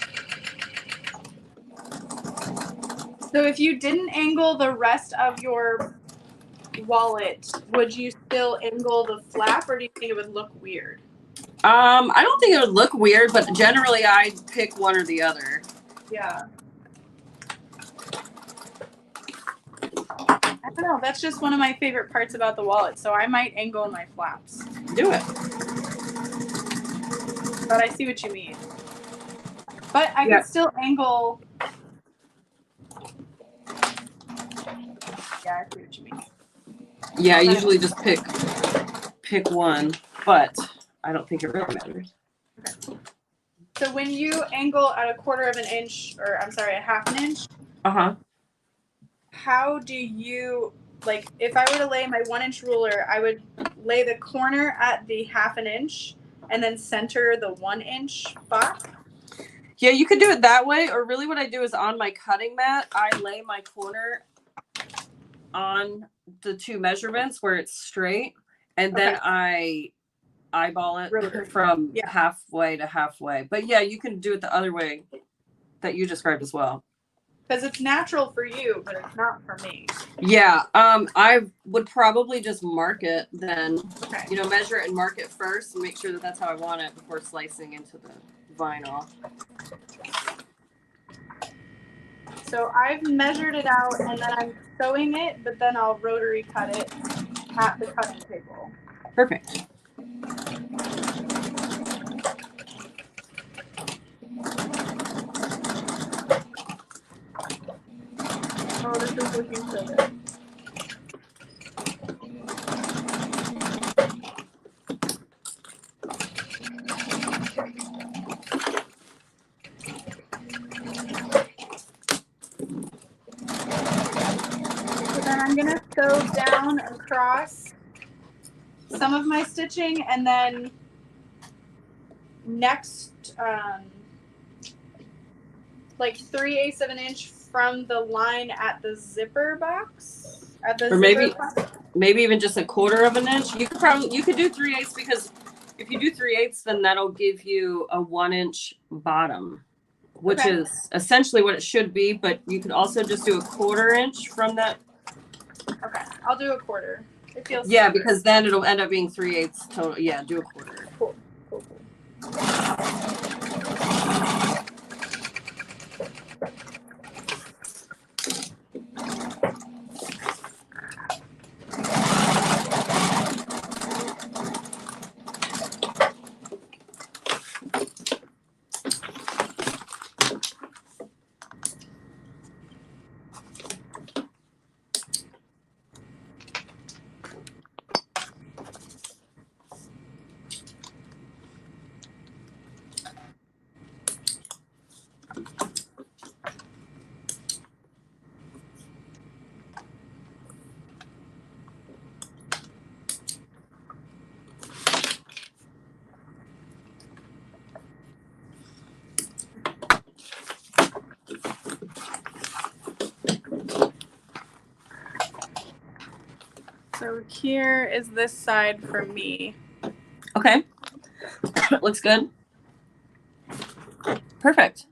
S1: So if you didn't angle the rest of your wallet, would you still angle the flap or do you think it would look weird?
S2: I don't think it would look weird, but generally I pick one or the other.
S1: Yeah. I don't know. That's just one of my favorite parts about the wallet. So I might angle my flaps.
S2: Do it.
S1: But I see what you mean. But I could still angle. Yeah, I see what you mean.
S2: Yeah, I usually just pick one, but I don't think it really matters.
S1: Okay. So when you angle at a quarter of an inch, or I'm sorry, a half an inch. How do you, like, if I were to lay my 1 inch ruler, I would lay the corner at the half an inch and then center the 1 inch spot?
S2: Yeah, you could do it that way, or really what I do is on my cutting mat, I lay my corner on the two measurements where it's straight, and then I eyeball it from halfway to halfway. But yeah, you can do it the other way that you described as well.
S1: Because it's natural for you, but it's not for me.
S2: Yeah, I would probably just mark it then.
S1: Okay.
S2: You know, measure it and mark it first and make sure that that's how I want it before slicing into the vinyl.
S1: So I've measured it out and then I'm sewing it, but then I'll rotary cut it at the cutting table.
S2: Perfect.
S1: Oh, this is looking so good. So then I'm gonna sew down across some of my stitching, and then next, like 3/8 of an inch from the line at the zipper box.
S2: Or maybe even just 1/4 of an inch. You could do 3/8 because if you do 3/8, then that'll give you a 1-inch bottom, which
S1: Okay.
S2: is essentially what it should be. But you could also just do 1/4 inch from that.
S1: Okay, I'll do 1/4. It feels
S2: Yeah, because then it'll end up being 3/8 total. Yeah, do 1/4.
S1: cool. So here is this side for me.
S2: Okay. Looks good. Perfect.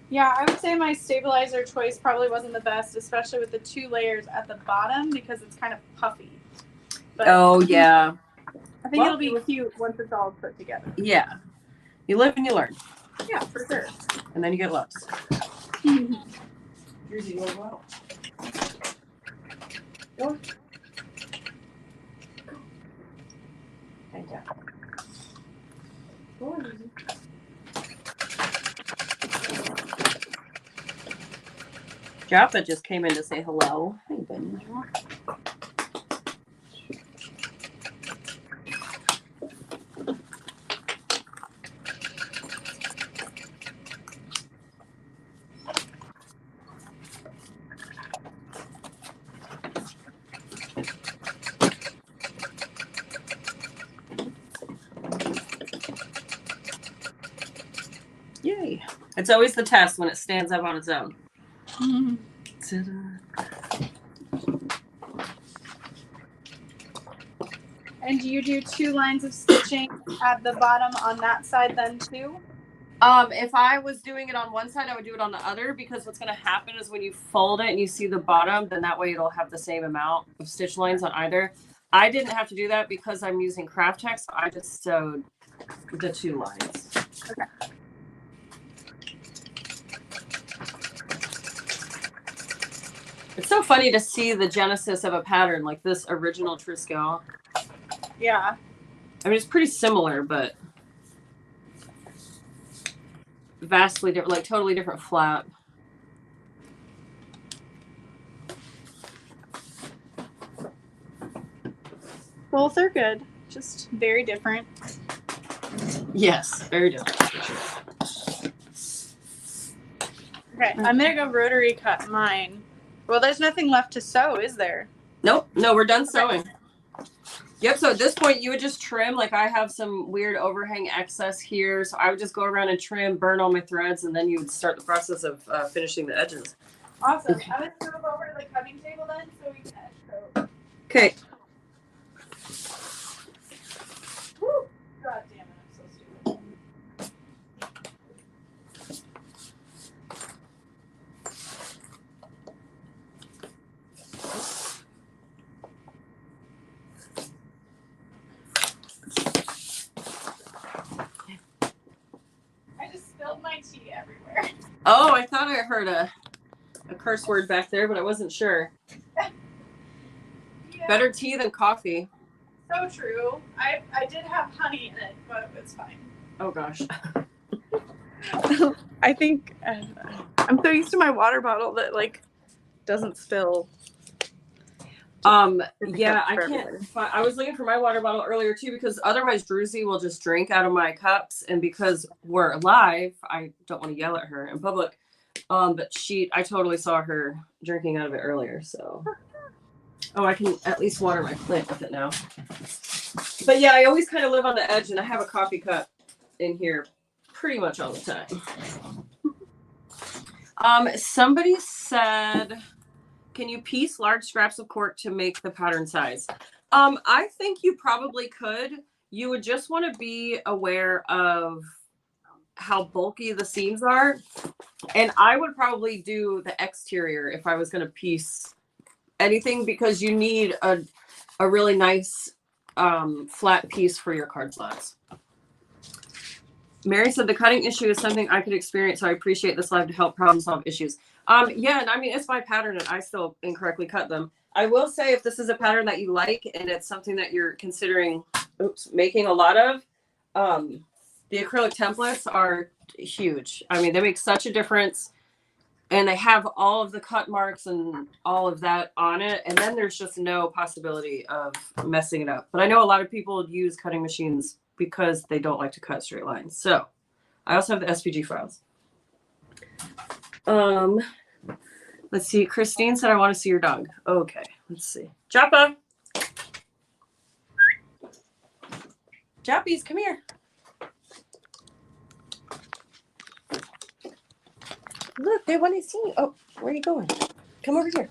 S1: Yeah, I would say my stabilizer choice probably wasn't the best, especially with the 2 layers at the bottom because it's kind of puffy. But
S2: Oh, yeah.
S1: I think it'll be cute once it's all put together.
S2: Yeah. You live and you learn.
S1: Yeah, for sure.
S2: And then you get lost.
S3: Here's the old well.
S2: Go. Thank you.
S3: Go on, Susie.
S2: Jaffa just came in to say hello. Hey, Ben. Yay. It's always the test when it stands up on its own.
S1: And do you do 2 lines of stitching at the bottom on that side then too?
S2: If I was doing it on one side, I would do it on the other because what's going to happen is when you fold it and you see the bottom, then that way it'll have the same amount of stitch lines on either. I didn't have to do that because I'm using Craft Text. So I just sewed the 2 lines.
S1: Okay.
S2: It's so funny to see the genesis of a pattern like this original Triskele.
S1: Yeah.
S2: I mean, it's pretty similar, but vastly different, like totally different flap.
S1: Both are good, just very different.
S2: Yes, very different.
S1: Okay, I'm gonna go rotary cut mine. Well, there's nothing left to sew, is there?
S2: Nope, no, we're done sewing. Yep, so at this point you would just trim. Like I have some weird overhang excess here, so I would just go around and trim, burn all my threads, and then you would start the process of finishing the edges.
S1: Awesome. I'm gonna move over to the cutting table then so we can edge coat.
S2: Okay.
S1: Woo! God damn it, I'm so stupid. my tea everywhere.
S2: Oh, I thought I heard a curse word back there, but I wasn't sure.
S1: Yeah.
S2: Better tea than coffee.
S1: So true. I did have honey in it, but it's fine.
S2: Oh gosh.
S1: I think I'm so used to my water bottle that like doesn't spill.
S2: Yeah, I can't find, I was looking for my water bottle earlier too, because otherwise Druzy will just drink out of my cups, and because we're live, I don't want to yell at her in public. But I totally saw her drinking out of it earlier, so. Oh, I can at least water my plant with it now. But yeah, I always kind of live on the edge, and I have a coffee cup in here pretty much all the time. Somebody said, can you piece large scraps of cork to make the pattern size? I think you probably could. You would just want to be aware of how bulky the seams are. And I would probably do the exterior if I was going to piece anything, because you need a really nice flat piece for your card slots. Mary said the cutting issue is something I could experience, so I appreciate this live to help problem solve issues. Yeah, and I mean, it's my pattern and I still incorrectly cut them. I will say, if this is a pattern that you like and it's something that you're considering making a lot of, the acrylic templates are huge. I mean, they make such a difference, and they have all of the cut marks and all of that on it. And then there's just no possibility of messing it up. But I know a lot of people use cutting machines because they don't like to cut straight lines. So I also have the SVG files. Let's see. Christine said, I want to see your dog. Okay, let's see. Joppa. Joppies, come here. Look, they want to see you. Oh, where are you going? Come over here.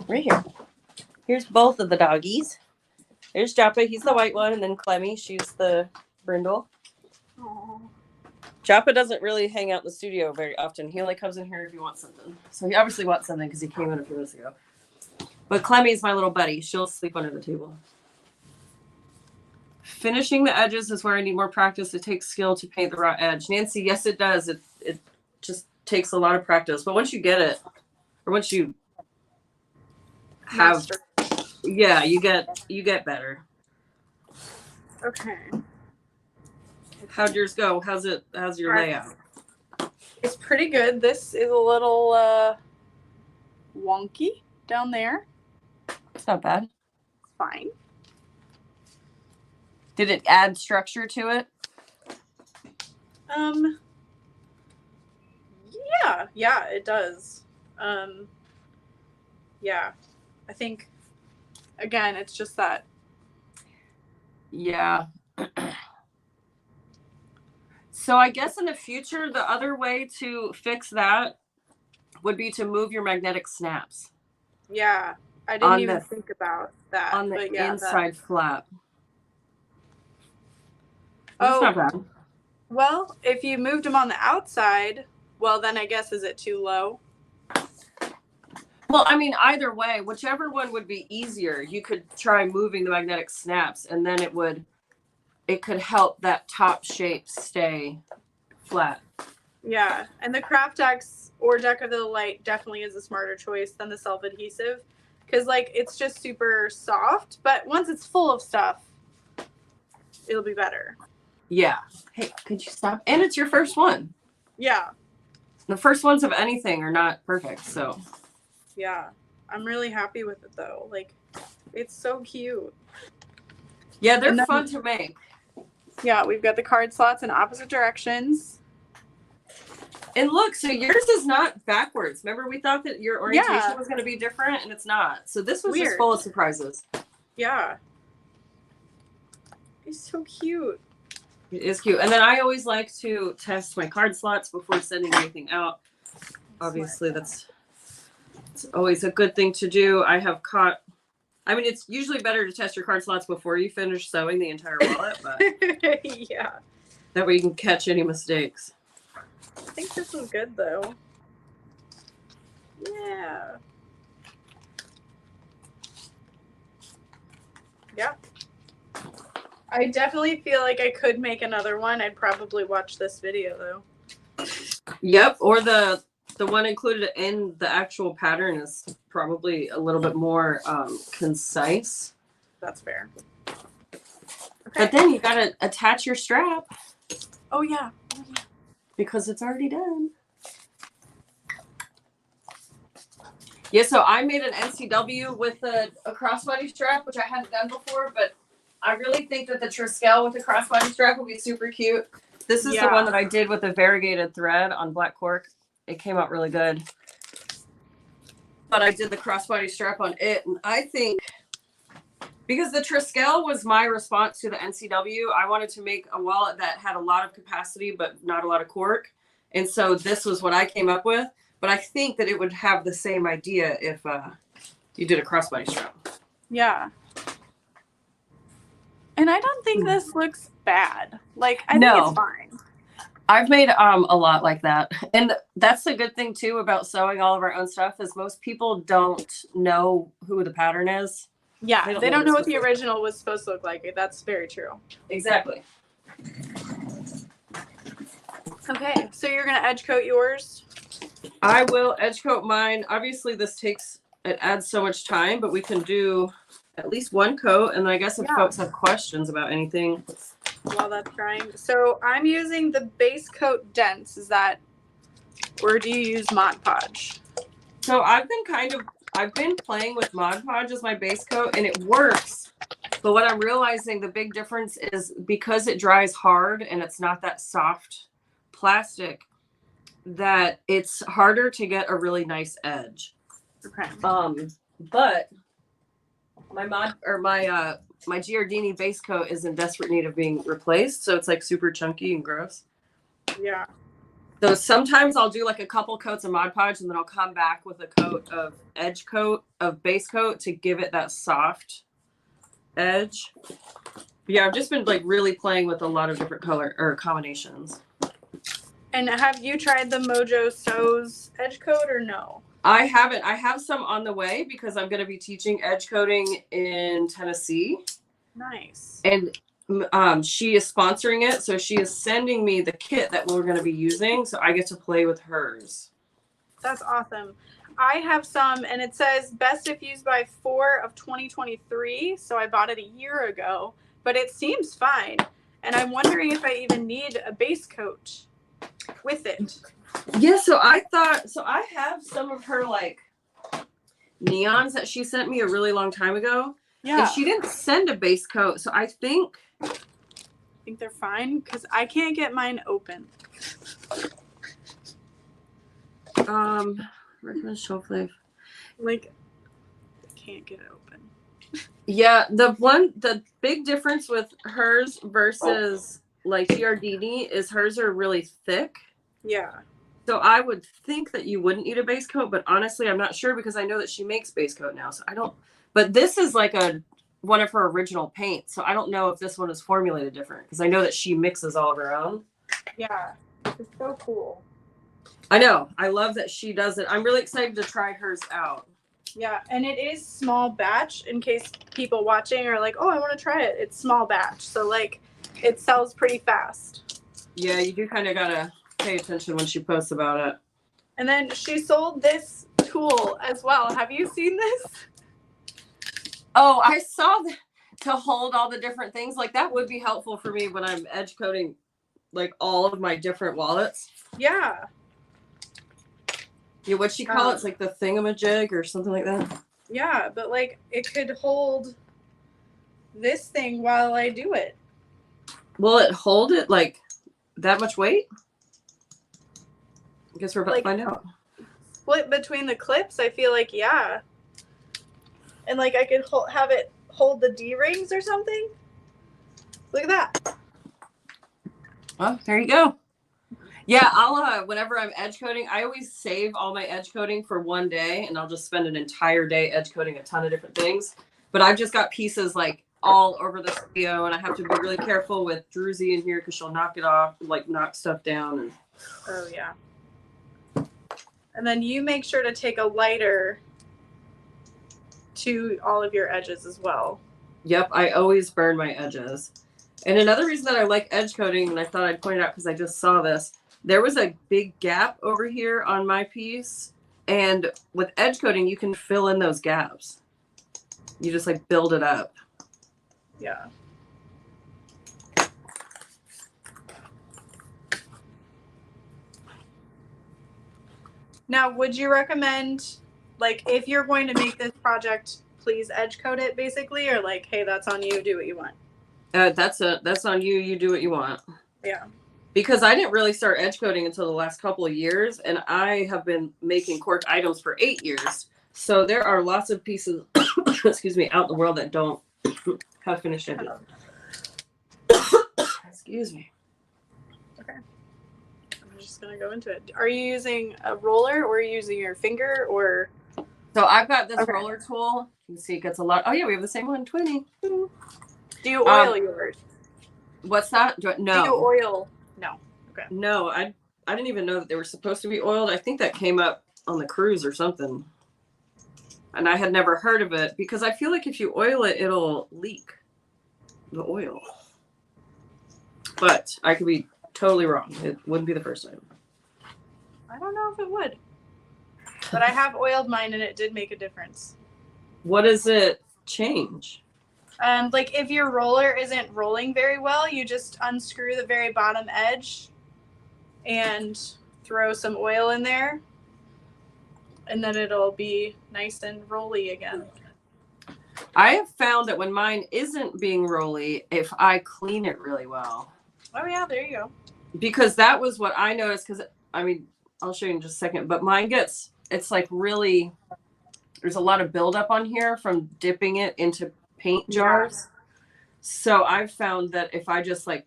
S2: Right here. Here's both of the doggies. There's Joppa. He's the white one. And then Clemmy. She's the brindle.
S1: Aww.
S2: Joppa doesn't really hang out in the studio very often. He only comes in here if he wants something. So he obviously wants something because he came in a few minutes ago. But Clemmy's my little buddy. She'll sleep under the table. Finishing the edges is where I need more practice. It takes skill to paint the raw edge. Nancy, yes, it does. It just takes a lot of practice. But once you get it, or once you have,
S1: Master.
S2: yeah, you get better.
S1: Okay.
S2: How'd yours go? How's your layout?
S1: It's pretty good. This is a little wonky down there.
S2: It's not bad.
S1: Fine.
S2: Did it add structure to it?
S1: Yeah, it does. Yeah. I think again, it's just that.
S2: Yeah. So I guess in the future, the other way to fix that would be to move your magnetic snaps.
S1: Yeah. I didn't even think about that.
S2: On the
S1: but yeah,
S2: inside flap.
S1: Oh,
S2: that's not bad.
S1: Well, if you moved them on the outside, well, then I guess, is it too low?
S2: Well, I mean, either way, whichever one would be easier, you could try moving the magnetic snaps, and then it could help that top shape stay flat.
S1: Yeah, and the Craft X or Deck of the Light definitely is a smarter choice than the self-adhesive, because like it's just super soft, but once it's full of stuff, it'll be better.
S2: Yeah. Hey, could you stop? And it's your first one.
S1: Yeah.
S2: The first ones of anything are not perfect, so.
S1: Yeah, I'm really happy with it though. Like, it's so cute.
S2: Yeah, they're fun to make.
S1: Yeah, we've got the card slots in opposite directions.
S2: And look, so yours is not backwards. Remember, we thought that your orientation was going to be different, and it's not. So this was just full of surprises.
S1: Yeah. It's so cute.
S2: It is cute. And then I always like to test my card slots before sending anything out. Obviously, it's always a good thing to do. I have caught, I mean, it's usually better to test your card slots before you finish sewing the entire wallet, but
S1: yeah.
S2: That way you can catch any mistakes.
S1: I think this is good though. Yeah. Yeah. I definitely feel like I could make another one. I'd probably watch this video though.
S2: Yep, or the one included in the actual pattern is probably a little bit more concise.
S1: That's fair. Okay.
S2: But then you gotta attach your strap.
S1: Oh yeah.
S2: Because it's already done. Yeah, so I made an NCW with a crossbody strap, which I hadn't done before, but I really think that the Triskele with the crossbody strap will be super cute. This is the one that I did with a variegated thread on black cork. It came out really good. But I did the crossbody strap on it, and I think because the Triskele was my response to the NCW, I wanted to make a wallet that had a lot of capacity but not a lot of cork. And so this was what I came up with. But I think that it would have the same idea if you did a crossbody strap.
S1: Yeah. And I don't think this looks bad. Like, I think it's fine.
S2: I've made a lot like that. And that's the good thing, too, about sewing all of our own stuff is most people don't know who the pattern is.
S1: Yeah, they don't know what the original was supposed to look like. That's very true.
S2: Exactly.
S1: Okay, so you're going to edge coat yours?
S2: I will edge coat mine. Obviously, it adds so much time, but we can do at least one coat. And I guess if folks have questions about anything.
S1: While that's drying. So I'm using the base coat dense. Or do you use Mod Podge?
S2: So I've been playing with Mod Podge as my base coat and it works. But what I'm realizing the big difference is because it dries hard and it's not that soft plastic, that it's harder to get a really nice edge.
S1: Okay.
S2: But my Giardini base coat is in desperate need of being replaced, so it's like super chunky and gross.
S1: Yeah.
S2: So sometimes I'll do like a couple coats of Mod Podge and then I'll come back with a coat of base coat to give it that soft edge. But yeah, I've just been like really playing with a lot of different color or combinations.
S1: And have you tried the Mojo Sews edge coat or no?
S2: I haven't. I have some on the way because I'm going to be teaching edge coating in Tennessee.
S1: Nice.
S2: And she is sponsoring it, so she is sending me the kit that we're going to be using, so I get to play with hers.
S1: That's awesome. I have some, and it says best if used by 4 of 2023, so I bought it a year ago, but it seems fine. And I'm wondering if I even need a base coat with it.
S2: Yeah, so I have some of her like neons that she sent me a really long time ago. Yeah. And she didn't send a base coat, so I think
S1: they're fine because I can't get mine open.
S2: Recommend shelf life.
S1: Like, I can't get it open.
S2: Yeah, the big difference with hers versus like Giardini is hers are really thick.
S1: Yeah.
S2: So I would think that you wouldn't need a base coat, but honestly, I'm not sure because I know that she makes base coat now. So I don't, but this is like one of her original paints. So I don't know if this one is formulated different because I know that she mixes all of her own.
S1: Yeah. It's so cool.
S2: I know. I love that she does it. I'm really excited to try hers out.
S1: Yeah. And it is small batch in case people watching are like, oh, I want to try it. It's small batch. So like it sells pretty fast.
S2: Yeah. You do kind of got to pay attention when she posts about it.
S1: And then she sold this tool as well. Have you seen this?
S2: Oh, I saw that to hold all the different things. Like that would be helpful for me when I'm edge coating like all of my different wallets.
S1: Yeah.
S2: Yeah, what'd she call it? It's like the thingamajig or something like that.
S1: Yeah, but like it could hold this thing while I do it.
S2: Will it hold it like that much weight? I guess we're about to find out.
S1: Split between the clips, I feel like, yeah. And like I could have it hold the D-rings or something. Look at that.
S2: Oh, there you go. Yeah, I'll whenever I'm edge coating, I always save all my edge coating for one day and I'll just spend an entire day edge coating a ton of different things. But I've just got pieces like all over the studio and I have to be really careful with Druzy in here because she'll knock it off, like knock stuff down. And
S1: oh yeah. And then you make sure to take a lighter to all of your edges as well.
S2: Yep, I always burn my edges. And another reason that I like edge coating, and I thought I'd point it out because I just saw this, there was a big gap over here on my piece. And with edge coating, you can fill in those gaps. You just like build it up.
S1: Yeah. Now, would you recommend, like, if you're going to make this project, please edge coat it, basically, or like, hey, that's on you, do what you want?
S2: That's on you. You do what you want.
S1: Yeah.
S2: Because I didn't really start edge coating until the last couple of years, and I have been making cork items for 8 years. So there are lots of pieces, excuse me, out in the world that don't have finished edges. Excuse me.
S1: Okay. I'm just gonna go into it. Are you using a roller, or are you using your finger, or?
S2: So I've got this roller tool. You can see it gets a lot. Oh yeah, we have the same one, 20.
S1: Do you oil yours?
S2: What's that? No.
S1: Do you oil? No. Okay.
S2: No, I didn't even know that they were supposed to be oiled. I think that came up on the cruise or something. And I had never heard of it because I feel like if you oil it, it'll leak the oil. But I could be totally wrong. It wouldn't be the first time.
S1: I don't know if it would. But I have oiled mine and it did make a difference.
S2: What does it change?
S1: Like if your roller isn't rolling very well, you just unscrew the very bottom edge and throw some oil in there. And then it'll be nice and rolly again.
S2: I have found that when mine isn't being rolly, if I clean it really well.
S1: Oh yeah, there you go.
S2: Because that was what I noticed. Because I mean, I'll show you in just a second. But mine it's like really, there's a lot of buildup on here from dipping it into paint jars. Yeah. So I've found that if I just like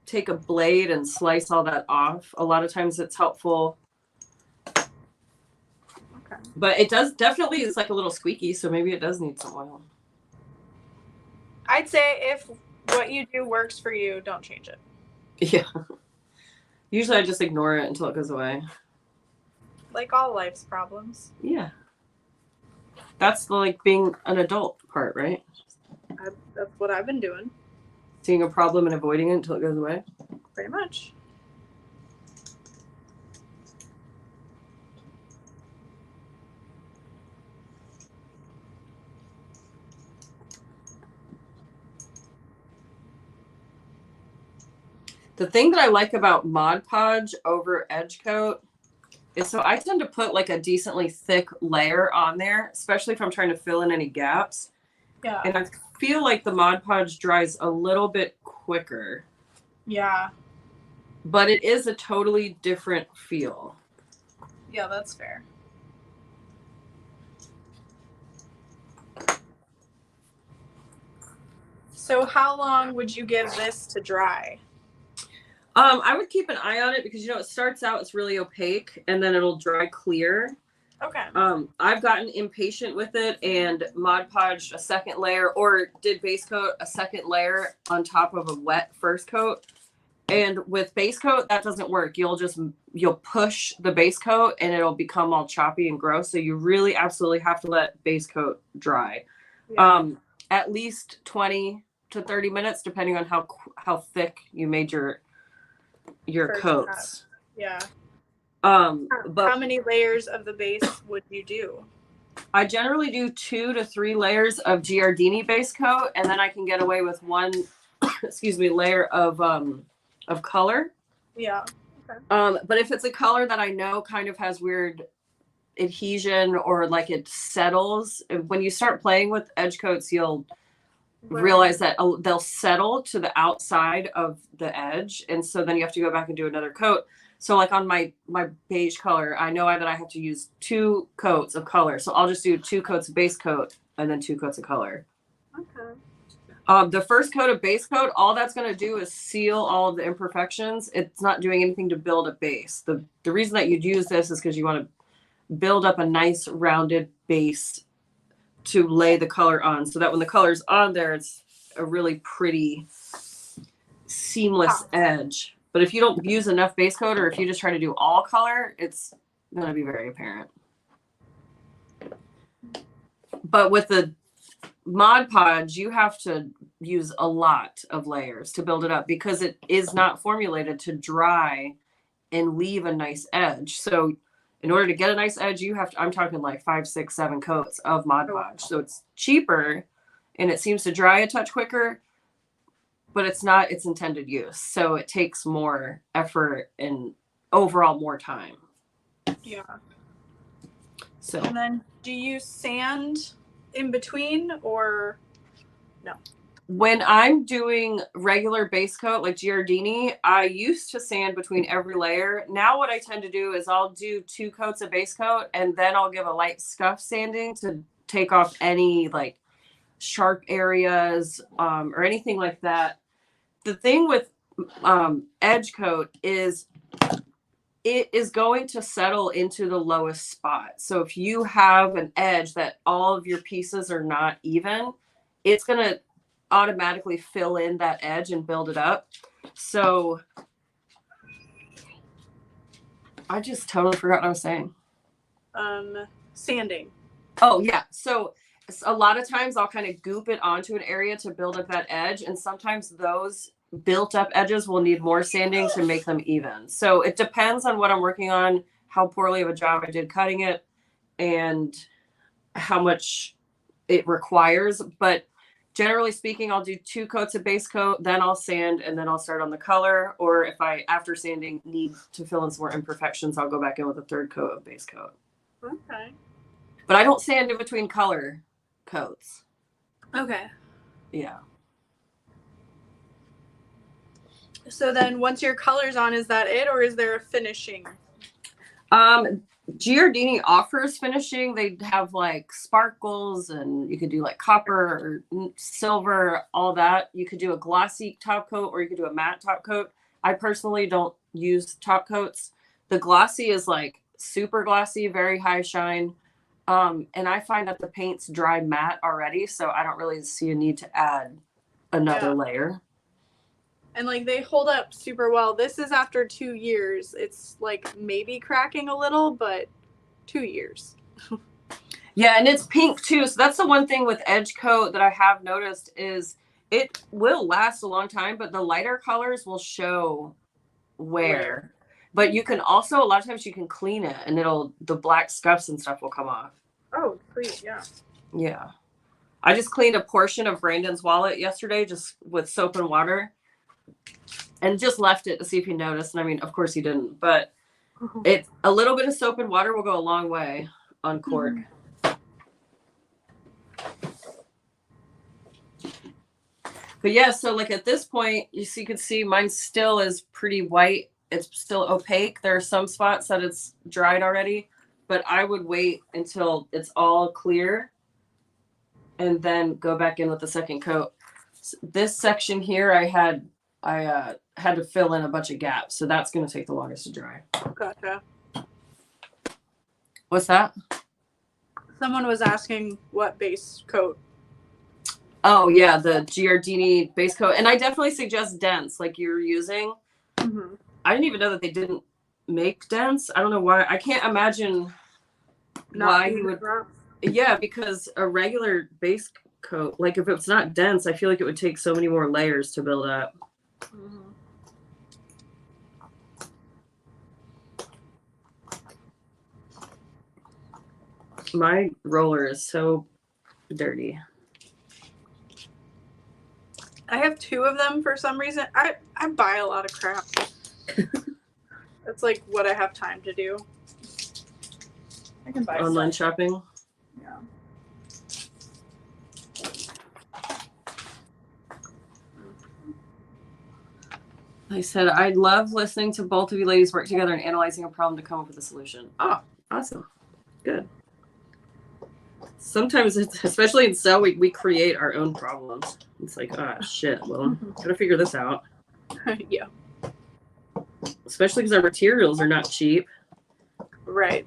S2: take a blade and slice all that off, a lot of times it's helpful. Okay. But it does definitely, it's like a little squeaky, so maybe it does need some oil.
S1: I'd say if what you do works for you, don't change it.
S2: Yeah. Usually I just ignore it until it goes away.
S1: Like all life's problems.
S2: Yeah. That's the like being an adult part, right?
S1: That's what I've been doing.
S2: Seeing a problem and avoiding it until it goes away?
S1: Pretty much.
S2: The thing that I like about Mod Podge over Edge Coat is so I tend to put like a decently thick layer on there, especially if I'm trying to fill in any gaps.
S1: Yeah.
S2: And I feel like the Mod Podge dries a little bit quicker.
S1: Yeah.
S2: But it is a totally different feel.
S1: Yeah, that's fair. So how long would you give this to dry?
S2: I would keep an eye on it because, you know, it starts out, it's really opaque and then it'll dry clear.
S1: Okay.
S2: I've gotten impatient with it and Mod Podged a second layer or did base coat a second layer on top of a wet first coat. And with base coat, that doesn't work. You'll push the base coat and it'll become all choppy and gross. So you really absolutely have to let base coat dry. Yeah. At least 20 to 30 minutes, depending on how thick you made your coats.
S1: Yeah.
S2: But
S1: how many layers of the base would you do?
S2: I generally do 2 to 3 layers of Giardini base coat, and then I can get away with one, layer of color.
S1: Yeah. Okay.
S2: But if it's a color that I know kind of has weird adhesion or like it settles, when you start playing with edge coats, you'll realize that they'll settle to the outside of the edge, and so then you have to go back and do another coat. So like on my beige color, I know that I have to use 2 coats of color, so I'll just do 2 coats of base coat and then 2 coats of color.
S1: Okay.
S2: The first coat of base coat, all that's going to do is seal all of the imperfections. It's not doing anything to build a base. The reason that you'd use this is because you want to build up a nice rounded base to lay the color on, so that when the color's on there, it's a really pretty seamless edge. But if you don't use enough base coat, or if you just try to do all color, it's going to be very apparent. But with the Mod Podge, you have to use a lot of layers to build it up because it is not formulated to dry and leave a nice edge. So in order to get a nice edge, you have to, I'm talking like 5, 6, 7 coats of Mod Podge. So it's cheaper and it seems to dry a touch quicker, but it's not its intended use. So it takes more effort and overall more time.
S1: Yeah.
S2: So
S1: and then do you sand in between or no?
S2: When I'm doing regular base coat like Giardini, I used to sand between every layer. Now what I tend to do is I'll do 2 coats of base coat and then I'll give a light scuff sanding to take off any like sharp areas or anything like that. The thing with edge coat is it is going to settle into the lowest spot. So if you have an edge that all of your pieces are not even, it's going to automatically fill in that edge and build it up. So I just totally forgot what I was saying.
S1: Sanding.
S2: Oh yeah. So a lot of times I'll kind of goop it onto an area to build up that edge. And sometimes those built up edges will need more sanding to make them even. So it depends on what I'm working on, how poorly of a job I did cutting it, and how much it requires. But generally speaking, I'll do 2 coats of base coat, then I'll sand, and then I'll start on the color. Or if I, after sanding, need to fill in some more imperfections, I'll go back in with a 3rd coat of base coat.
S1: Okay.
S2: But I don't sand in between color coats.
S1: Okay.
S2: Yeah.
S1: So then once your color's on, is that it or is there a finishing?
S2: Giardini offers finishing. They have like sparkles and you could do like copper or silver, all that. You could do a glossy top coat or you could do a matte top coat. I personally don't use top coats. The glossy is like super glossy, very high shine. And I find that the paints dry matte already, so I don't really see a need to add another layer.
S1: And like they hold up super well. This is after 2 years. It's like maybe cracking a little, but 2 years.
S2: Yeah, and it's pink too. So that's the one thing with edge coat that I have noticed is it will last a long time, but the lighter colors will show wear. But you can also, a lot of times you can clean it and the black scuffs and stuff will come off.
S1: Oh, please, yeah.
S2: Yeah. I just cleaned a portion of Brandon's wallet yesterday just with soap and water and just left it to see if he noticed. And I mean, of course he didn't, but a little bit of soap and water will go a long way on cork. But yeah, so like at this point, you can see mine still is pretty white. It's still opaque. There are some spots that it's dried already, but I would wait until it's all clear and then go back in with the 2nd coat. This section here, I had to fill in a bunch of gaps, so that's going to take the longest to dry.
S1: Gotcha.
S2: What's that?
S1: Someone was asking what base coat.
S2: Oh yeah, the Giardini base coat, and I definitely suggest dense, like you're using.
S1: Mm-hmm.
S2: I didn't even know that they didn't make dense. I don't know why. I can't imagine why you would. Yeah, because a regular base coat, like if it's not dense, I feel like it would take so many more layers to build up.
S1: Mm-hmm.
S2: My roller is so dirty.
S1: I have 2 of them for some reason. I buy a lot of crap. That's like what I have time to do. I can buy
S2: online
S1: stuff.
S2: shopping.
S1: Yeah.
S2: I said, I love listening to both of you ladies work together and analyzing a problem to come up with a solution. Oh, awesome. Good. Sometimes, especially in Sew, we create our own problems. It's like, shit, well, gotta figure this out.
S1: Yeah.
S2: Especially because our materials are not cheap.
S1: Right.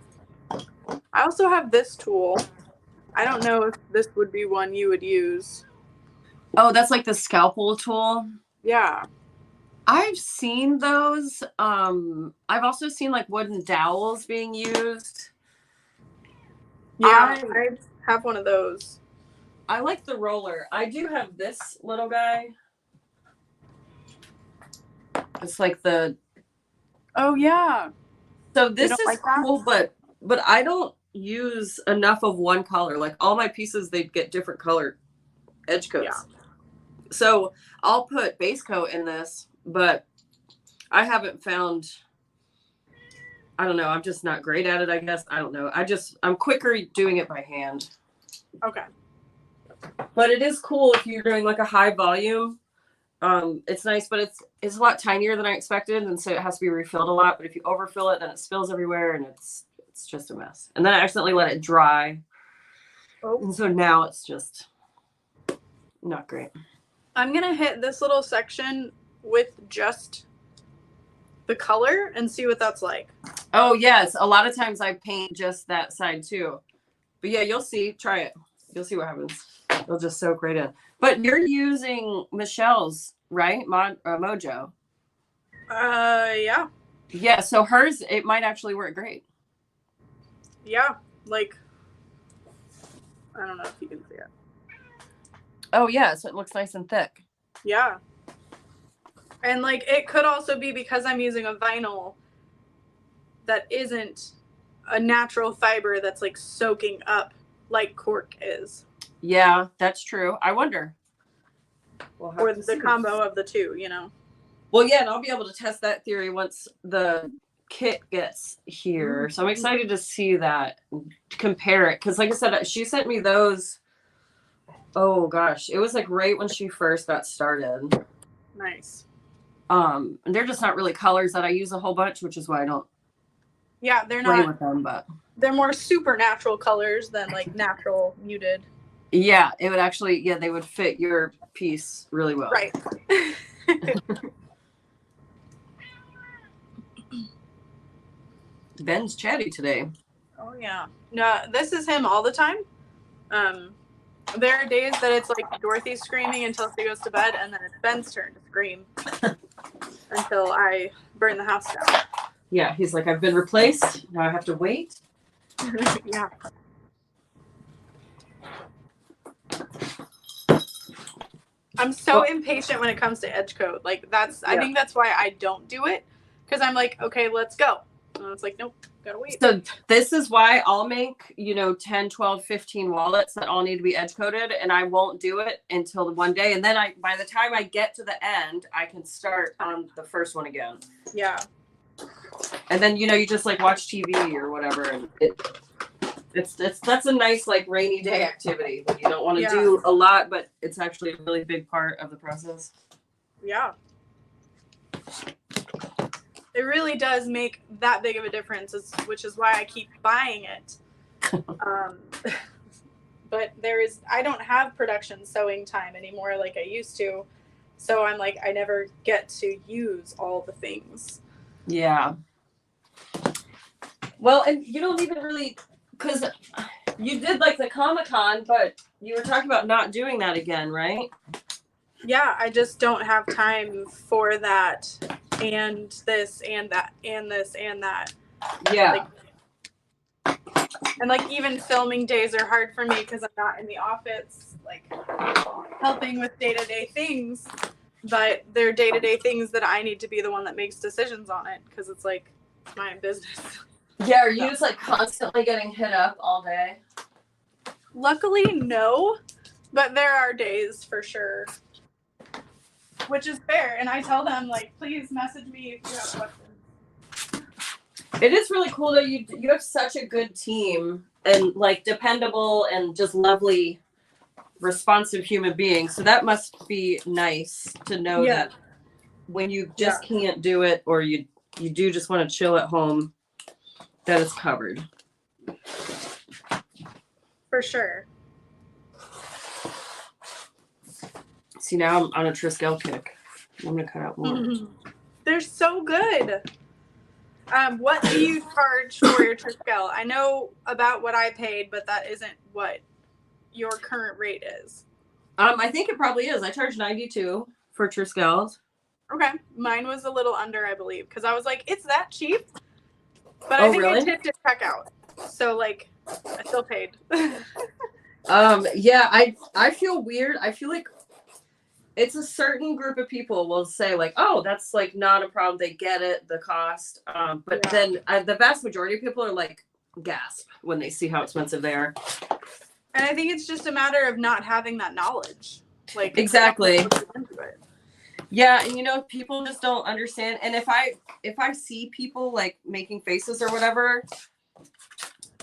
S1: I also have this tool. I don't know if this would be one you would use.
S2: Oh, that's like the scalpel tool?
S1: Yeah.
S2: I've seen those. I've also seen like wooden dowels being used.
S1: Yeah, I have one of those.
S2: I like the roller. I do have this little guy. It's like the.
S1: Oh yeah.
S2: So
S1: You
S2: this
S1: don't
S2: is
S1: like that?
S2: cool, but I don't use enough of one color. Like all my pieces, they get different color edge coats.
S1: Yeah.
S2: So I'll put base coat in this, but I haven't found. I don't know. I'm just not great at it, I guess. I don't know. I'm quicker doing it by hand.
S1: Okay.
S2: But it is cool if you're doing like a high volume. It's nice, but it's a lot tinier than I expected, and so it has to be refilled a lot. But if you overfill it, then it spills everywhere, and it's just a mess. And then I accidentally let it dry, and so now it's just not great.
S1: I'm gonna hit this little section with just the color and see what that's like.
S2: Oh yes, a lot of times I paint just that side too. But yeah, you'll see. Try it. You'll see what happens. It'll just soak right in. But you're using Michelle's, right? Mojo.
S1: Yeah.
S2: Yeah, so hers, it might actually work great.
S1: Yeah, like, I don't know if you can see it.
S2: Oh yeah, so it looks nice and thick.
S1: Yeah. And like, it could also be because I'm using a vinyl that isn't a natural fiber that's like soaking up like cork is.
S2: Yeah, that's true. I wonder.
S1: Or the combo of the two, you know?
S2: Well, yeah, and I'll be able to test that theory once the kit gets here. So I'm excited to see that, compare it. Because like I said, she sent me those. Oh gosh, it was like right when she first got started.
S1: Nice.
S2: And they're just not really colors that I use a whole bunch, which is why I don't.
S1: Yeah, they're
S2: play
S1: not
S2: with them, but
S1: they're more supernatural colors than like natural muted.
S2: Yeah, it would actually. Yeah, they would fit your piece really well.
S1: Right.
S2: Ben's chatty today.
S1: Oh yeah. No, this is him all the time. There are days that it's like Dorothy screaming until she goes to bed, and then it's Ben's turn to scream until I burn the house down.
S2: Yeah, he's like, I've been replaced. Now I have to wait.
S1: Yeah. I'm so impatient when it comes to edge coat. Like I think that's why I don't do it. Because I'm like, okay, let's go. And it's like, nope, gotta wait.
S2: So this is why I'll make, 10, 12, 15 wallets that all need to be edge coated. And I won't do it until one day. And then by the time I get to the end, I can start on the first one again.
S1: Yeah.
S2: And then, you just like watch TV or whatever. And that's a nice like rainy day activity. You don't want to do a lot, but it's actually a really big part of the process.
S1: Yeah. It really does make that big of a difference, which is why I keep buying it. But I don't have production sewing time anymore like I used to. So I'm like, I never get to use all the things.
S2: Yeah. Well, and you don't even really, because you did like the Comic-Con, but you were talking about not doing that again, right?
S1: Yeah, I just don't have time for that and this and that and this and that.
S2: Yeah.
S1: And like even filming days are hard for me because I'm not in the office, like helping with day-to-day things. But they're day-to-day things that I need to be the one that makes decisions on it because it's like my business.
S2: Yeah, are you just like constantly getting hit up all day?
S1: Luckily, no. But there are days for sure. Which is fair. And I tell them, like, please message me if you have questions.
S2: It is really cool that you have such a good team and like dependable and just lovely, responsive human beings. So that must be nice to know that when you just can't do it or you do just want to chill at home, that it's covered.
S1: For sure.
S2: See, now I'm on a Triskele kick. I'm going to cut out more.
S1: They're so good. What do you charge for your Triskele? I know about what I paid, but that isn't what your current rate is.
S2: I think it probably is. I charge $92 for Triskeles.
S1: Okay. Mine was a little under, I believe, because I was like, it's that cheap? But I think I tipped at checkout. So, like, I still paid.
S2: Yeah, I feel weird. I feel like it's a certain group of people will say like, oh, that's like not a problem. They get it, the cost. But then the vast majority of people are like gasp when they see how expensive they are.
S1: And I think it's just a matter of not having that knowledge. Like
S2: exactly. Yeah, and you know, people just don't understand. And if I see people like making faces or whatever,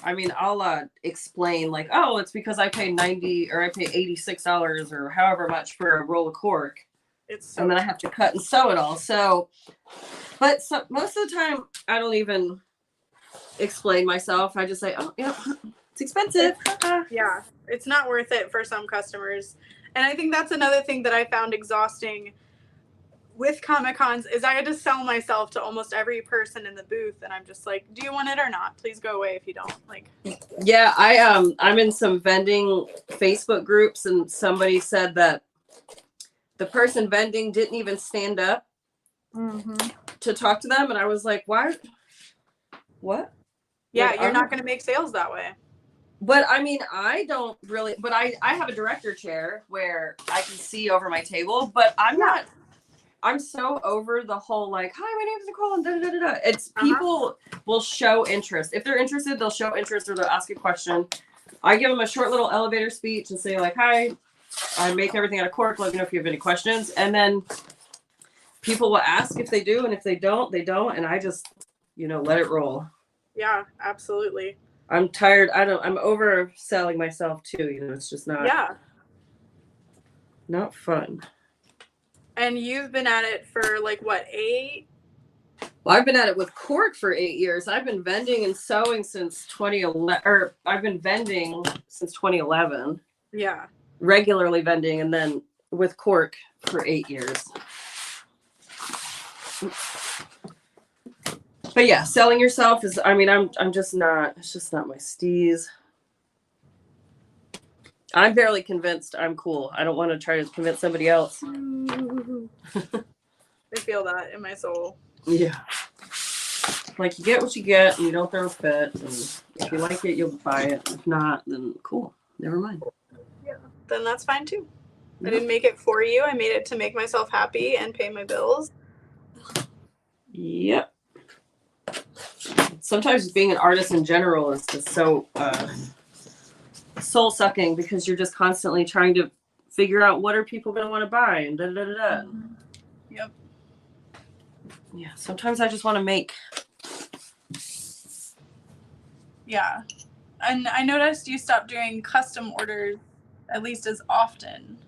S2: I mean, I'll explain like, oh, it's because I pay $90 or I pay $86 or however much for a roll of cork. And then I have to cut and sew it all. So, but most of the time, I don't even explain myself. I just say, oh, yeah, it's expensive.
S1: Yeah, it's not worth it for some customers. And I think that's another thing that I found exhausting with Comic Cons is I had to sell myself to almost every person in the booth, and I'm just like, do you want it or not? Please go away if you don't. Like,
S2: yeah, I'm in some vending Facebook groups, and somebody said that the person vending didn't even stand up to talk to them, and I was like, why? What?
S1: Yeah,
S2: like,
S1: you're not going to make sales that way.
S2: But I mean, I don't really, but I have a director chair where I can see over my table, but I'm so over the whole like, hi, my name is Nicole, and da da da da. It's people will show interest. If they're interested, they'll show interest or they'll ask a question. I give them a short little elevator speech and say like, hi, I make everything out of cork. Let me know if you have any questions. And then people will ask if they do. And if they don't, they don't. And I just, let it roll.
S1: Yeah, absolutely.
S2: I'm tired. I'm overselling myself too. It's just not fun.
S1: And you've been at it for like what, 8?
S2: Well, I've been at it with cork for 8 years. I've been vending and sewing since 2011, or I've been vending since 2011.
S1: Yeah.
S2: Regularly vending, and then with cork for 8 years. But yeah, selling yourself is, I'm just not, it's just not my steez. I'm barely convinced I'm cool. I don't want to try to convince somebody else.
S1: I feel that in my soul.
S2: Yeah. Like, you get what you get, and you don't throw a fit. And if you like it, you'll buy it. If not, then cool. Never mind.
S1: Yeah. Then that's fine too. I didn't make it for you. I made it to make myself happy and pay my bills.
S2: Yep. Sometimes being an artist in general is just so soul sucking because you're just constantly trying to figure out what are people going to want to buy and da da da da.
S1: Yep.
S2: Yeah. Sometimes I just want to make.
S1: Yeah. And I noticed you stopped doing custom orders at least as often.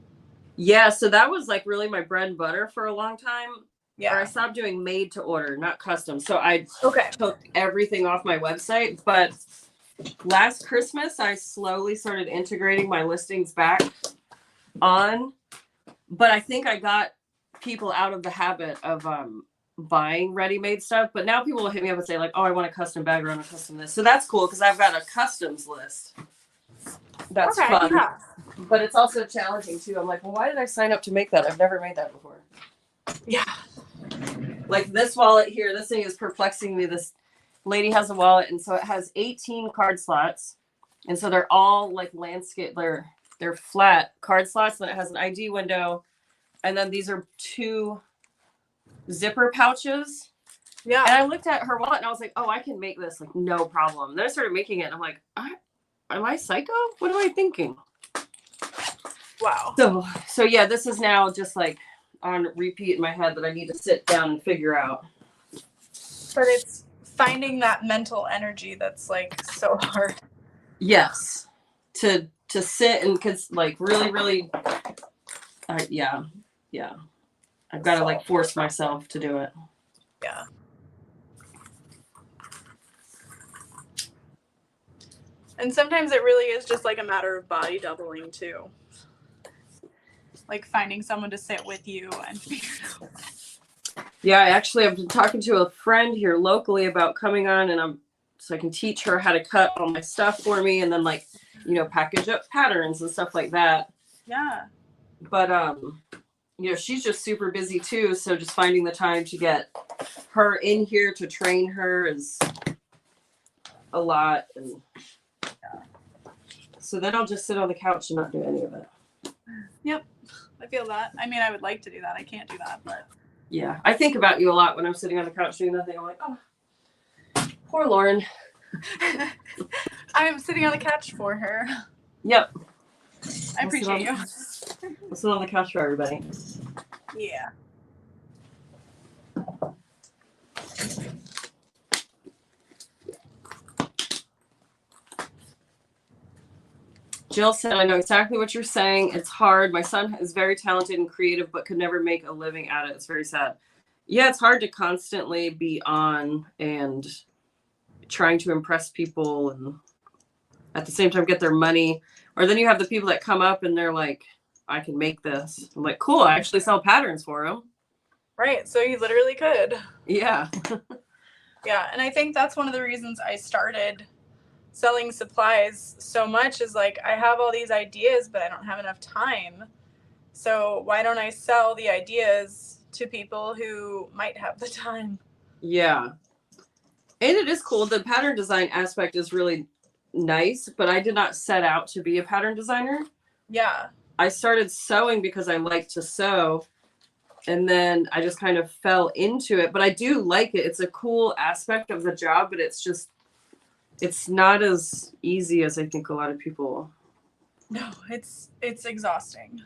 S2: Yeah. So that was like really my bread and butter for a long time.
S1: Yeah.
S2: Or I stopped doing made to order, not custom. So I took everything off my website. But last Christmas, I slowly started integrating my listings back on. But I think I got people out of the habit of buying ready-made stuff. But now people will hit me up and say like, oh, I want a custom bag or I want a custom this. So that's cool because I've got a customs list. That's fun. Yeah. But it's also challenging too. I'm like, well, why did I sign up to make that? I've never made that before.
S1: Yeah.
S2: Like this wallet here, this thing is perplexing me. This lady has a wallet, and so it has 18 card slots, and so they're all like landscape. They're flat card slots. Then it has an ID window, and then these are 2 zipper pouches. Yeah. And I looked at her wallet, and I was like, oh, I can make this like no problem. And then I started making it, and I'm like, am I psycho? What am I thinking? Wow. So yeah, this is now just like on repeat in my head that I need to sit down and figure out.
S1: But it's finding that mental energy that's like so hard.
S2: Yes. To sit and like really yeah. I've got to like force myself to do it.
S1: Yeah. And sometimes it really is just like a matter of body doubling too. Like finding someone to sit with you and figure it out.
S2: Yeah, I've been talking to a friend here locally about coming on, and so I can teach her how to cut all my stuff for me, and then like, package up patterns and stuff like that.
S1: Yeah.
S2: But she's just super busy too, so just finding the time to get her in here to train her is a lot, and So then I'll just sit on the couch and not do any of it.
S1: Yep. I feel that. I mean, I would like to do that. I can't do that, but.
S2: Yeah. I think about you a lot when I'm sitting on the couch doing nothing. I'm like, oh, poor Lauren.
S1: I'm sitting on the couch for her.
S2: Yep.
S1: I appreciate you.
S2: We'll sit on the couch for everybody.
S1: Yeah.
S2: Jill said, I know exactly what you're saying. It's hard. My son is very talented and creative, but could never make a living at it. It's very sad. Yeah, it's hard to constantly be on and trying to impress people and at the same time get their money. Or then you have the people that come up and they're like, I can make this. I'm like, cool. I actually sell patterns for them.
S1: Right. So you literally could.
S2: Yeah.
S1: Yeah. And I think that's one of the reasons I started selling supplies so much is like, I have all these ideas, but I don't have enough time. So why don't I sell the ideas to people who might have the time?
S2: Yeah. And it is cool. The pattern design aspect is really nice, but I did not set out to be a pattern designer.
S1: Yeah.
S2: I started sewing because I like to sew. And then I just kind of fell into it. But I do like it. It's a cool aspect of the job, but it's not as easy as I think a lot of people.
S1: No, it's exhausting.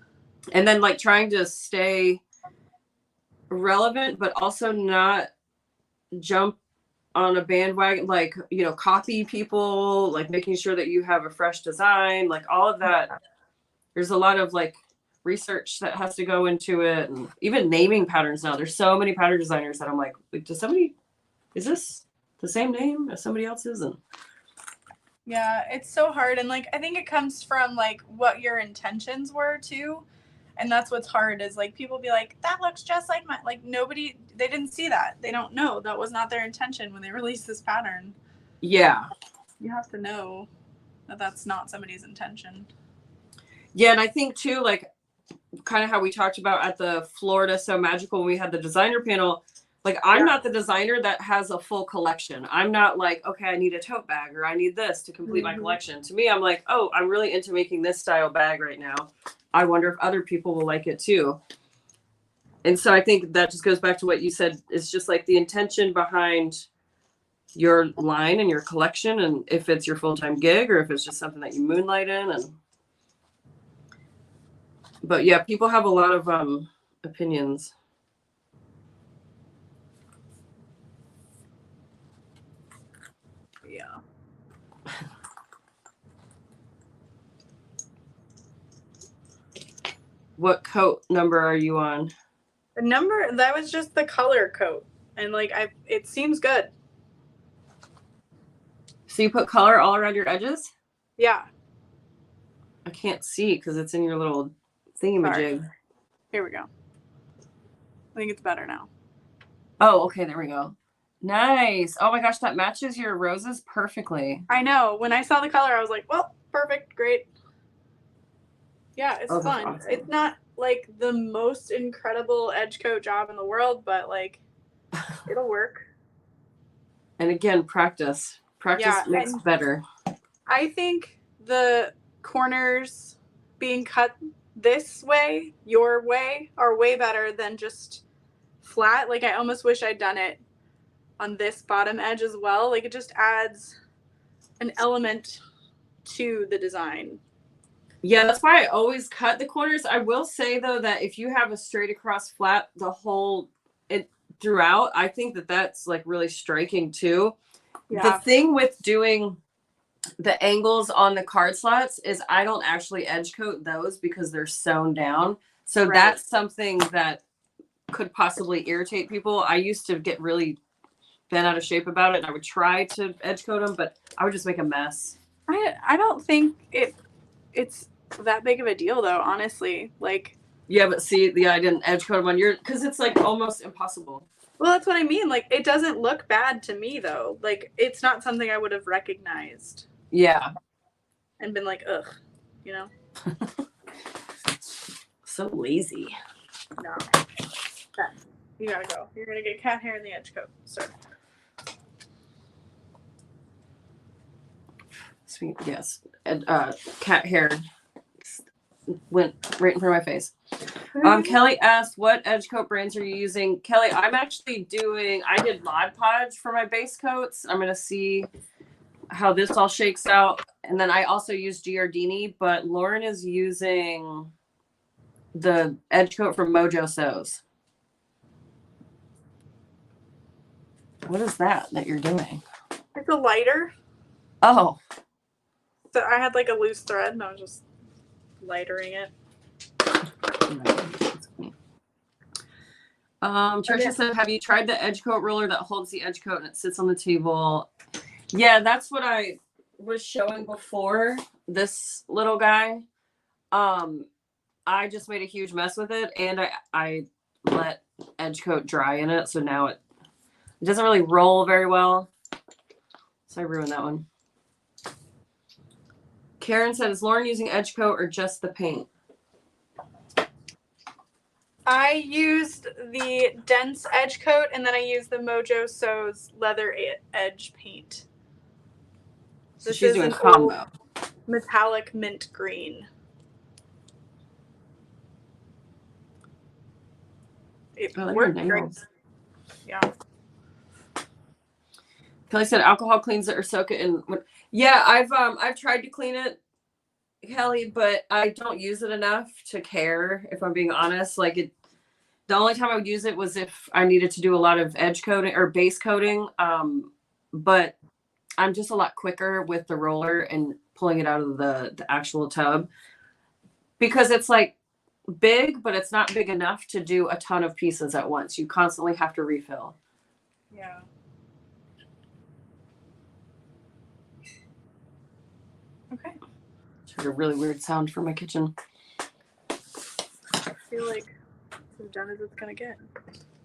S2: And then like trying to stay relevant, but also not jump on a bandwagon, like, you know, copy people, like making sure that you have a fresh design, like all of that. There's a lot of like research that has to go into it, and even naming patterns now. There's so many pattern designers that I'm like, is this the same name as somebody else's? And
S1: yeah, it's so hard. And like, I think it comes from like what your intentions were too. And that's what's hard is like people be like, that looks just like mine. Like they didn't see that. They don't know. That was not their intention when they released this pattern.
S2: yeah.
S1: You have to know that that's not somebody's intention.
S2: Yeah. And I think too, like kind of how we talked about at the Florida So Magical when we had the designer panel, like I'm not the designer that has a full collection. I'm not like, okay, I need a tote bag or I need this to complete my collection. To me, I'm like, oh, I'm really into making this style bag right now. I wonder if other people will like it too. And so I think that just goes back to what you said. It's just like the intention behind your line and your collection, and if it's your full-time gig or if it's just something that you moonlight in. But yeah, people have a lot of opinions.
S1: Yeah.
S2: What coat number are you on?
S1: The number, that was just the color coat. And like, it seems good.
S2: So you put color all around your edges?
S1: Yeah.
S2: I can't see because it's in your little thingamajig.
S1: Sorry. Here we go. I think it's better now.
S2: Oh, okay. There we go. Nice. Oh my gosh, that matches your roses perfectly.
S1: I know. When I saw the color, I was like, well, perfect. Great. Yeah, it's fun. Awesome. It's not like the most incredible edge coat job in the world, but like it'll work.
S2: And again, practice makes better.
S1: I think the corners being cut this way, your way, are way better than just flat. Like I almost wish I'd done it on this bottom edge as well. Like it just adds an element to the design.
S2: Yeah, that's why I always cut the corners. I will say though that if you have a straight across flat throughout, I think that that's like really striking too. Yeah. The thing with doing the angles on the card slots is I don't actually edge coat those because they're sewn down. So that's something that could possibly irritate people. I used to get really bent out of shape about it, and I would try to edge coat them, but I would just make a mess.
S1: I don't think it's that big of a deal though, honestly. Like,
S2: yeah, but see, I didn't edge coat them on your, because it's like almost impossible.
S1: Well, that's what I mean. Like, it doesn't look bad to me though. Like, it's not something I would have recognized.
S2: Yeah.
S1: And been like, ugh, you know?
S2: So lazy.
S1: No. You gotta go. You're gonna get cat hair in the edge coat, sir.
S2: Yes. And cat hair went right in front of my face. Kelly asked, what edge coat brands are you using? Kelly, I'm actually I did Mod Podge for my base coats. I'm going to see how this all shakes out. And then I also use Giardini, but Lauren is using the edge coat from Mojo Sews. What is that you're doing?
S1: It's a lighter.
S2: Oh.
S1: So I had like a loose thread and I was just lightering it.
S2: Trisha said, have you tried the edge coat roller that holds the edge coat and it sits on the table? Yeah, that's what I was showing before, this little guy. I just made a huge mess with it, and I let edge coat dry in it, so now it doesn't really roll very well. So I ruined that one. Karen said, is Lauren using edge coat or just the paint?
S1: I used the dense edge coat, and then I used the Mojo Sews leather edge paint.
S2: So she's doing combo.
S1: Metallic mint green. It worked great. Yeah.
S2: Kelly said alcohol cleans it or soak it in. Yeah, I've tried to clean it, Kelly, but I don't use it enough to care, if I'm being honest. Like the only time I would use it was if I needed to do a lot of edge coating or base coating. But I'm just a lot quicker with the roller and pulling it out of the actual tub, because it's like big, but it's not big enough to do a ton of pieces at once. You constantly have to refill.
S1: Yeah. Okay.
S2: It's a really weird sound for my kitchen.
S1: I feel like it's as done as it's gonna get.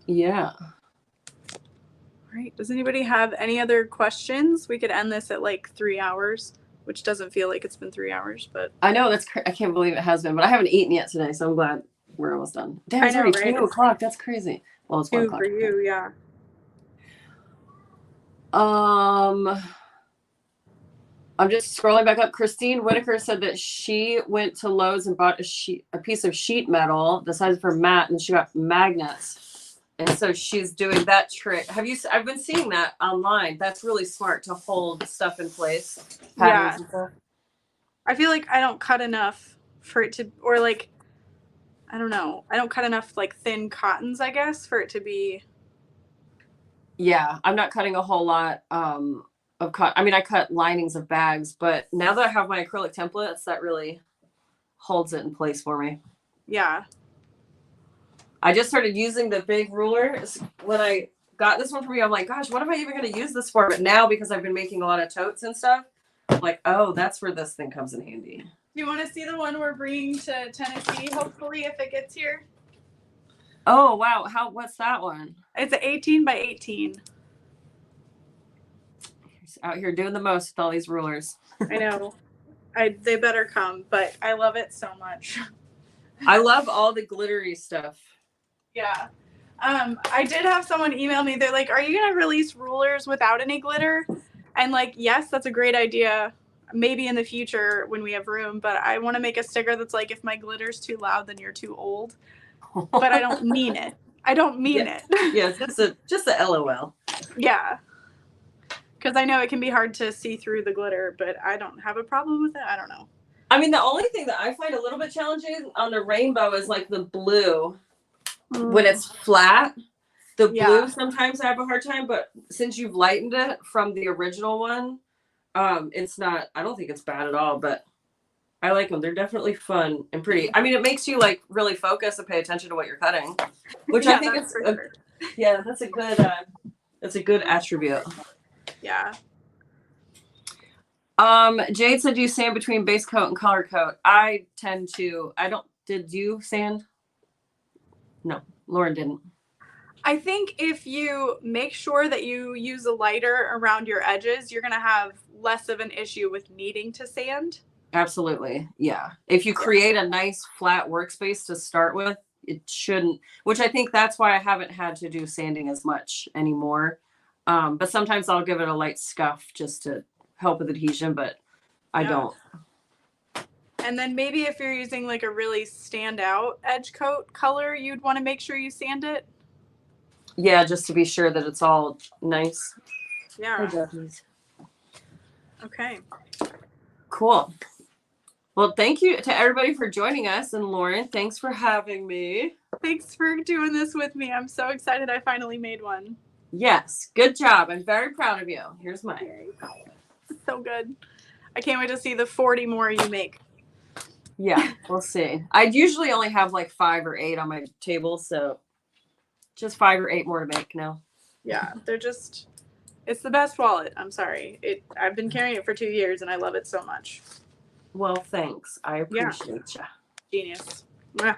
S2: Yeah.
S1: All right. Does anybody have any other questions? We could end this at like 3 hours, which doesn't feel like it's been 3 hours, but
S2: I know I can't believe it has been, but I haven't eten yet today, so I'm glad we're almost done. Damn, it's already 2 o'clock. That's crazy. Well, it's 1 o'clock
S1: for you, yeah.
S2: I'm just scrolling back up. Christine Whitaker said that she went to Lowe's and bought a piece of sheet metal the size of her mat, and she got magnets. And so she's doing that trick. I've been seeing that online. That's really smart to hold stuff in place.
S1: Yeah. I feel like I don't cut enough for it to, or like, I don't know. I don't cut enough like thin cottons, I guess, for it to be.
S2: Yeah, I'm not cutting a whole lot of cut. I mean, I cut linings of bags, but now that I have my acrylic templates, that really holds it in place for me.
S1: Yeah.
S2: I just started using the big ruler. When I got this one for me, I'm like, gosh, what am I even going to use this for? But now, because I've been making a lot of totes and stuff, I'm like, oh, that's where this thing comes in handy.
S1: Do you want to see the one we're bringing to Tennessee, hopefully, if it gets here?
S2: Oh, wow. What's that one?
S1: It's an 18 by 18.
S2: He's out here doing the most with all these rulers.
S1: I know. They better come, but I love it so much.
S2: I love all the glittery stuff.
S1: Yeah. I did have someone email me. They're like, are you going to release rulers without any glitter? And like, yes, that's a great idea. Maybe in the future when we have room, but I want to make a sticker that's like, if my glitter's too loud, then you're too old. But I don't mean it. I don't mean it.
S2: Yeah, just a LOL.
S1: Yeah. Because I know it can be hard to see through the glitter, but I don't have a problem with it. I don't know.
S2: I mean, the only thing that I find a little bit challenging on the rainbow is like the blue. When it's flat, the blue sometimes I have a hard time, but since you've lightened it from the original one, it's not, I don't think it's bad at all, but I like them. They're definitely fun and pretty. I mean, it makes you like really focus and pay attention to what you're cutting, which I think is that's a good attribute.
S1: Yeah.
S2: Jade said you sand between base coat and color coat. Did you sand? No, Lauren didn't.
S1: I think if you make sure that you use a lighter around your edges, you're going to have less of an issue with needing to sand.
S2: Absolutely. Yeah. If you create a nice flat workspace to start with, it shouldn't, which I think that's why I haven't had to do sanding as much anymore. But sometimes I'll give it a light scuff just to help with adhesion, but I don't.
S1: And then maybe if you're using like a really standout edge coat color, you'd want to make sure you sand it.
S2: Yeah, just to be sure that it's all nice.
S1: Yeah. Okay.
S2: Cool. Well, thank you to everybody for joining us. And Lauren, thanks for having me.
S1: Thanks for doing this with me. I'm so excited I finally made one.
S2: Yes. Good job. I'm very proud of you. Here's mine.
S1: Yay. So good. I can't wait to see the 40 more you make.
S2: Yeah, we'll see. I usually only have like 5 or 8 on my table, so just 5 or 8 more to make now.
S1: Yeah, it's the best wallet. I'm sorry. I've been carrying it for 2 years and I love it so much.
S2: Well, thanks. I appreciate you.
S1: Genius. Yeah.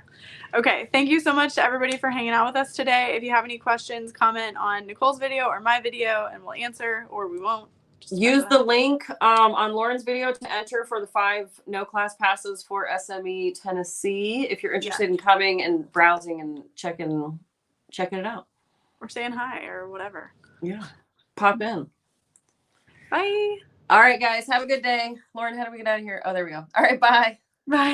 S1: Okay. Thank you so much to everybody for hanging out with us today. If you have any questions, comment on Nicole's video or my video and we'll answer, or we won't.
S2: Use the link on Lauren's video to enter for the 5 no class passes for SME Tennessee. If you're interested in coming and browsing and checking it out.
S1: Or saying hi or whatever.
S2: Yeah. Pop in.
S1: Bye.
S2: All right, guys. Have a good day. Lauren, how do we get out of here? Oh, there we go. All right. Bye.
S1: Bye.